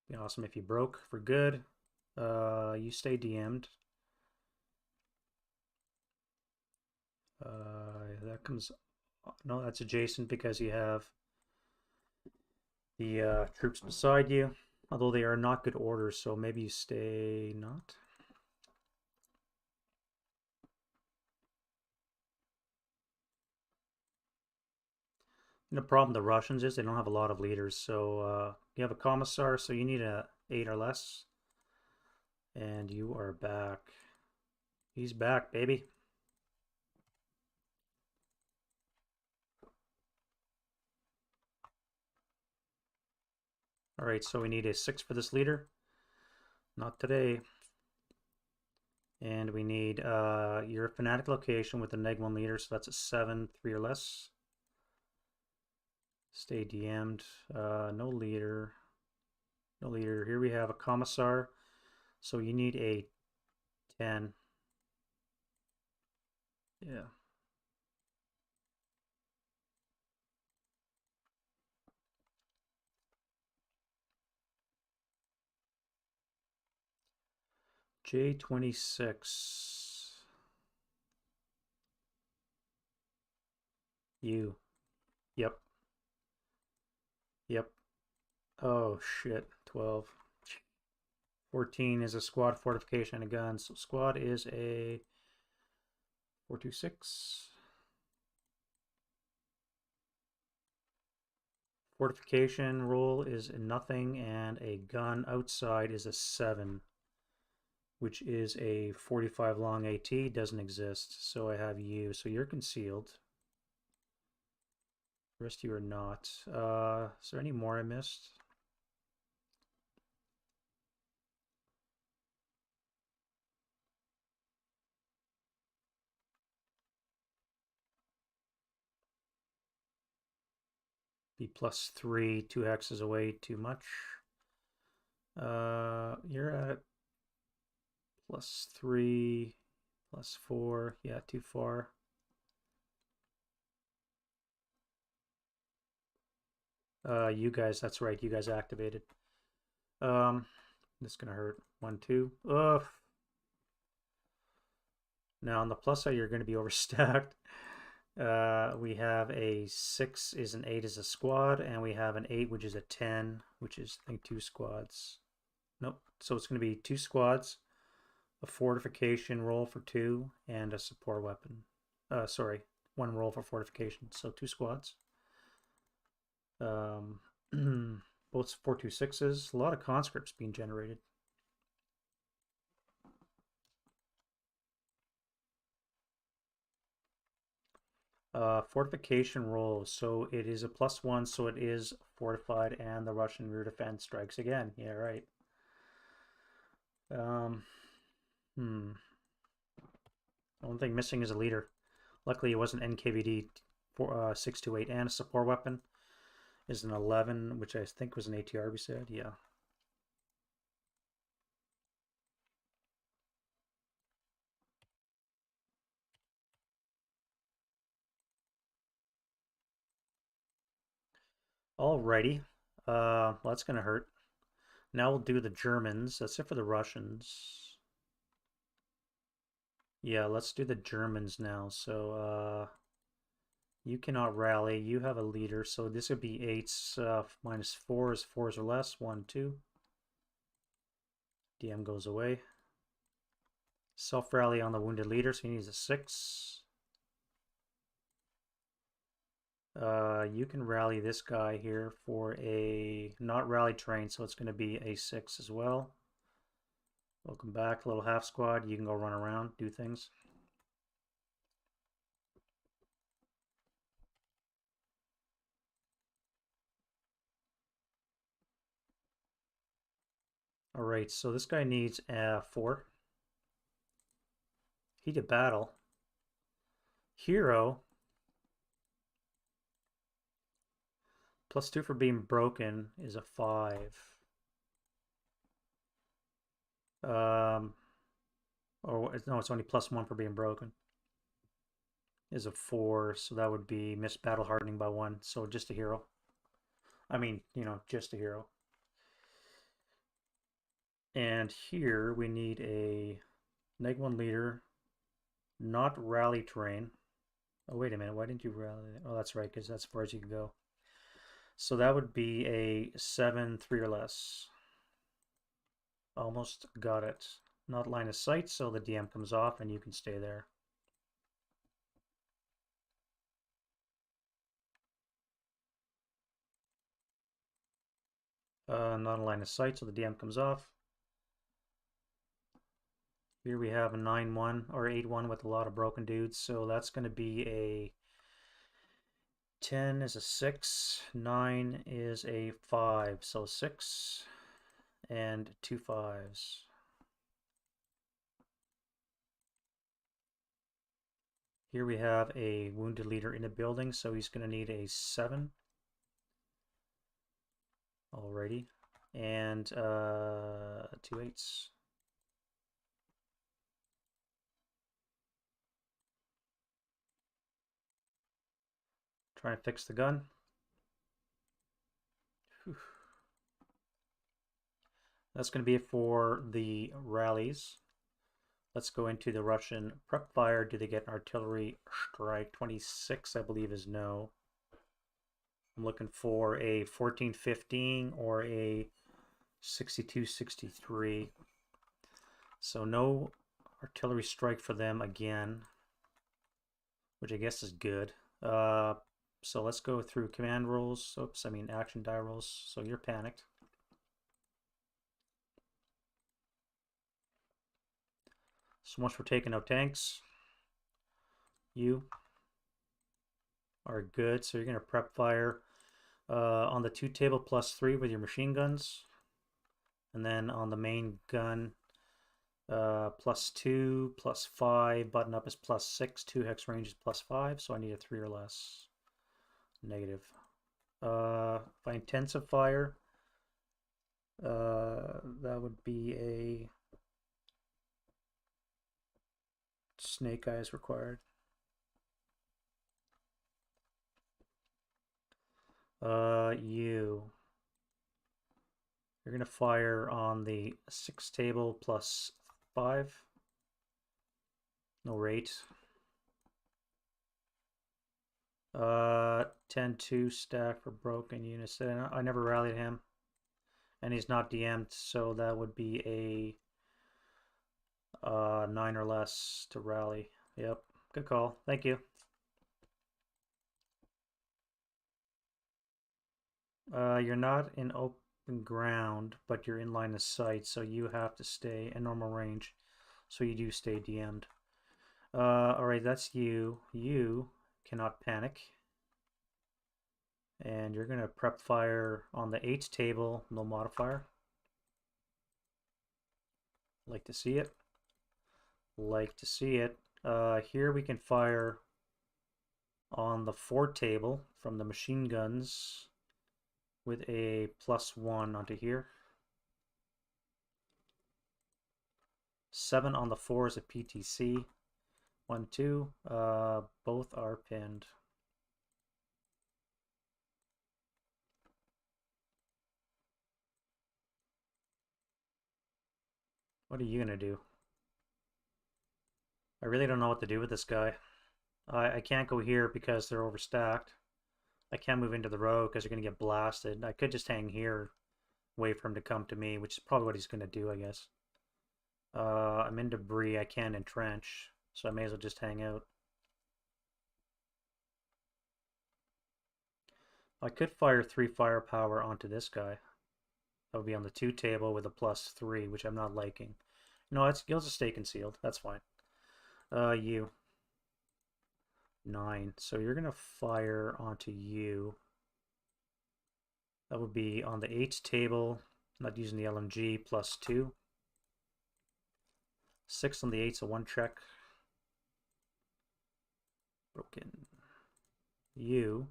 Be awesome if you broke for good. You stay DM'd. That comes... No, that's adjacent because you have the troops beside you. Although they are not good orders, so maybe you stay not. And the problem with the Russians is they don't have a lot of leaders. So you have a commissar, so you need a 8 or less. And you are back. He's back, baby. Alright, so we need a 6 for this leader. Not today. And we need your fanatic location with a -1 leader, so that's a 7, 3 or less. Stay DM'd. No leader. No leader. Here we have a commissar. So you need a 10. Yeah. J26. You. Yep. Yep. Oh, shit. 12. 14 is a squad fortification and a gun. So squad is a 426. Fortification roll is nothing, and a gun outside is a 7, which is a 45 long AT. Doesn't exist. So I have you. So you're concealed. The rest of you are not. Is there any more I missed? Be +3, 2 hexes away, too much. You're at +3, +4. Yeah, too far. You guys, that's right. You guys activated. This is gonna hurt. 1, 2. Ugh. Now on the plus side, you're gonna be overstacked. We have a 6 is an 8 is a squad, and we have an 8 which is a 10, which is I think 2 squads. Nope. So it's gonna be 2 squads, a fortification roll for 2, and a support weapon. Sorry, 1 roll for fortification. So 2 squads. Both 426s. A lot of conscripts being generated. Fortification rolls. So it is a +1, so it is fortified, and the Russian rear defense strikes again. Yeah, right. The only thing missing is a leader. Luckily, it wasn't NKVD 628, and a support weapon is an 11, which I think was an ATR, we said. Yeah. Alrighty. Well, that's going to hurt. Now we'll do the Germans. That's it for the Russians. Yeah, let's do the Germans now. So, you cannot rally. You have a leader. So this would be 8s minus 4s. 4s or less. 1, 2. DM goes away. Self-rally on the wounded leader, so he needs a 6. You can rally this guy here for a not rally train, so it's going to be a 6 as well. Welcome back, little half squad. You can go run around, do things. Alright, so this guy needs a 4. Heat of battle. Hero. +2 for being broken is a 5. Or no, it's only +1 for being broken. Is a 4, so that would be missed battle hardening by 1. So just a hero. I mean, just a hero. And here we need a -1 leader, not rally terrain. Oh, wait a minute. Why didn't you rally? Oh, that's right, because that's as far as you can go. So that would be a 7, 3 or less. Almost got it. Not line of sight, so the DM comes off and you can stay there. Not a line of sight, so the DM comes off. Here we have a 9-1 or 8-1 with a lot of broken dudes, so that's going to be a 10 is a 6, 9 is a 5, so 6 and 2 5s. Here we have a wounded leader in a building, so he's going to need a 7. Alrighty. And 2 8s. Try and fix the gun. Whew. That's going to be it for the rallies. Let's go into the Russian prep fire. Do they get an artillery strike? 26, I believe, is no. I'm looking for a 14-15 or a 62-63. So no artillery strike for them again, which I guess is good. So let's go through command rolls. Oops, I mean action die rolls. So you're panicked. So much for taking out tanks. You are good. So you're going to prep fire on the 2 table +3 with your machine guns. And then on the main gun, +2, +5, button up is +6, 2 hex range is +5, so I need a 3 or less. Negative. If I intensive fire, that would be a snake eyes required. You're gonna fire on the 6 table plus 5. No rate. 10-2 stack for broken units. I never rallied him. And he's not DM'd, so that would be a 9 or less to rally. Yep, good call. Thank you. You're not in open ground, but you're in line of sight, so you have to stay in normal range. So you do stay DM'd. Alright, that's you. You cannot panic. And you're going to prep fire on the 8 table, no modifier. Like to see it. Like to see it. Here we can fire on the 4 table from the machine guns with a +1 onto here. 7 on the 4 is a PTC. 1, 2. Both are pinned. What are you going to do? I really don't know what to do with this guy. I can't go here because they're overstacked. I can't move into the road because you're going to get blasted. I could just hang here, wait for him to come to me, which is probably what he's going to do, I guess. I'm in debris. I can't entrench, so I may as well just hang out. I could fire 3 firepower onto this guy. That would be on the 2 table with a +3, which I'm not liking. No, he'll just stay concealed. That's fine. You. 9. So you're going to fire onto you. That would be on the 8 table, not using the LMG, +2. 6 on the 8's a 1 check. Broken. You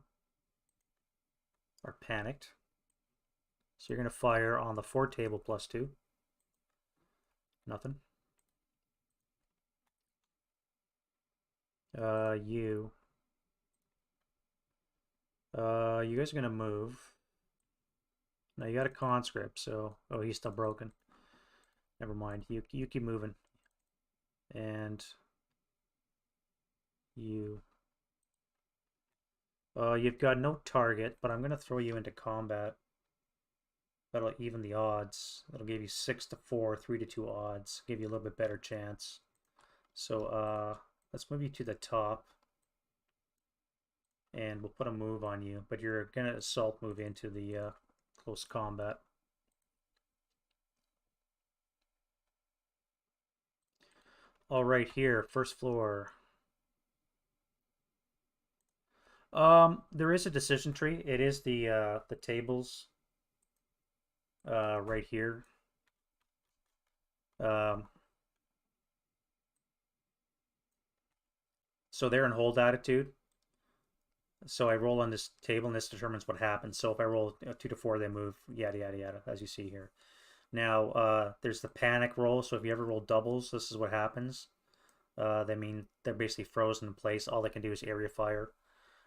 are panicked. So you're going to fire on the 4 table +2. Nothing. You guys are going to move. Now you got a conscript, so... Oh, he's still broken. Never mind. You keep moving. And... You've got no target, but I'm going to throw you into combat. That'll even the odds. That'll give you 6-4, 3-2 odds. Give you a little bit better chance. So, let's move you to the top. And we'll put a move on you. But you're going to assault move into the close combat. All right, here, first floor. There is a decision tree. It is the tables right here. So they're in hold attitude. So I roll on this table, and this determines what happens. So if I roll 2-4, they move, yada, yada, yada, as you see here. Now, there's the panic roll. So if you ever roll doubles, this is what happens. They mean they're basically frozen in place. All they can do is area fire.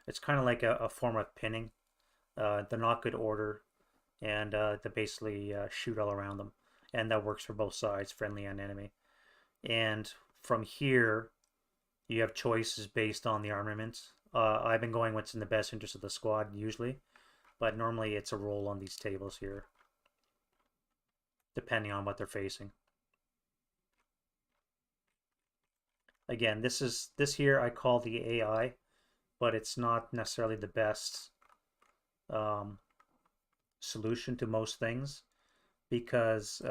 It's kind of like a form of pinning. They're not good order, and they basically shoot all around them. And that works for both sides, friendly and enemy. And from here, you have choices based on the armament. I've been going what's in the best interest of the squad, usually. But normally it's a roll on these tables here, depending on what they're facing. Again, this here I call the AI, but it's not necessarily the best solution to most things, because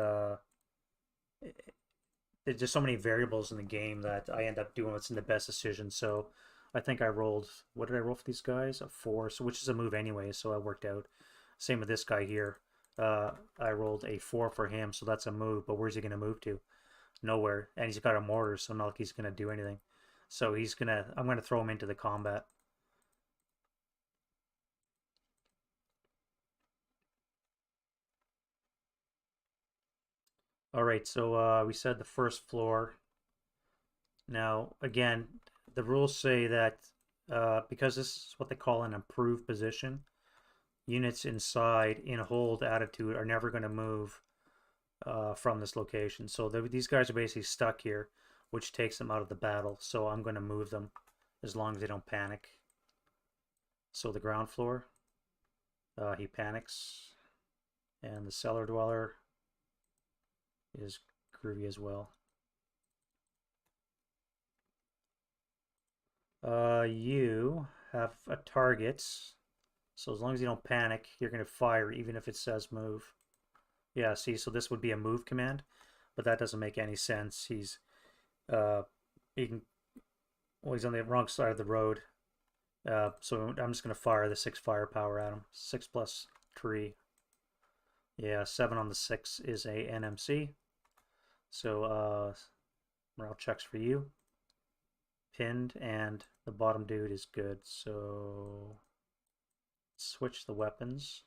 there's just so many variables in the game that I end up doing what's in the best decision. So I think I rolled, what did I roll for these guys? A 4, so which is a move anyway, so I worked out. Same with this guy here. I rolled a 4 for him, so that's a move, but where's he going to move to? Nowhere. And he's got a mortar, so not like he's going to do anything. So I'm going to throw him into the combat. All right, so we said the first floor. Now, again, the rules say that because this is what they call an improved position, units inside in hold attitude are never going to move from this location. So these guys are basically stuck here, which takes them out of the battle. So I'm going to move them as long as they don't panic. So the ground floor, he panics. And the cellar dweller is groovy as well. You have a target. So as long as you don't panic, you're going to fire even if it says move. Yeah, see, so this would be a move command, but that doesn't make any sense. He's he can, well, he's on the wrong side of the road. So I'm just going to fire the 6 firepower at him. 6 plus 3. Yeah, 7 on the 6 is a NMC. So morale checks for you. Pinned, and the bottom dude is good. So switch the weapons.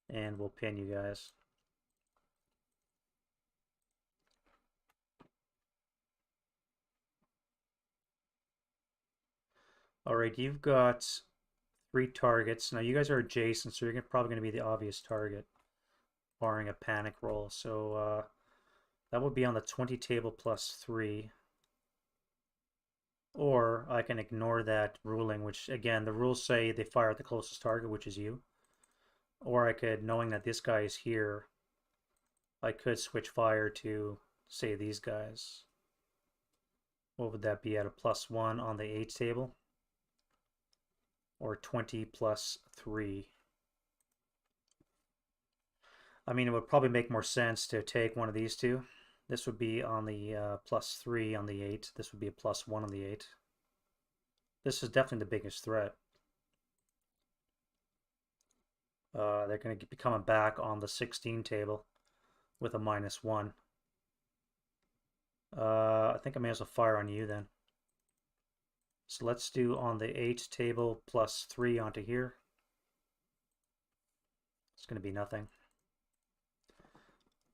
And we'll pin you guys. Alright, you've got 3 targets. Now you guys are adjacent, so you're probably going to be the obvious target, barring a panic roll. So that would be on the 20 table plus 3. Or I can ignore that ruling, which again, the rules say they fire at the closest target, which is you. Or I could, knowing that this guy is here, I could switch fire to, say, these guys. What would that be at a +1 on the 8 table? Or 20 plus 3. I mean, it would probably make more sense to take one of these two. This would be on the +3 on the 8. This would be a +1 on the 8. This is definitely the biggest threat. They're going to be coming back on the 16 table with a -1. I think I may as well fire on you then. So let's do on the 8 table +3 onto here. It's going to be nothing.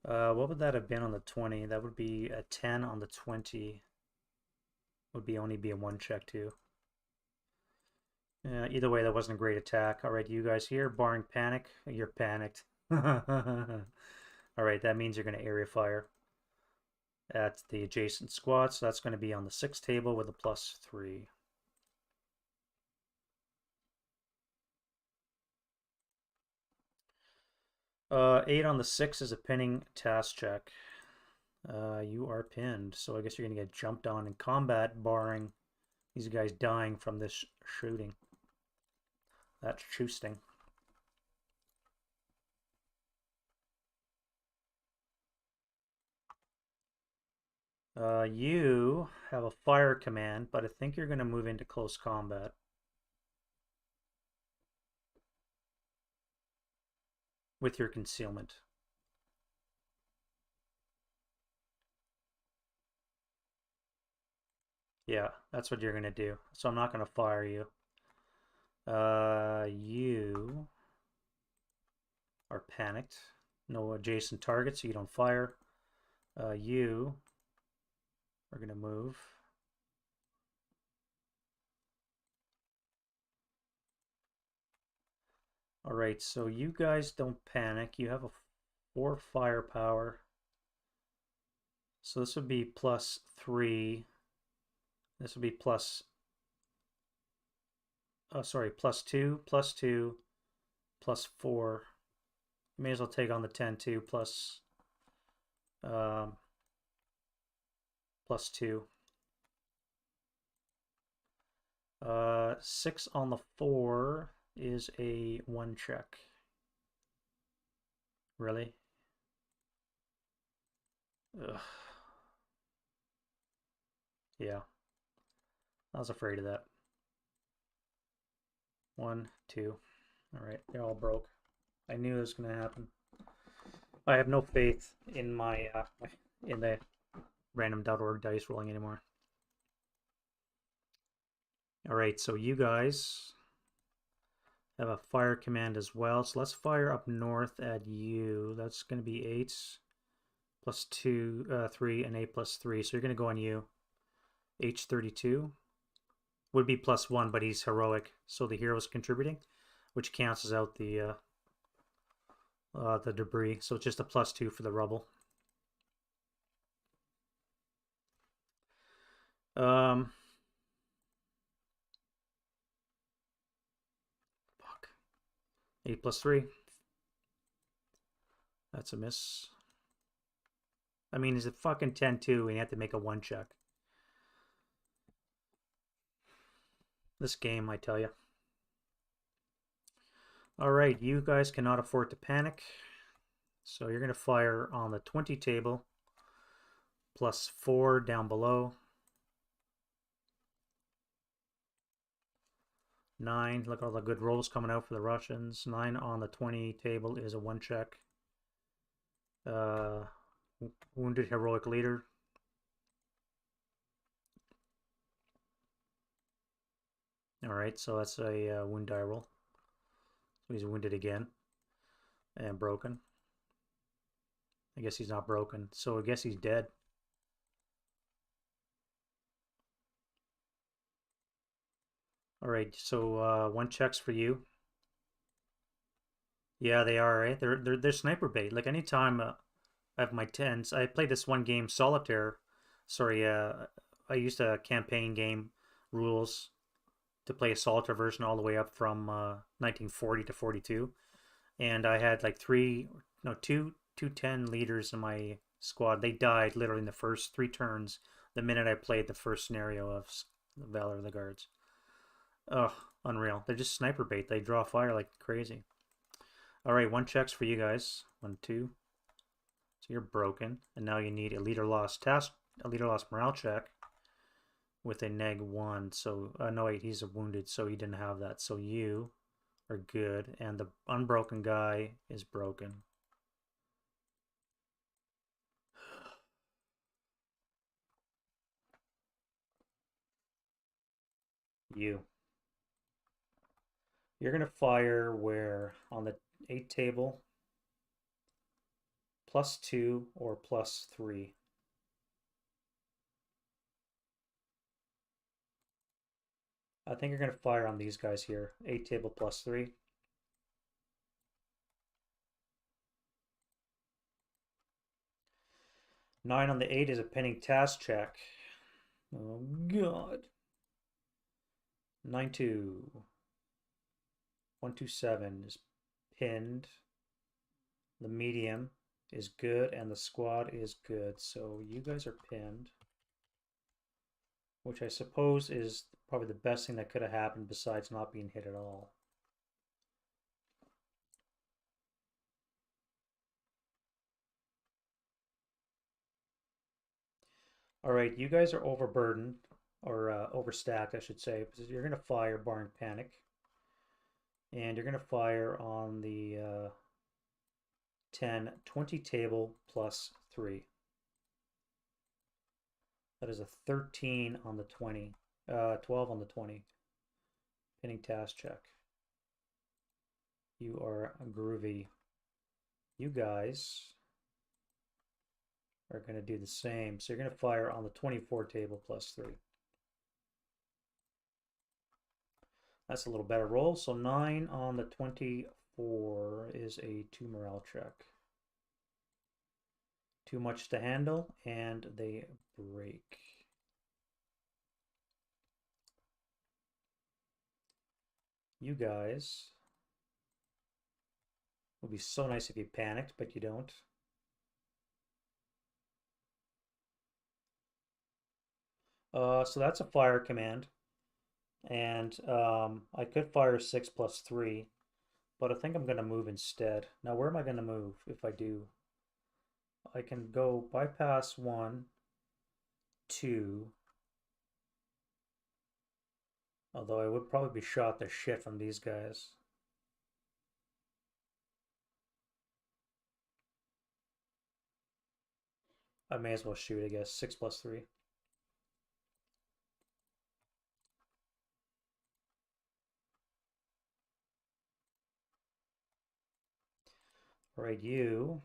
What would that have been on the 20? That would be a 10 on the 20. Would only be a 1 check too. Either way, that wasn't a great attack. All right, you guys here, barring panic, you're panicked. All right, that means you're going to area fire at the adjacent squad. So that's going to be on the 6 table with a +3. Eight on the 6 is a pinning task check. You are pinned, so I guess you're going to get jumped on in combat, barring these guys dying from this shooting. That's choosting. You have a fire command, but I think you're going to move into close combat. With your concealment. Yeah, that's what you're going to do. So I'm not going to fire you. You are panicked. No adjacent targets, so you don't fire. You are going to move. All right, so you guys don't panic. You have a 4 firepower. So this would be +3. This would be +2, +2, +4. You may as well take on the 10 too, +2. 6 on the 4 is a 1 check. Really? Ugh. Yeah. I was afraid of that. 1, 2. All right, they're all broke. I knew it was going to happen. I have no faith in my in the random.org dice rolling anymore. All right, so you guys have a fire command as well. So let's fire up north at you. That's going to be 8. plus 2, 3, and A plus 3. So you're going to go on you. H32 would be plus 1, but he's heroic. So the hero's contributing, which cancels out the debris. So it's just a plus 2 for the rubble. Fuck. 8 plus 3. That's a miss. I mean, he's a fucking 10-2, and you have to make a 1 check. This game, I tell you. Alright, you guys cannot afford to panic. So you're going to fire on the 20 table. Plus 4 down below. 9. Look at all the good rolls coming out for the Russians. 9 on the 20 table is a 1 check. Wounded heroic leader. Alright, so that's a wound die roll. So he's wounded again. And broken. I guess he's not broken. So I guess he's dead. Alright, so 1 checks for you. Yeah, they are, right? They're sniper bait. Like anytime I have my 10s, I played this one game, Solitaire. Sorry, I used a campaign game rules to play a Solitaire version all the way up from 1940 to 42. And I had like two 10 leaders in my squad. They died literally in the first 3 turns the minute I played the first scenario of Valor of the Guards. Ugh, unreal. They're just sniper bait. They draw fire like crazy. Alright, 1 checks for you guys. 1, 2. So you're broken. And now you need a leader lost morale check with a -1. So, no wait, he's wounded, so he didn't have that. So you are good. And the unbroken guy is broken. You. You're going to fire where? On the 8 table, +2 or +3. I think you're going to fire on these guys here. 8 table +3. Nine on the 8 is a pinning task check. Oh, God. 9-2. 127 is pinned. The medium is good, and the squad is good. So you guys are pinned, which I suppose is probably the best thing that could have happened besides not being hit at all. All right, you guys are overburdened, or overstacked, I should say, because you're going to fire barring panic. And you're going to fire on the 10, 20 table +3. That is a 13 on the 20, 12 on the 20. Pinning task check. You are groovy. You guys are going to do the same. So you're going to fire on the 24 table +3. That's a little better roll. So 9 on the 24 is a 2 morale check. Too much to handle, and they break. You guys would be so nice if you panicked, but you don't. So that's a fire command. And I could fire 6 + 3, but I think I'm going to move instead. Now, where am I going to move if I do? I can go bypass 1, 2. Although I would probably be shot to shit from these guys. I may as well shoot, I guess. 6 + 3. All right, you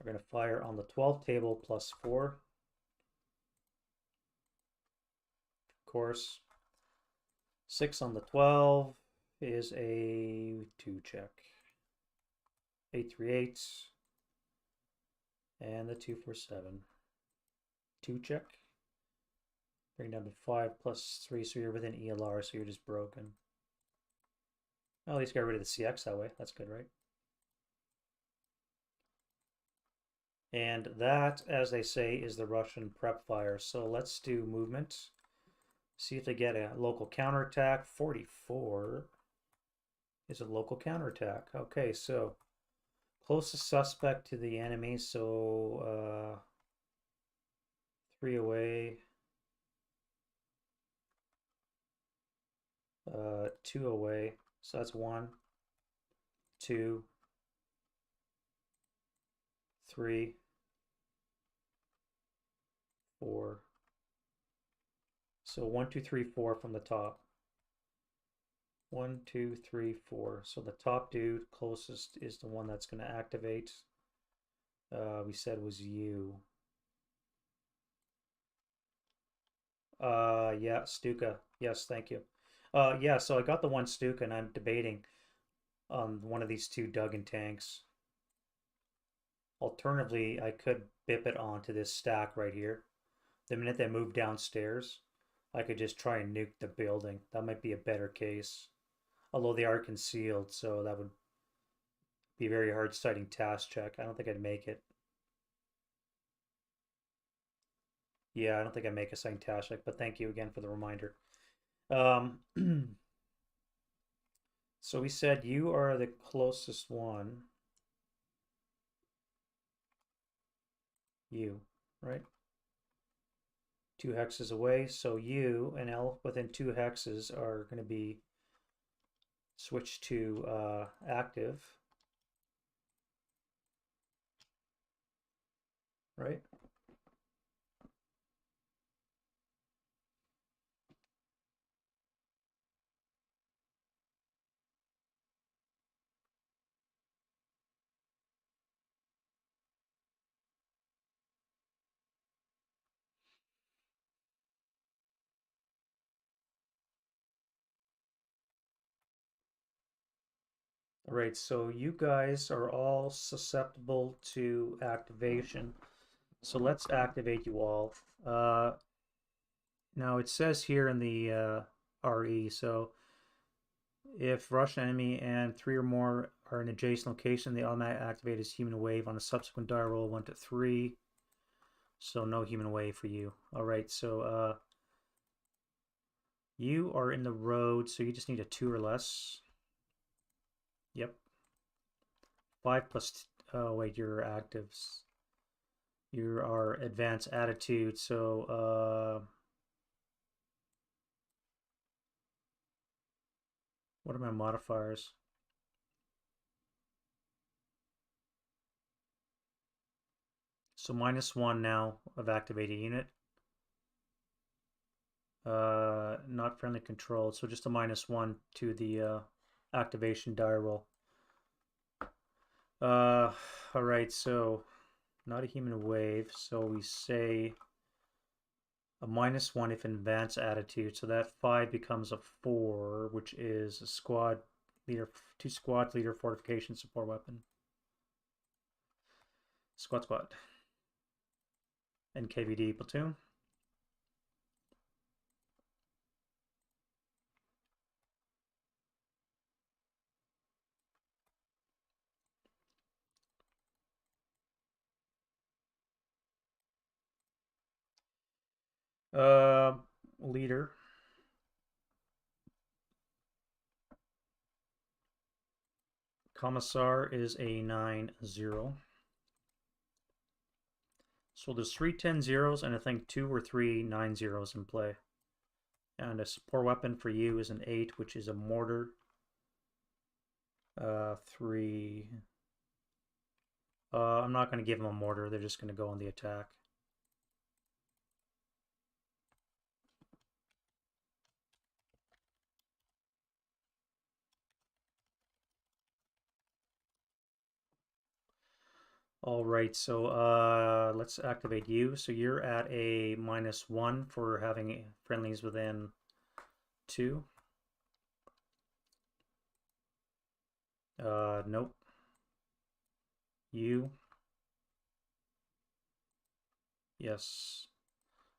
We're going to fire on the 12 table +4. Of course, 6 on the 12 is a 2 check. 838. And the 247. 2 check. Bring down to 5 +3, so you're within ELR, so you're just broken. Well, at least got rid of the CX that way. That's good, right? And that, as they say, is the Russian prep fire. So let's do movement. See if they get a local counterattack. 44 is a local counterattack. Okay, so closest suspect to the enemy. So 3 away. 2 away. So that's 1, 2, 3, 4. So 1, 2, 3, 4 from the top. 1, 2, 3, 4. So the top dude closest is the one that's going to activate. We said was you. Yeah, Stuka. Yes, thank you. Yeah, so I got the one Stuka, and I'm debating on one of these two Duggan tanks. Alternatively, I could bip it onto this stack right here. The minute they move downstairs, I could just try and nuke the building. That might be a better case. Although they are concealed, so that would be very hard sighting task check. I don't think I'd make it. Yeah, I don't think I'd make a sighting task check, but thank you again for the reminder. So we said you are the closest one. You, right? 2 hexes away. So you and L within 2 hexes are going to be switched to active, right? All right, so you guys are all susceptible to activation. So let's activate you all. Now it says here in the RE, so if Russian enemy and 3 or more are in adjacent location, they automatically activate as human wave on a subsequent die roll 1 to 3. So no human wave for you. All right, so you are in the road, so you just need a 2 or less. Yep. 5 plus, oh wait, your actives. You are advanced attitude, so what are my modifiers? So -1 now of activated unit. Not friendly controlled, so just a -1 to the activation die roll. All right, so not a human wave, so we say a -1 if in advanced attitude, so that 5 becomes a 4, which is a squad leader, 2 squad leader fortification support weapon. Squad. NKVD platoon. Leader. Commissar is a 9-0. So there's 3 10-0s and I think 2 or 3 9-0s in play. And a support weapon for you is an 8, which is a mortar. 3. I'm not going to give them a mortar. They're just going to go on the attack. All right, so let's activate you. So you're at a -1 for having friendlies within 2. Nope. You. Yes.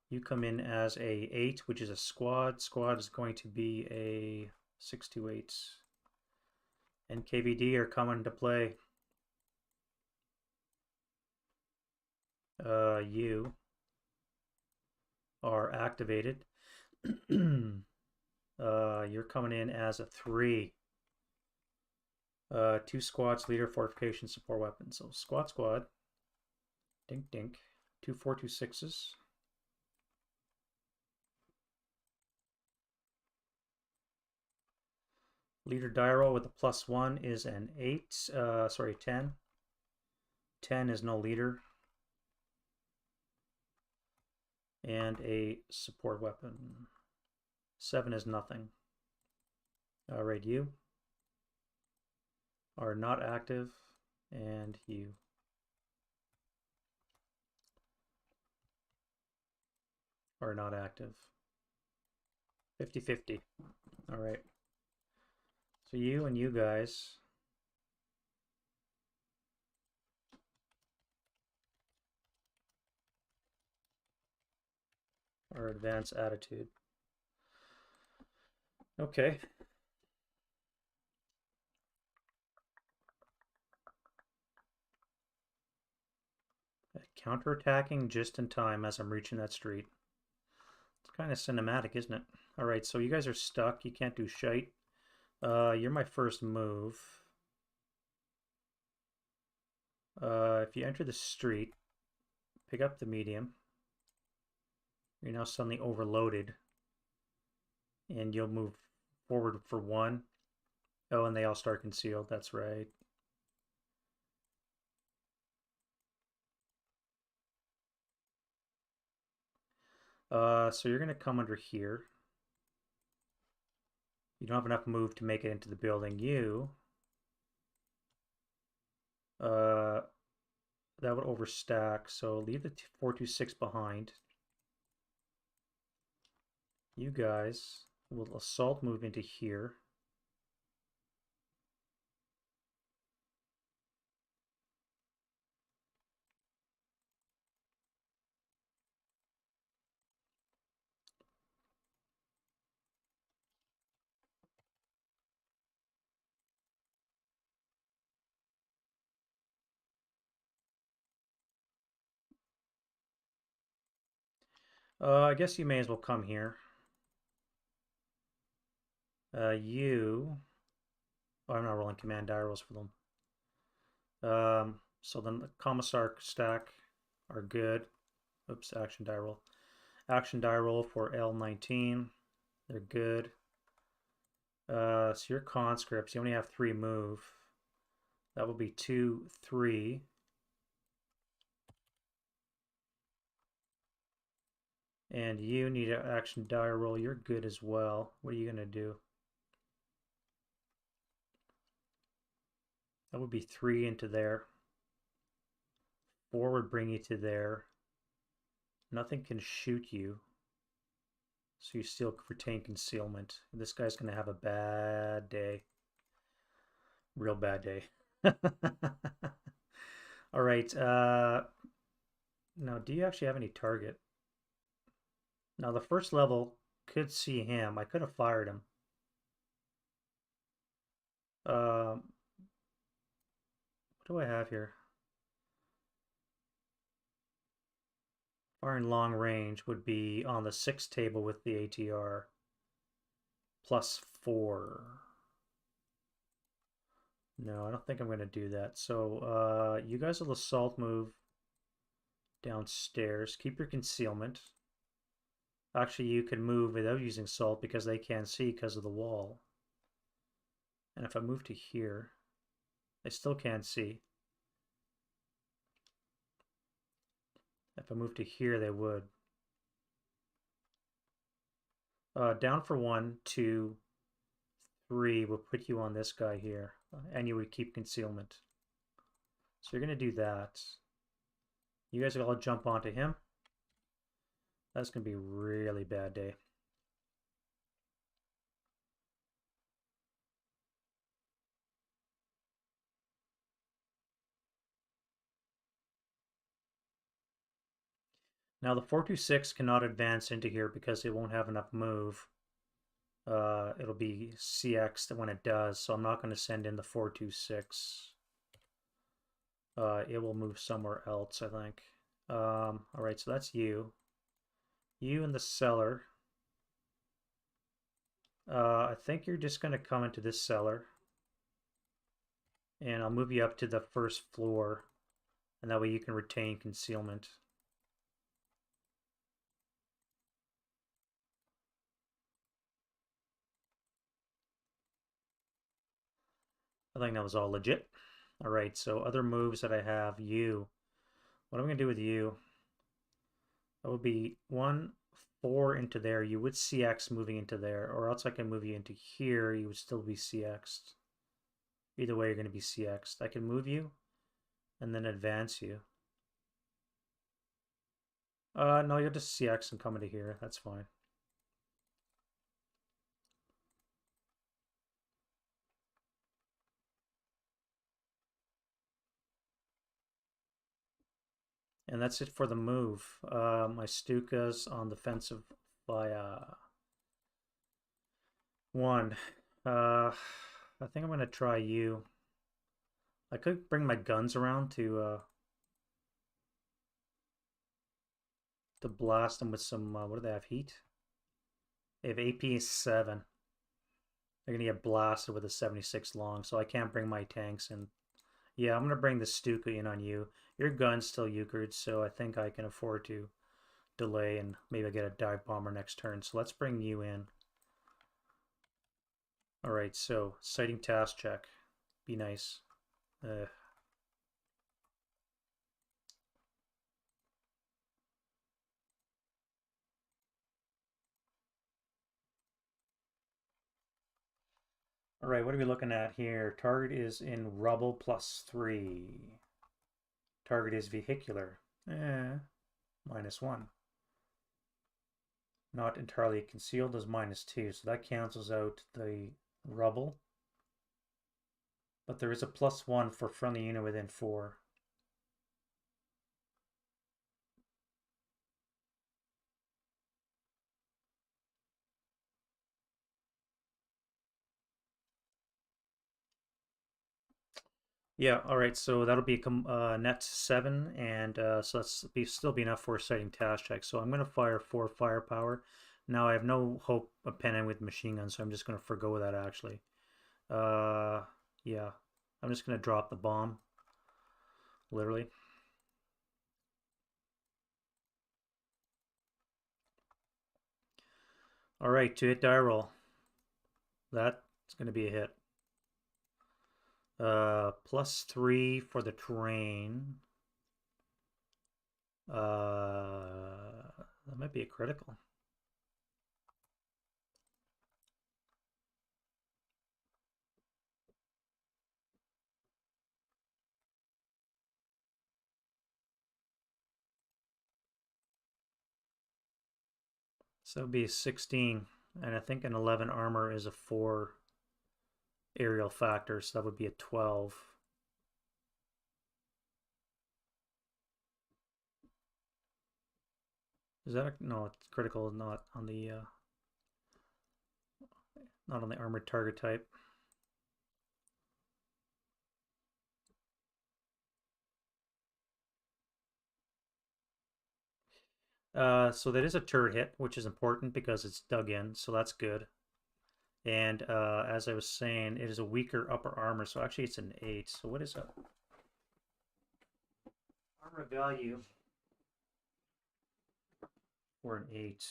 You come in as a 8, which is a squad. Squad is going to be a 628. And KVD are coming to play. You are activated. You're coming in as a 3. 2 squads, leader, fortification, support weapon. So squad. Dink dink. 2 426s. Leader die roll with a +1 is an 8. Sorry, 10. 10 is no leader. And a support weapon. 7 is nothing. Alright, you are not active, and you are not active. 50-50. Alright. So you and you guys are advanced attitude. Okay. Counterattacking just in time as I'm reaching that street. It's kind of cinematic, isn't it? Alright, so you guys are stuck. You can't do shite. You're my first move. If you enter the street, pick up the medium. You're now suddenly overloaded. And you'll move forward for 1. Oh, and they all start concealed. That's right. So you're going to come under here. You don't have enough move to make it into the building. You, that would overstack. So leave the 426 behind. You guys will assault move into here. I guess you may as well come here. You... Oh, I'm not rolling command die rolls for them. So then the commissar stack are good. Oops, action die roll. Action die roll for L19. They're good. So your conscripts, you only have 3 move. That will be 2, 3. And you need an action die roll. You're good as well. What are you going to do? That would be 3 into there. 4 would bring you to there. Nothing can shoot you. So you still retain concealment. This guy's going to have a bad day. Real bad day. All right. Now, do you actually have any target? Now, the first level could see him. I could have fired him. What do I have here? Firing long range would be on the 6 table with the ATR. +4. No, I don't think I'm going to do that. So you guys will assault move downstairs. Keep your concealment. Actually, you can move without using salt because they can't see because of the wall. And if I move to here, they still can't see. If I move to here, they would. Down for 1, 2, 3 will put you on this guy here. And you would keep concealment. So you're going to do that. You guys all jump onto him. That's going to be a really bad day. Now the 426 cannot advance into here because it won't have enough move. It'll be CX'd when it does, so I'm not going to send in the 426. It will move somewhere else, I think. All right, so that's you. You and the cellar. I think you're just going to come into this cellar. And I'll move you up to the first floor. And that way you can retain concealment. I think that was all legit. All right, so other moves that I have, you. What I'm going to do with you, that would be 1, 4 into there. You would CX moving into there, or else I can move you into here. You would still be CX'd. Either way, you're going to be CX'd. I can move you and then advance you. No, you'll just CX and come into here. That's fine. And that's it for the move. My Stuka's on defensive by 1. I think I'm going to try you. I could bring my guns around to blast them with some, what do they have, heat? They have AP 7. They're going to get blasted with a 76 long, so I can't bring my tanks in. Yeah, I'm going to bring the Stuka in on you. Your gun's still euchred, so I think I can afford to delay and maybe get a dive bomber next turn. So let's bring you in. All right, so sighting task check. Be nice. All right, what are we looking at here? Target is in rubble +3. Target is vehicular. -1. Not entirely concealed is -2, so that cancels out the rubble. But there is a +1 for friendly unit within 4. Yeah, all right, so that'll be net 7, and so that's still be enough for a sighting task check. So I'm going to fire 4 firepower. Now I have no hope of penning with machine guns, so I'm just going to forgo that actually. Yeah, I'm just going to drop the bomb, literally. All right, to hit die roll. That's going to be a hit. +3 for the terrain. That might be a critical. So it'd be a 16, and I think an 11 armor is a 4 aerial factor, so that would be a 12. Is that no? It's critical, not on the armored target type. So that is a turret hit, which is important because it's dug in, so that's good. And as I was saying, it is a weaker upper armor, so actually it's an 8. So what is a armor value for an 8?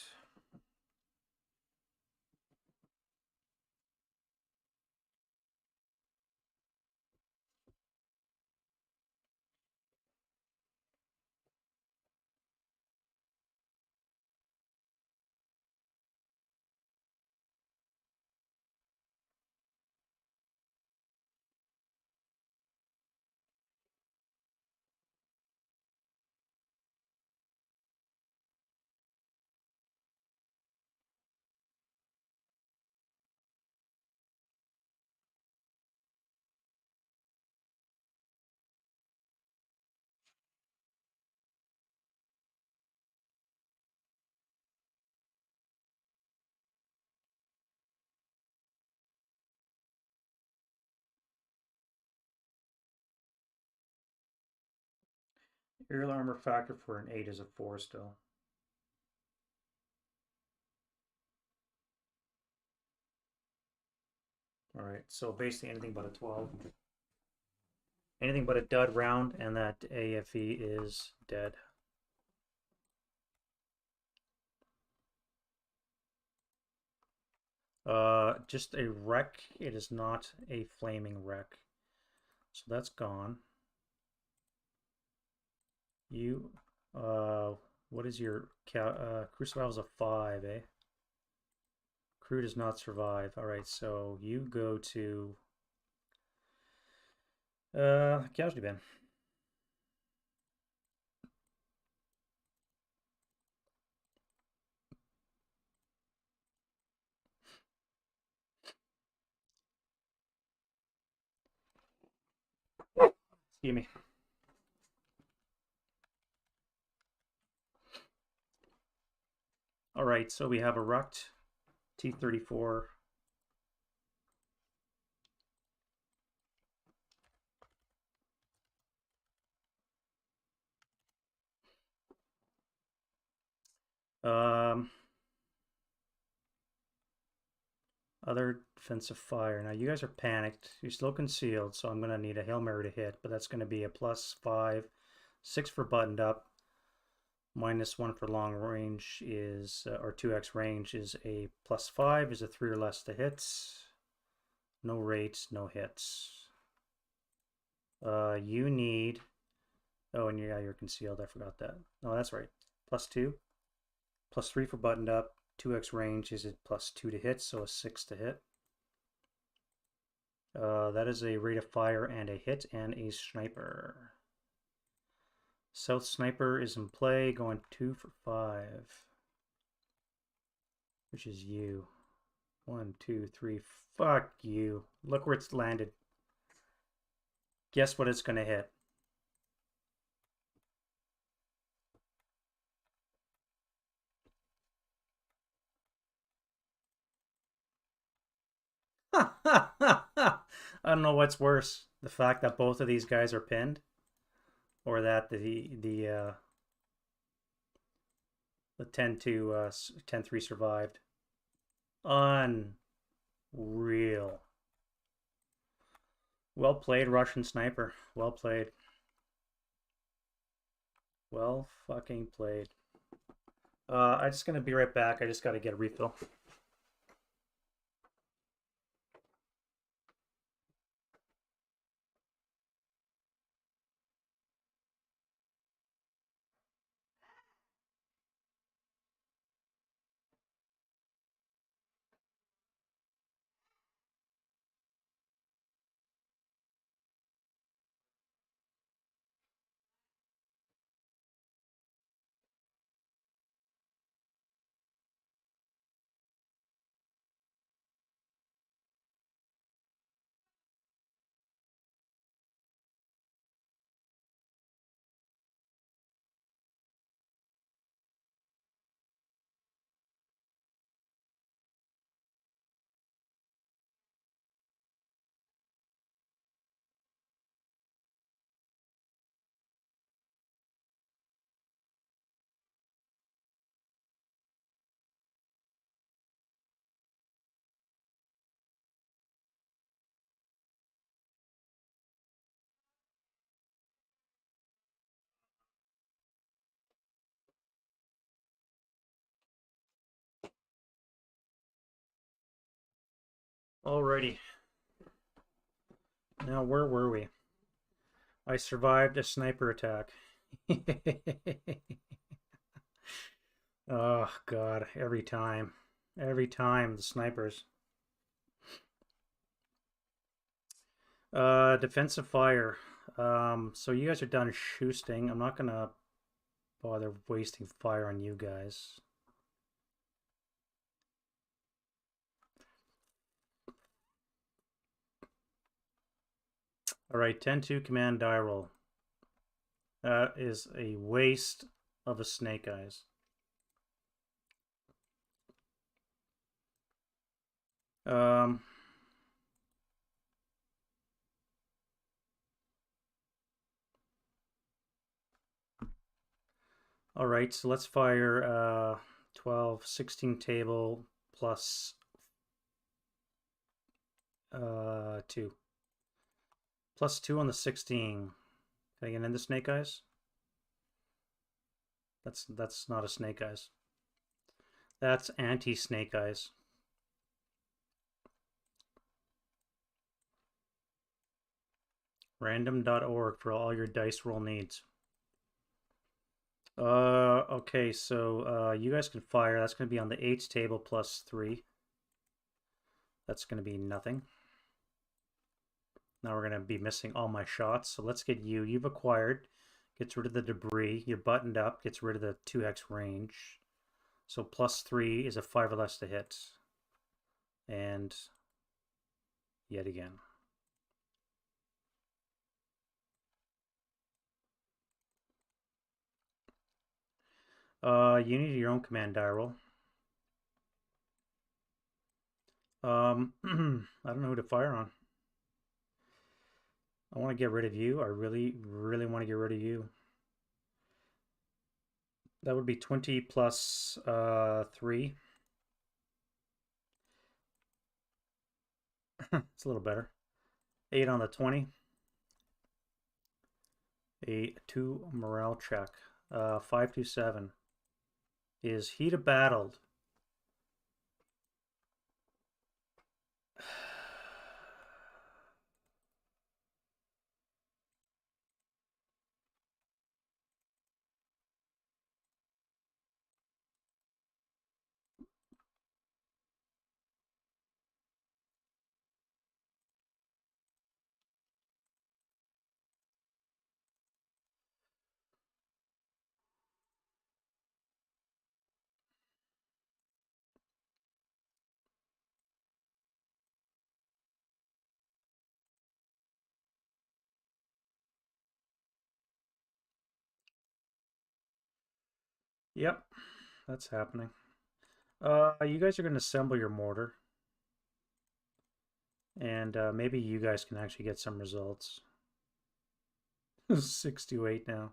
Aerial armor factor for an 8 is a 4 still. Alright, so basically anything but a 12. Anything but a dud round, and that AFE is dead. Just a wreck. It is not a flaming wreck. So that's gone. You, what is your crew survival is a 5, eh? Crew does not survive. All right, so you go to casualty bin. Excuse me. All right, so we have a Ruct T-34. Other defensive fire. Now you guys are panicked. You're still concealed, so I'm going to need a Hail Mary to hit, but that's going to be a +5, 6 for buttoned up, -1 for long range is, or 2x range is a +5, is a 3 or less to hits. No rates, no hits. You need, oh, and yeah, you're concealed. I forgot that. No, that's right. +2, +3 for buttoned up. 2x range is a +2 to hit, so a 6 to hit. That is a rate of fire and a hit and a sniper. South sniper is in play, going 2 for 5. Which is you. 1, 2, 3. Fuck you. Look where it's landed. Guess what it's going to hit. I don't know what's worse. The fact that both of these guys are pinned, or that the 10-3 survived. Unreal. Well played, Russian sniper. Well played. Well fucking played. I'm just gonna be right back. I just gotta get a refill. Alrighty. Now, where were we? I survived a sniper attack. Oh, God. Every time. Every time, the snipers. Defensive fire. So you guys are done shooting. I'm not gonna bother wasting fire on you guys. Alright, 10-2 command die roll. That is a waste of a snake eyes. Um, All right, so let's fire 12, 16 table plus 2. Plus 2 on the 16. Can I get into Snake Eyes? That's not a Snake Eyes. That's anti-Snake Eyes. Random.org for all your dice roll needs. Okay, so you guys can fire. That's going to be on the 8s table plus 3. That's going to be nothing. Now we're going to be missing all my shots. So let's get you. You've acquired. Gets rid of the debris. You're buttoned up. Gets rid of the 2x range. So plus 3 is a 5 or less to hit. And yet again. You need your own command die roll. I don't know who to fire on. I want to get rid of you. I really, really want to get rid of you. That would be 20 plus 3. It's a little better. 8 on the 20. A 2 morale check. 5 to 7. Is heat of battled. Yep, that's happening. You guys are going to assemble your mortar. And maybe you guys can actually get some results. 6 to 8 now.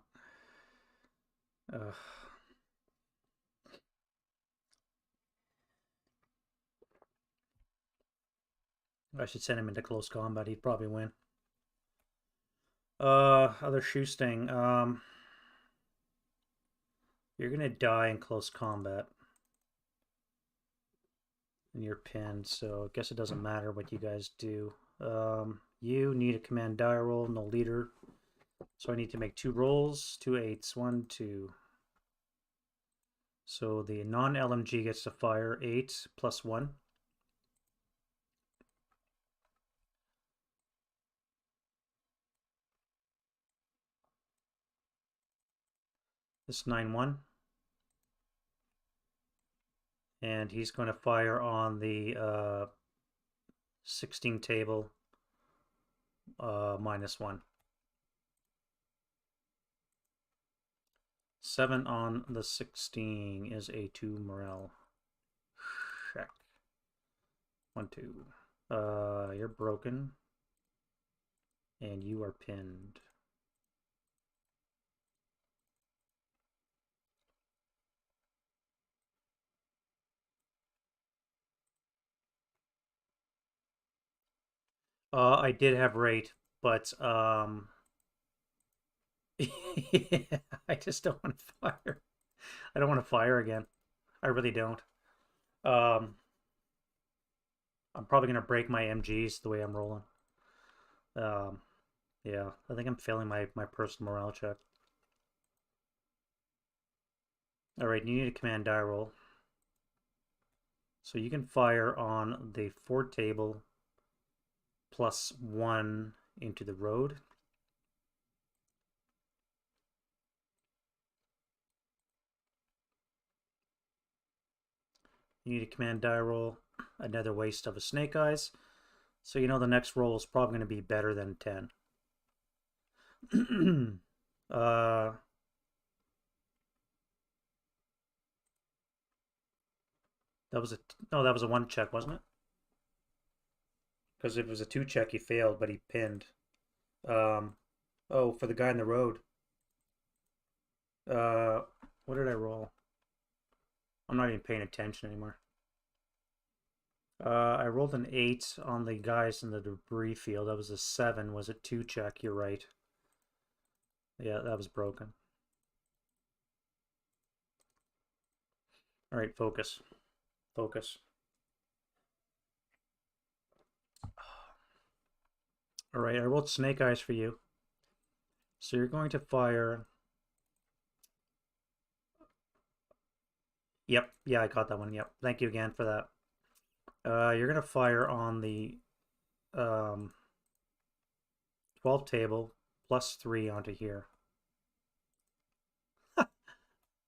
I should send him into close combat. He'd probably win. Other shoe sting. You're gonna die in close combat. And you're pinned, so I guess it doesn't matter what you guys do. You need a command die roll, no leader. So I need to make 2 rolls, 2 8s, 1, 2. So the non-LMG gets to fire 8 plus 1. This 9-1. And he's going to fire on the 16 table -1. 7 on the 16 is a 2 morale. Check. 1, 2. You're broken. And you are pinned. I did have rate, but I just don't want to fire. I don't want to fire again. I really don't. I'm probably gonna break my MGs the way I'm rolling. Yeah, I think I'm failing my personal morale check. All right, you need a command die roll. So you can fire on the 4 table +1 into the road. You need a command die roll, another waste of a snake eyes. So you know the next roll is probably going to be better than 10. That was a 1 check, wasn't it? Because if it was a 2 check, he failed, but he pinned. Oh, for the guy in the road. What did I roll? I'm not even paying attention anymore. I rolled an 8 on the guys in the debris field. That was a 7. Was it 2 check? You're right. Yeah, that was broken. All right, focus. Focus. All right, I rolled snake eyes for you. So you're going to fire. Yep, yeah, I caught that one. Yep, thank you again for that. You're going to fire on the 12 table plus 3 onto here.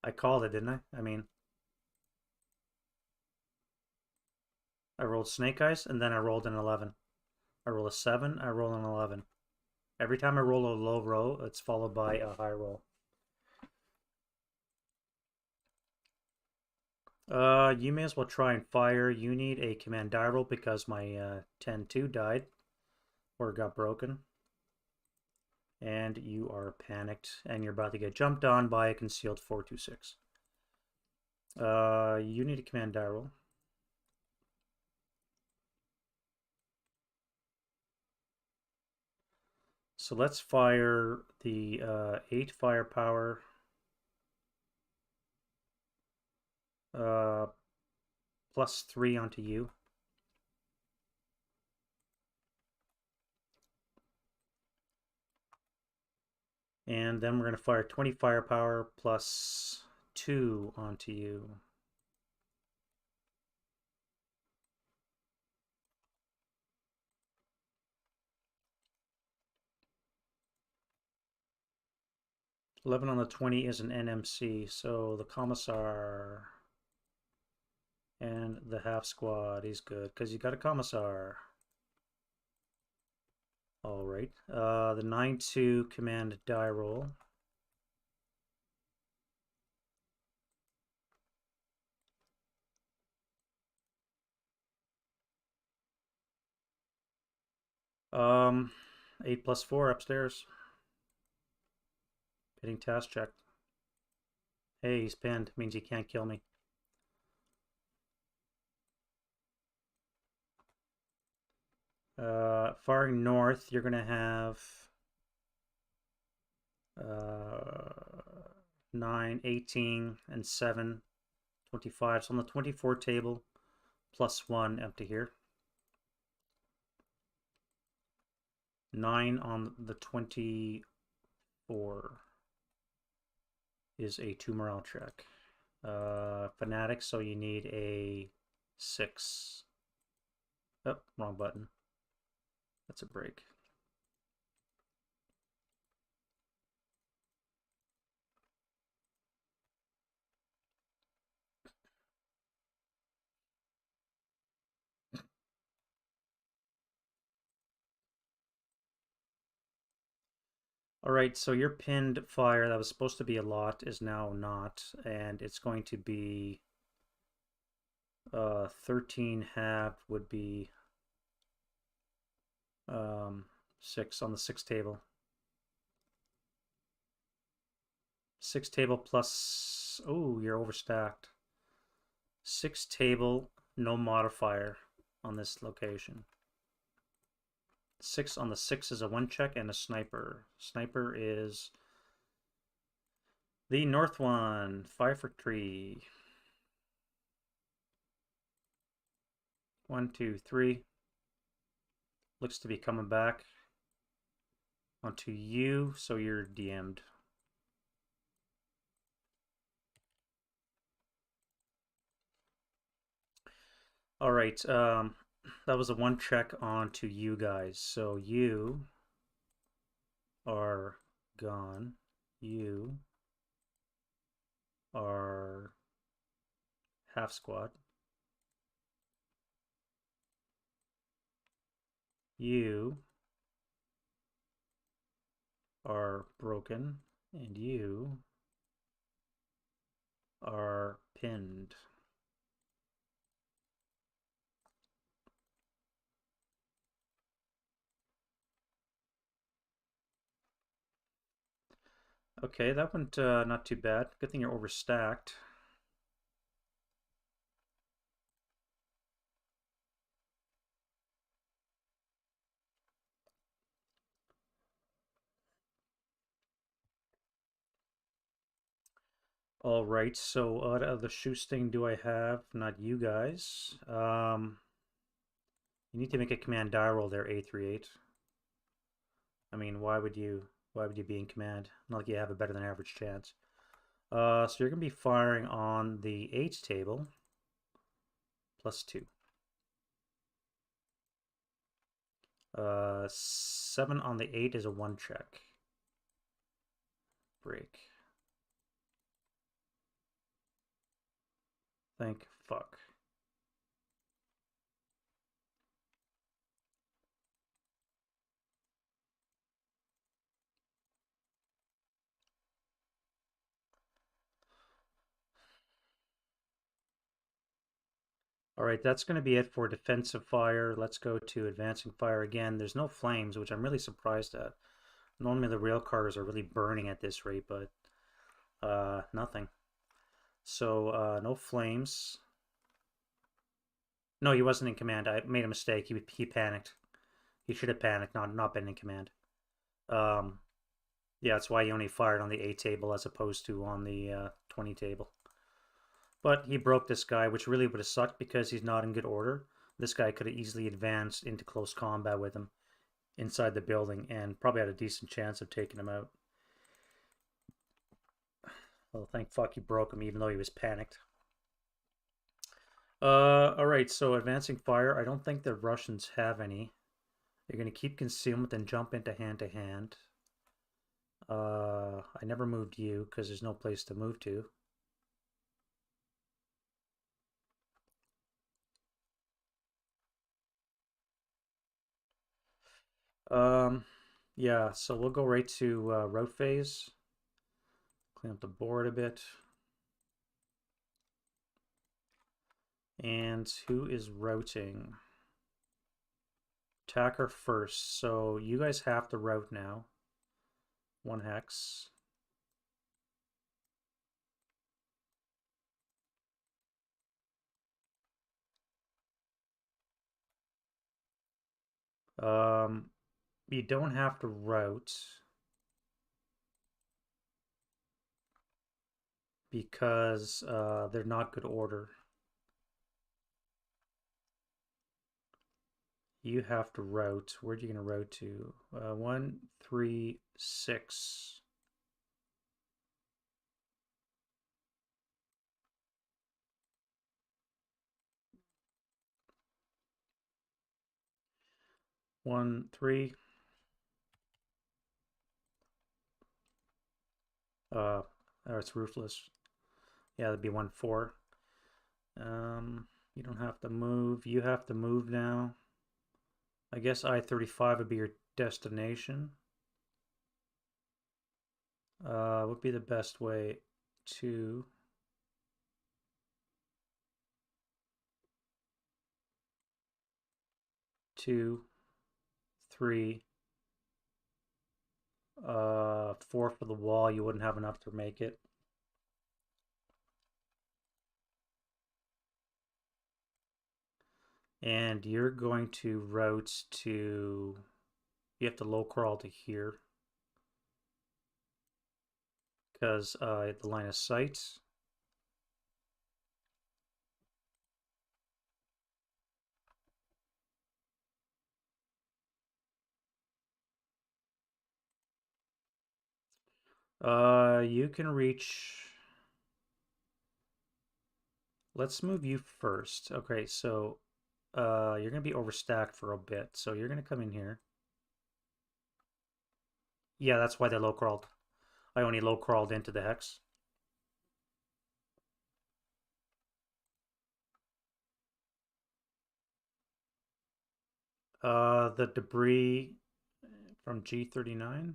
I called it, didn't I? I mean, I rolled snake eyes and then I rolled an 11. I roll a 7, I roll an 11. Every time I roll a low roll, it's followed by a high roll. You may as well try and fire. You need a command die roll because my 10-2 died or got broken. And you are panicked and you're about to get jumped on by a concealed 426. You need a command die roll. So let's fire the 8 firepower. Plus 3 onto you. And then we're going to fire 20 firepower plus 2 onto you. $11 on the 20 is an NMC, so the Commissar and the half squad is good because you got a Commissar. All right. The 9-2 command die roll. Um, 8 plus 4 upstairs. Hitting task check. Hey, he's pinned. Means he can't kill me. Firing north, you're gonna have 9, 18, and 7, 25. So on the 24 table, plus 1 empty here. 9 on the 24 is a 2 morale check. Fanatic, so you need a 6. Oh, wrong button. That's a break. All right, so your pinned fire that was supposed to be a lot is now not, and it's going to be 13 halved would be 6 on the 6 table. 6 table plus, oh, you're overstacked. 6 table, no modifier on this location. 6 on the 6 is a 1 check and a sniper. Sniper is the north one. 5 for 3. 1, 2, 3. Looks to be coming back onto you, so you're DM'd. All right, that was a 1 check onto you guys. So you are gone. You are half squad. You are broken. And you are pinned. Okay, that went not too bad. Good thing you're overstacked. All right, so what other shoe sting do I have? Not you guys. You need to make a command die roll there, A38. I mean, why would you be in command? Not like you have a better than average chance. So you're gonna be firing on the 8 table, +2. 7 on the 8 is a 1 check. Break. Thank fuck. All right, that's going to be it for defensive fire. Let's go to advancing fire again. There's no flames, which I'm really surprised at. Normally the rail cars are really burning at this rate, but nothing. So no flames. No, he wasn't in command. I made a mistake. He panicked. He should have panicked, not been in command. Um, yeah, that's why he only fired on the A table as opposed to on the 20 table. But he broke this guy, which really would have sucked because he's not in good order. This guy could have easily advanced into close combat with him inside the building and probably had a decent chance of taking him out. Well, thank fuck he broke him even though he was panicked. Alright, so advancing fire. I don't think the Russians have any. They're going to keep concealment and jump into hand-to-hand. I never moved you because there's no place to move to. Yeah, so we'll go right to route phase. Clean up the board a bit. And who is routing? Attacker first. So you guys have to route now. 1 hex. You don't have to route because they're not good order. You have to route. Where are you going to route to? 1, 3, 6. One, 3. Oh, it's ruthless. Yeah, that'd be 1, 4. You don't have to move. You have to move now. I guess I-35 would be your destination. Would be the best way to... 2, 3, 4 for the wall. You wouldn't have enough to make it. And you're going to route to... You have to low crawl to here. Because the line of sight. You can reach... Let's move you first. Okay, so you're going to be overstacked for a bit. So you're going to come in here. Yeah, that's why they low crawled. I only low crawled into the hex. The debris from G39.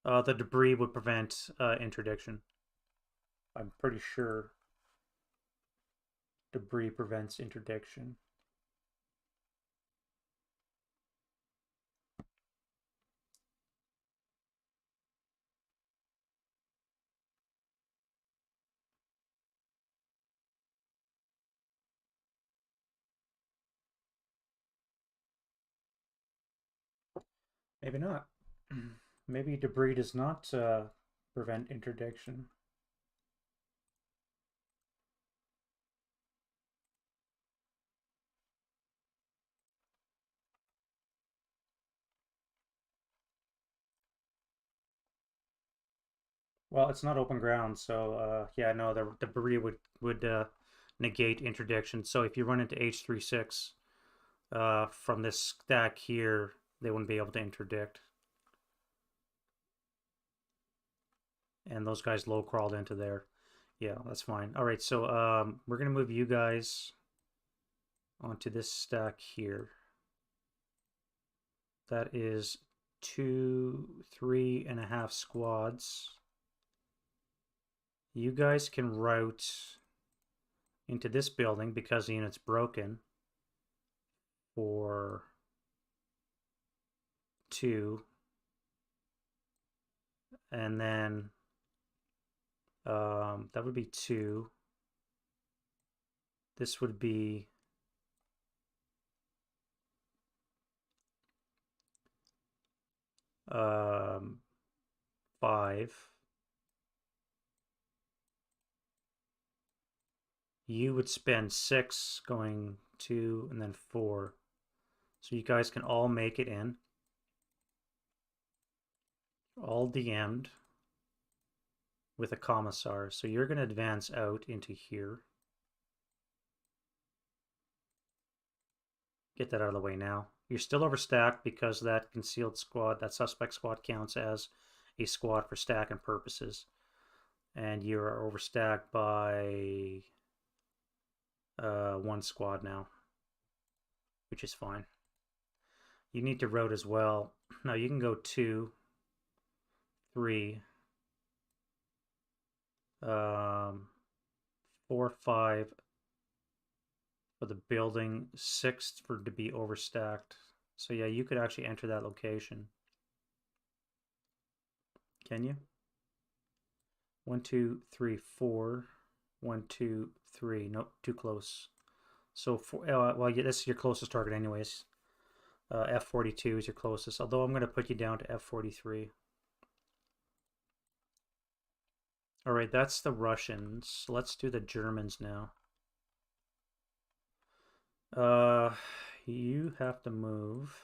The debris would prevent interdiction. I'm pretty sure debris prevents interdiction. Maybe not. Maybe debris does not prevent interdiction. Well, it's not open ground, so yeah, no, the debris would negate interdiction. So if you run into H36 from this stack here, they wouldn't be able to interdict. And those guys low crawled into there. Yeah, that's fine. All right, so we're gonna move you guys onto this stack here. That is 2, 3.5 squads. You guys can route into this building because the unit's broken for 2, and then that would be 2. This would be 5. You would spend 6 going 2 and then 4. So you guys can all make it in. All DM'd with a commissar. So you're going to advance out into here. Get that out of the way now. You're still overstacked because that concealed squad, that suspect squad counts as a squad for stacking purposes. And you are overstacked by 1 squad now, which is fine. You need to route as well. Now you can go 2, 3, 4, 5 for the building, 6 for to be overstacked. So yeah, you could actually enter that location. Can you? 1, 2, 3, 4. 1, 2, 3. Nope, too close. So well, yeah, this is your closest target anyways. F42 is your closest, although I'm going to put you down to F43. All right, that's the Russians. Let's do the Germans now. You have to move.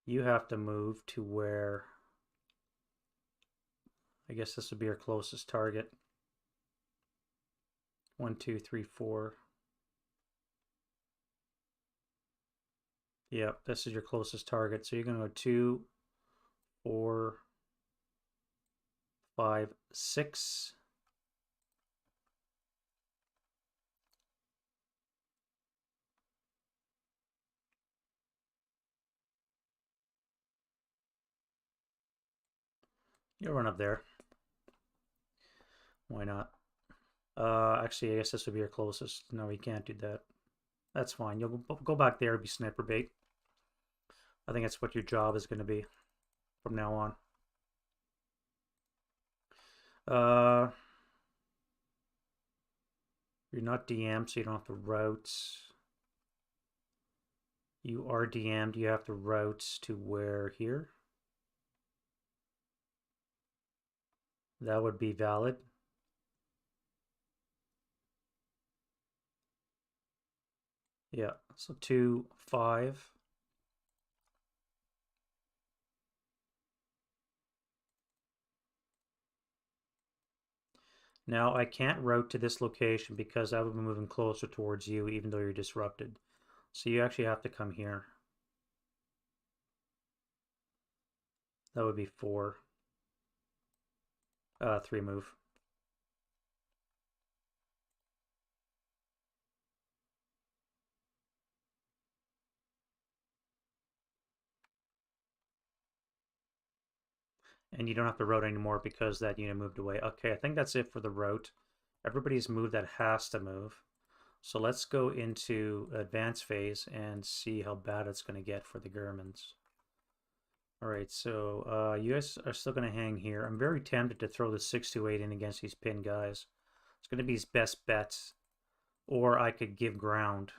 You have to move to where, I guess this would be our closest target. 1, 2, 3, 4. Yep, this is your closest target. So you're going to go 2, 4, 5, 6. You'll run up there. Why not? Actually, I guess this would be your closest. No, you can't do that. That's fine. You'll go back there and be sniper bait. I think that's what your job is going to be from now on. You're not DM'd, so you don't have to route. You are DM'd, you have to route to where here? That would be valid. Yeah, so 2, 5. Now I can't route to this location because I would be moving closer towards you even though you're disrupted. So you actually have to come here. That would be 4. 3 move. And you don't have to route anymore because that unit moved away. Okay, I think that's it for the route. Everybody's moved that has to move. So let's go into advanced phase and see how bad it's going to get for the Germans. All right, so you guys are still going to hang here. I'm very tempted to throw the 628 in against these pin guys. It's going to be his best bet Or I could give ground,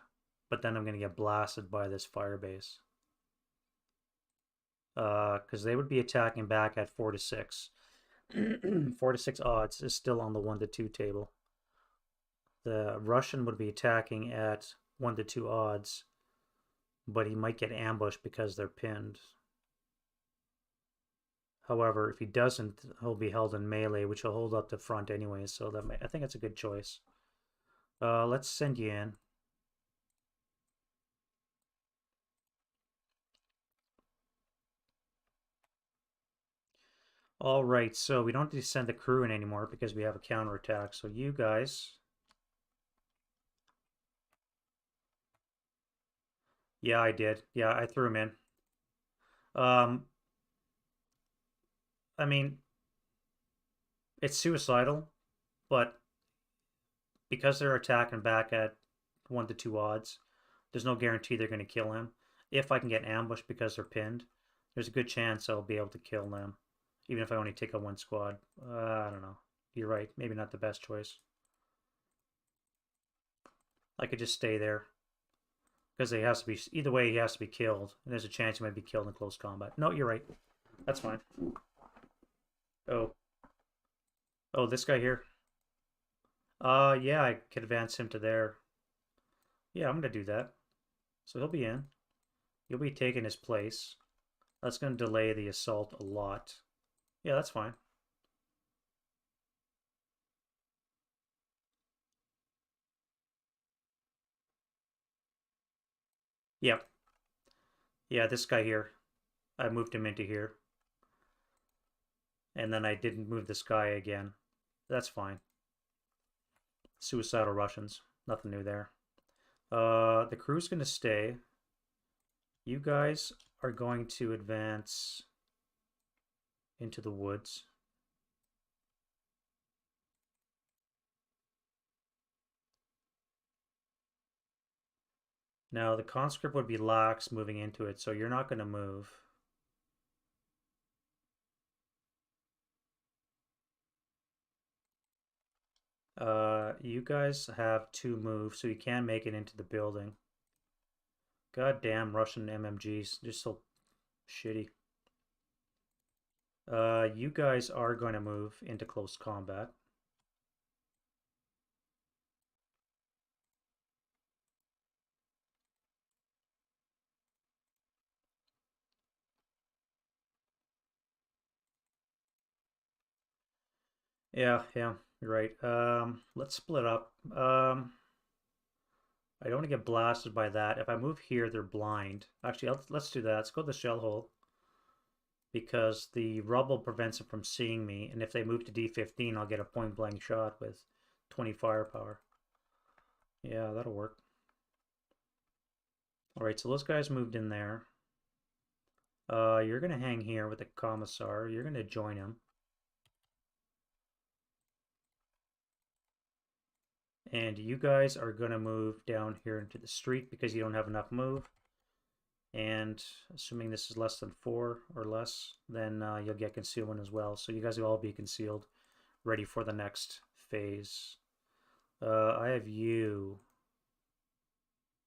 but then I'm going to get blasted by this firebase. Because they would be attacking back at 4 to 6. 4 to 6 odds is still on the 1 to 2 table. The Russian would be attacking at 1 to 2 odds, but he might get ambushed because they're pinned. However, if he doesn't, he'll be held in melee, which will hold up the front anyway, so I think it's a good choice. Let's send you in. All right, so we don't need to send the crew in anymore because we have a counterattack. So you guys... Yeah, I did. Yeah, I threw him in. Um, I mean, it's suicidal, but because they're attacking back at 1 to 2 odds, there's no guarantee they're going to kill him. If I can get ambushed because they're pinned, there's a good chance I'll be able to kill them, even if I only take out 1 squad. I don't know. You're right. Maybe not the best choice. I could just stay there. Because he has to be, either way, he has to be killed. And there's a chance he might be killed in close combat. No, you're right. That's fine. Oh. Oh, this guy here. Yeah, I could advance him to there. Yeah, I'm going to do that. So he'll be in. You'll be taking his place. That's going to delay the assault a lot. Yeah, that's fine. Yep. Yeah, this guy here. I moved him into here. And then I didn't move this guy again. That's fine. Suicidal Russians. Nothing new there. The crew's going to stay. You guys are going to advance into the woods. Now, the conscript would be lax moving into it, so you're not going to move. You guys have 2 moves, so you can make it into the building. Goddamn Russian MMGs, just so shitty. You guys are going to move into close combat. Yeah, you're right. Let's split up. I don't want to get blasted by that. If I move here, they're blind. Actually, let's do that. Let's go to the shell hole. Because the rubble prevents them from seeing me, and if they move to D15, I'll get a point-blank shot with 20 firepower. Yeah, that'll work. Alright, so those guys moved in there. You're going to hang here with the commissar. You're going to join him. And you guys are going to move down here into the street because you don't have enough move. And assuming this is less than 4 or less, then you'll get concealment as well. So you guys will all be concealed, ready for the next phase. I have you.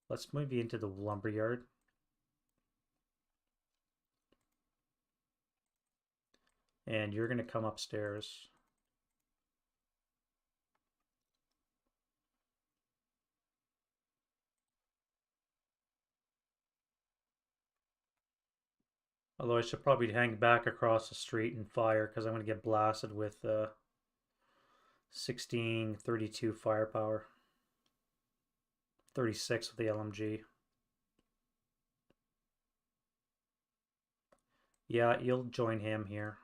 Let's move you into the lumberyard. And you're going to come upstairs. Although I should probably hang back across the street and fire because I'm going to get blasted with 1632 firepower. 36 with the LMG. Yeah, you'll join him here.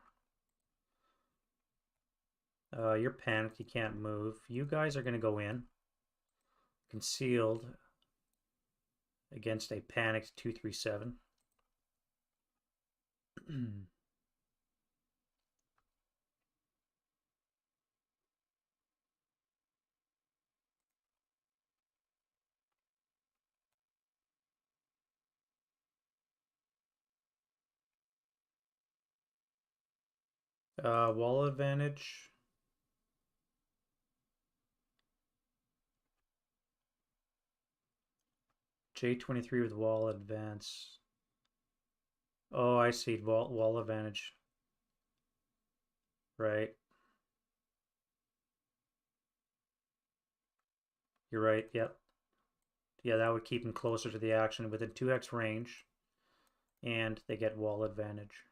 You're panicked, you can't move. You guys are going to go in. Concealed against a panicked 237. Wall advantage. J23 with wall advance. Oh, I see. Wall advantage. Right. You're right. Yep. Yeah, that would keep them closer to the action within 2x range. And they get wall advantage.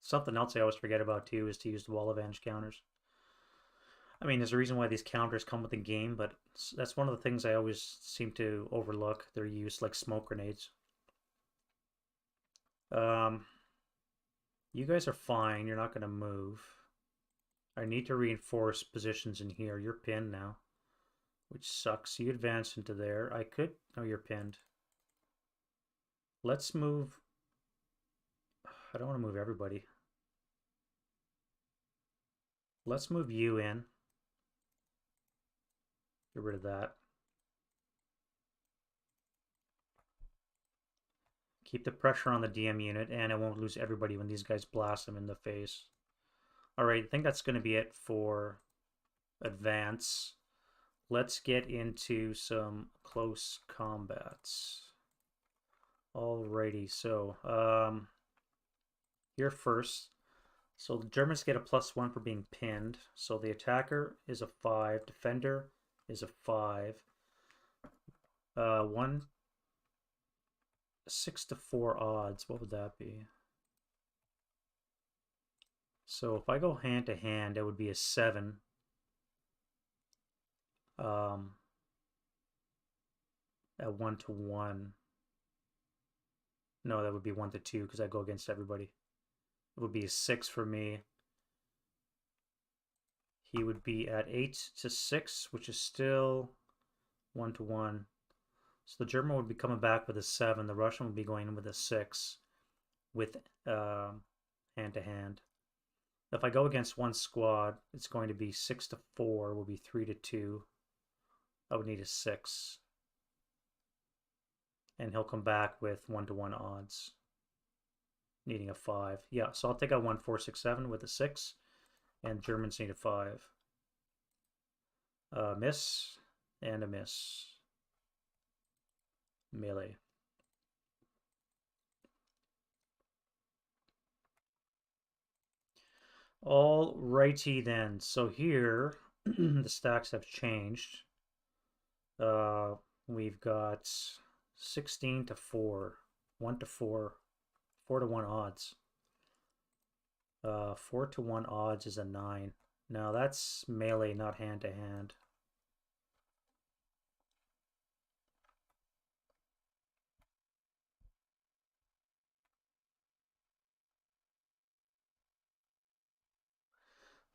Something else I always forget about too is to use the wall advantage counters. I mean, there's a reason why these counters come with the game, but that's one of the things I always seem to overlook their use, like smoke grenades. You guys are fine. You're not going to move. I need to reinforce positions in here. You're pinned now, which sucks. You advance into there. I could... Oh, you're pinned. Let's move... I don't want to move everybody. Let's move you in. Get rid of that. Keep the pressure on the DM unit, and it won't lose everybody when these guys blast them in the face. Alright, I think that's going to be it for advance. Let's get into some close combats. Alrighty, so here first. So the Germans get a +1 for being pinned. So the attacker is a 5, defender is a 5. 6 to 4 odds. What would that be? So if I go hand to hand, it would be a 7. At 1 to 1. No, that would be 1 to 2 because I go against everybody. It would be a 6 for me. He would be at 8 to 6, which is still 1 to 1. So the German would be coming back with a 7. The Russian would be going in with a 6 with hand to hand. If I go against one squad, it's going to be 6 to 4, will be 3 to 2. I would need a 6. And he'll come back with 1 to 1 odds. Needing a 5. Yeah, so I'll take out 1, 4, 6, 7 with a 6. And Germans need a 5. Miss and a miss. Melee. Alrighty then. So here the stacks have changed. We've got 16 to 4, 1 to 4, 4 to 1 odds. 4 to 1 odds is a 9. Now that's melee, not hand to hand.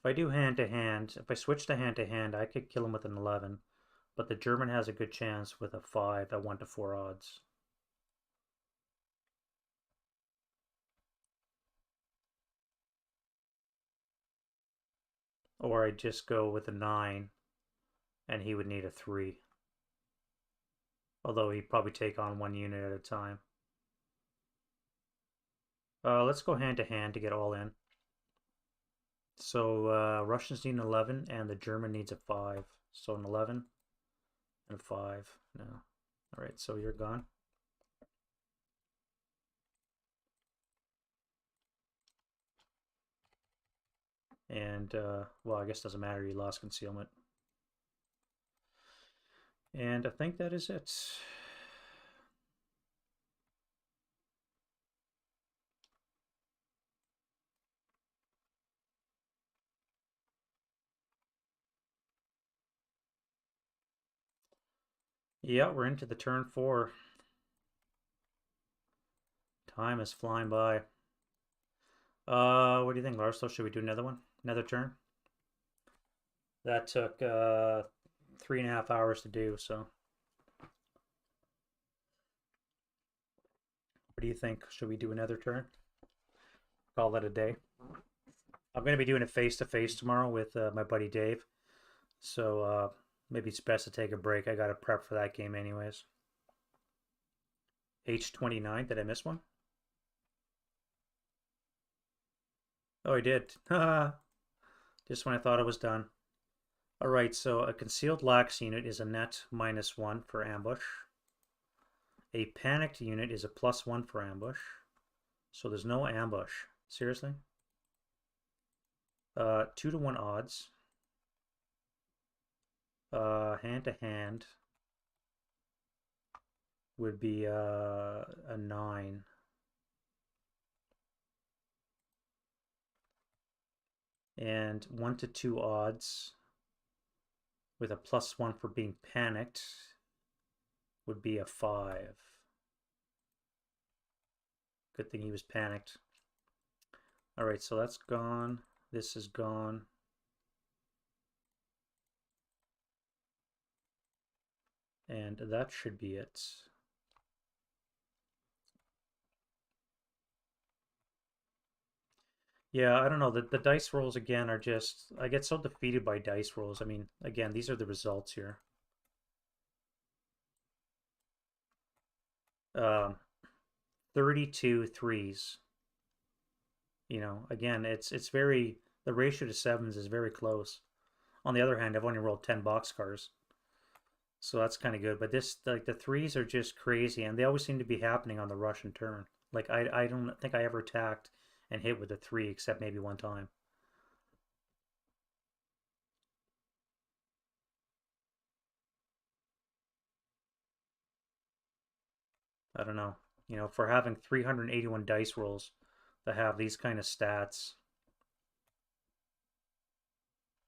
If I do hand to hand, if I switch to hand, I could kill him with an 11. But the German has a good chance with a 5 at 1 to 4 odds. Or I'd just go with a 9 and he would need a 3. Although he'd probably take on 1 unit at a time. Let's go hand to get all in. So Russians need an 11 and the German needs a 5. So an 11 and a 5 now. Alright, so you're gone. And, well, I guess it doesn't matter, you lost concealment. And I think that is it. Yeah, we're into the turn 4. Time is flying by. What do you think, Lars? So should we do another one? Another turn? That took 3.5 hours to do, so. What do you think? Should we do another turn? Call that a day. I'm going to be doing it face-to-face tomorrow with my buddy Dave. So maybe it's best to take a break. I got to prep for that game anyways. H29, did I miss one? Oh, I did. Just when I thought it was done. Alright, so a concealed lax unit is a net -1 for ambush. A panicked unit is a +1 for ambush. So there's no ambush. Seriously? 2-to-1 odds. Hand to hand would be a 9. And 1-to-2 odds with a +1 for being panicked would be a 5. Good thing he was panicked. All right, so that's gone. This is gone. And that should be it. Yeah, I don't know. The dice rolls again are just, I get so defeated by dice rolls. I mean, again, these are the results here. 32 threes. You know, again, it's very, the ratio to sevens is very close. On the other hand, I've only rolled 10 boxcars. So that's kind of good. But this, like, the threes are just crazy, and they always seem to be happening on the Russian turn. Like, I don't think I ever attacked and hit with a 3 except maybe one time. I don't know. You know, for having 381 dice rolls to have these kind of stats.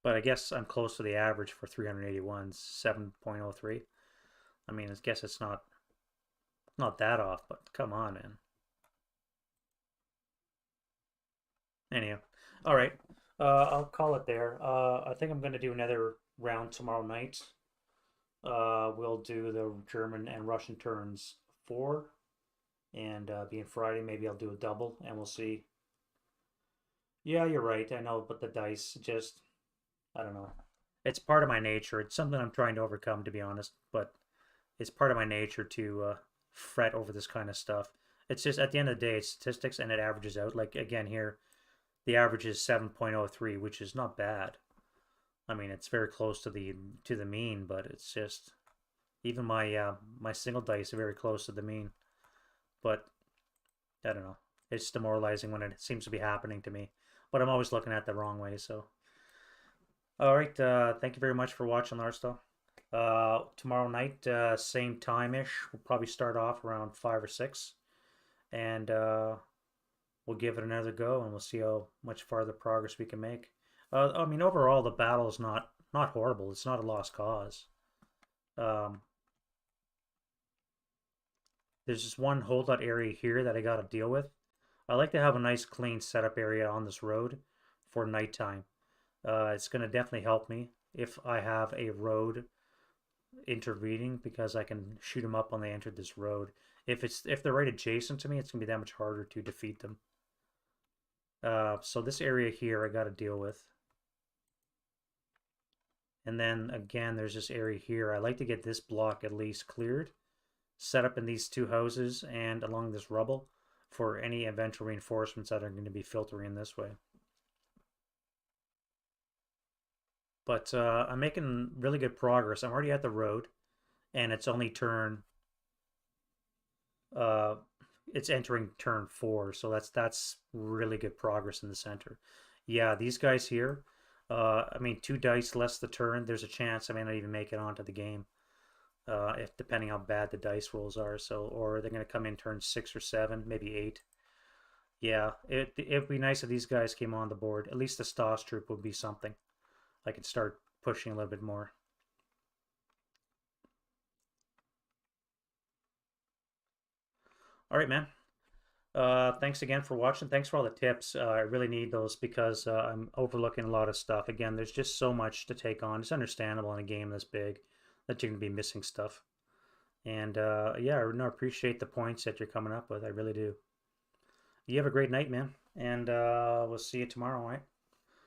But I guess I'm close to the average for 381, 7.03. I mean, I guess it's not that off, but come on, man. Anyhow, all right. I'll call it there. I think I'm going to do another round tomorrow night. We'll do the German and Russian turns 4, and being Friday, maybe I'll do a double, and we'll see. Yeah, you're right. I know, but the dice just, I don't know. It's part of my nature. It's something I'm trying to overcome, to be honest. But it's part of my nature to fret over this kind of stuff. It's just at the end of the day, it's statistics, and it averages out. Like again here, the average is 7.03, which is not bad. I mean, it's very close to the mean, but it's just even my single dice are very close to the mean. But I don't know. It's demoralizing when it seems to be happening to me. But I'm always looking at it the wrong way. So, all right. Thank you very much for watching, Larsto. Tomorrow night, same time ish. We'll probably start off around 5 or 6, and we'll give it another go, and we'll see how much farther progress we can make. I mean, overall, the battle is not horrible. It's not a lost cause. Um, there's just one holdout area here that I got to deal with. I like to have a nice, clean setup area on this road for nighttime. It's going to definitely help me if I have a road intervening because I can shoot them up when they enter this road. If they're right adjacent to me, it's gonna be that much harder to defeat them. So this area here I got to deal with, and then again there's this area here. I like to get this block at least cleared, set up in these 2 houses and along this rubble for any eventual reinforcements that are going to be filtering this way. But I'm making really good progress. I'm already at the road, and it's only turn. Uh, it's entering turn 4, so that's really good progress in the center. Yeah, these guys here. I mean, 2 dice less the turn. There's a chance I may not even make it onto the game. If depending how bad the dice rolls are. So, or they're going to come in turn 6 or 7, maybe 8. Yeah, it'd be nice if these guys came on the board. At least the Stas troop would be something. I could start pushing a little bit more. All right, man. Thanks again for watching. Thanks for all the tips. I really need those because I'm overlooking a lot of stuff. Again, there's just so much to take on. It's understandable in a game this big that you're going to be missing stuff. And yeah, I appreciate the points that you're coming up with. I really do. You have a great night, man. And we'll see you tomorrow, all right?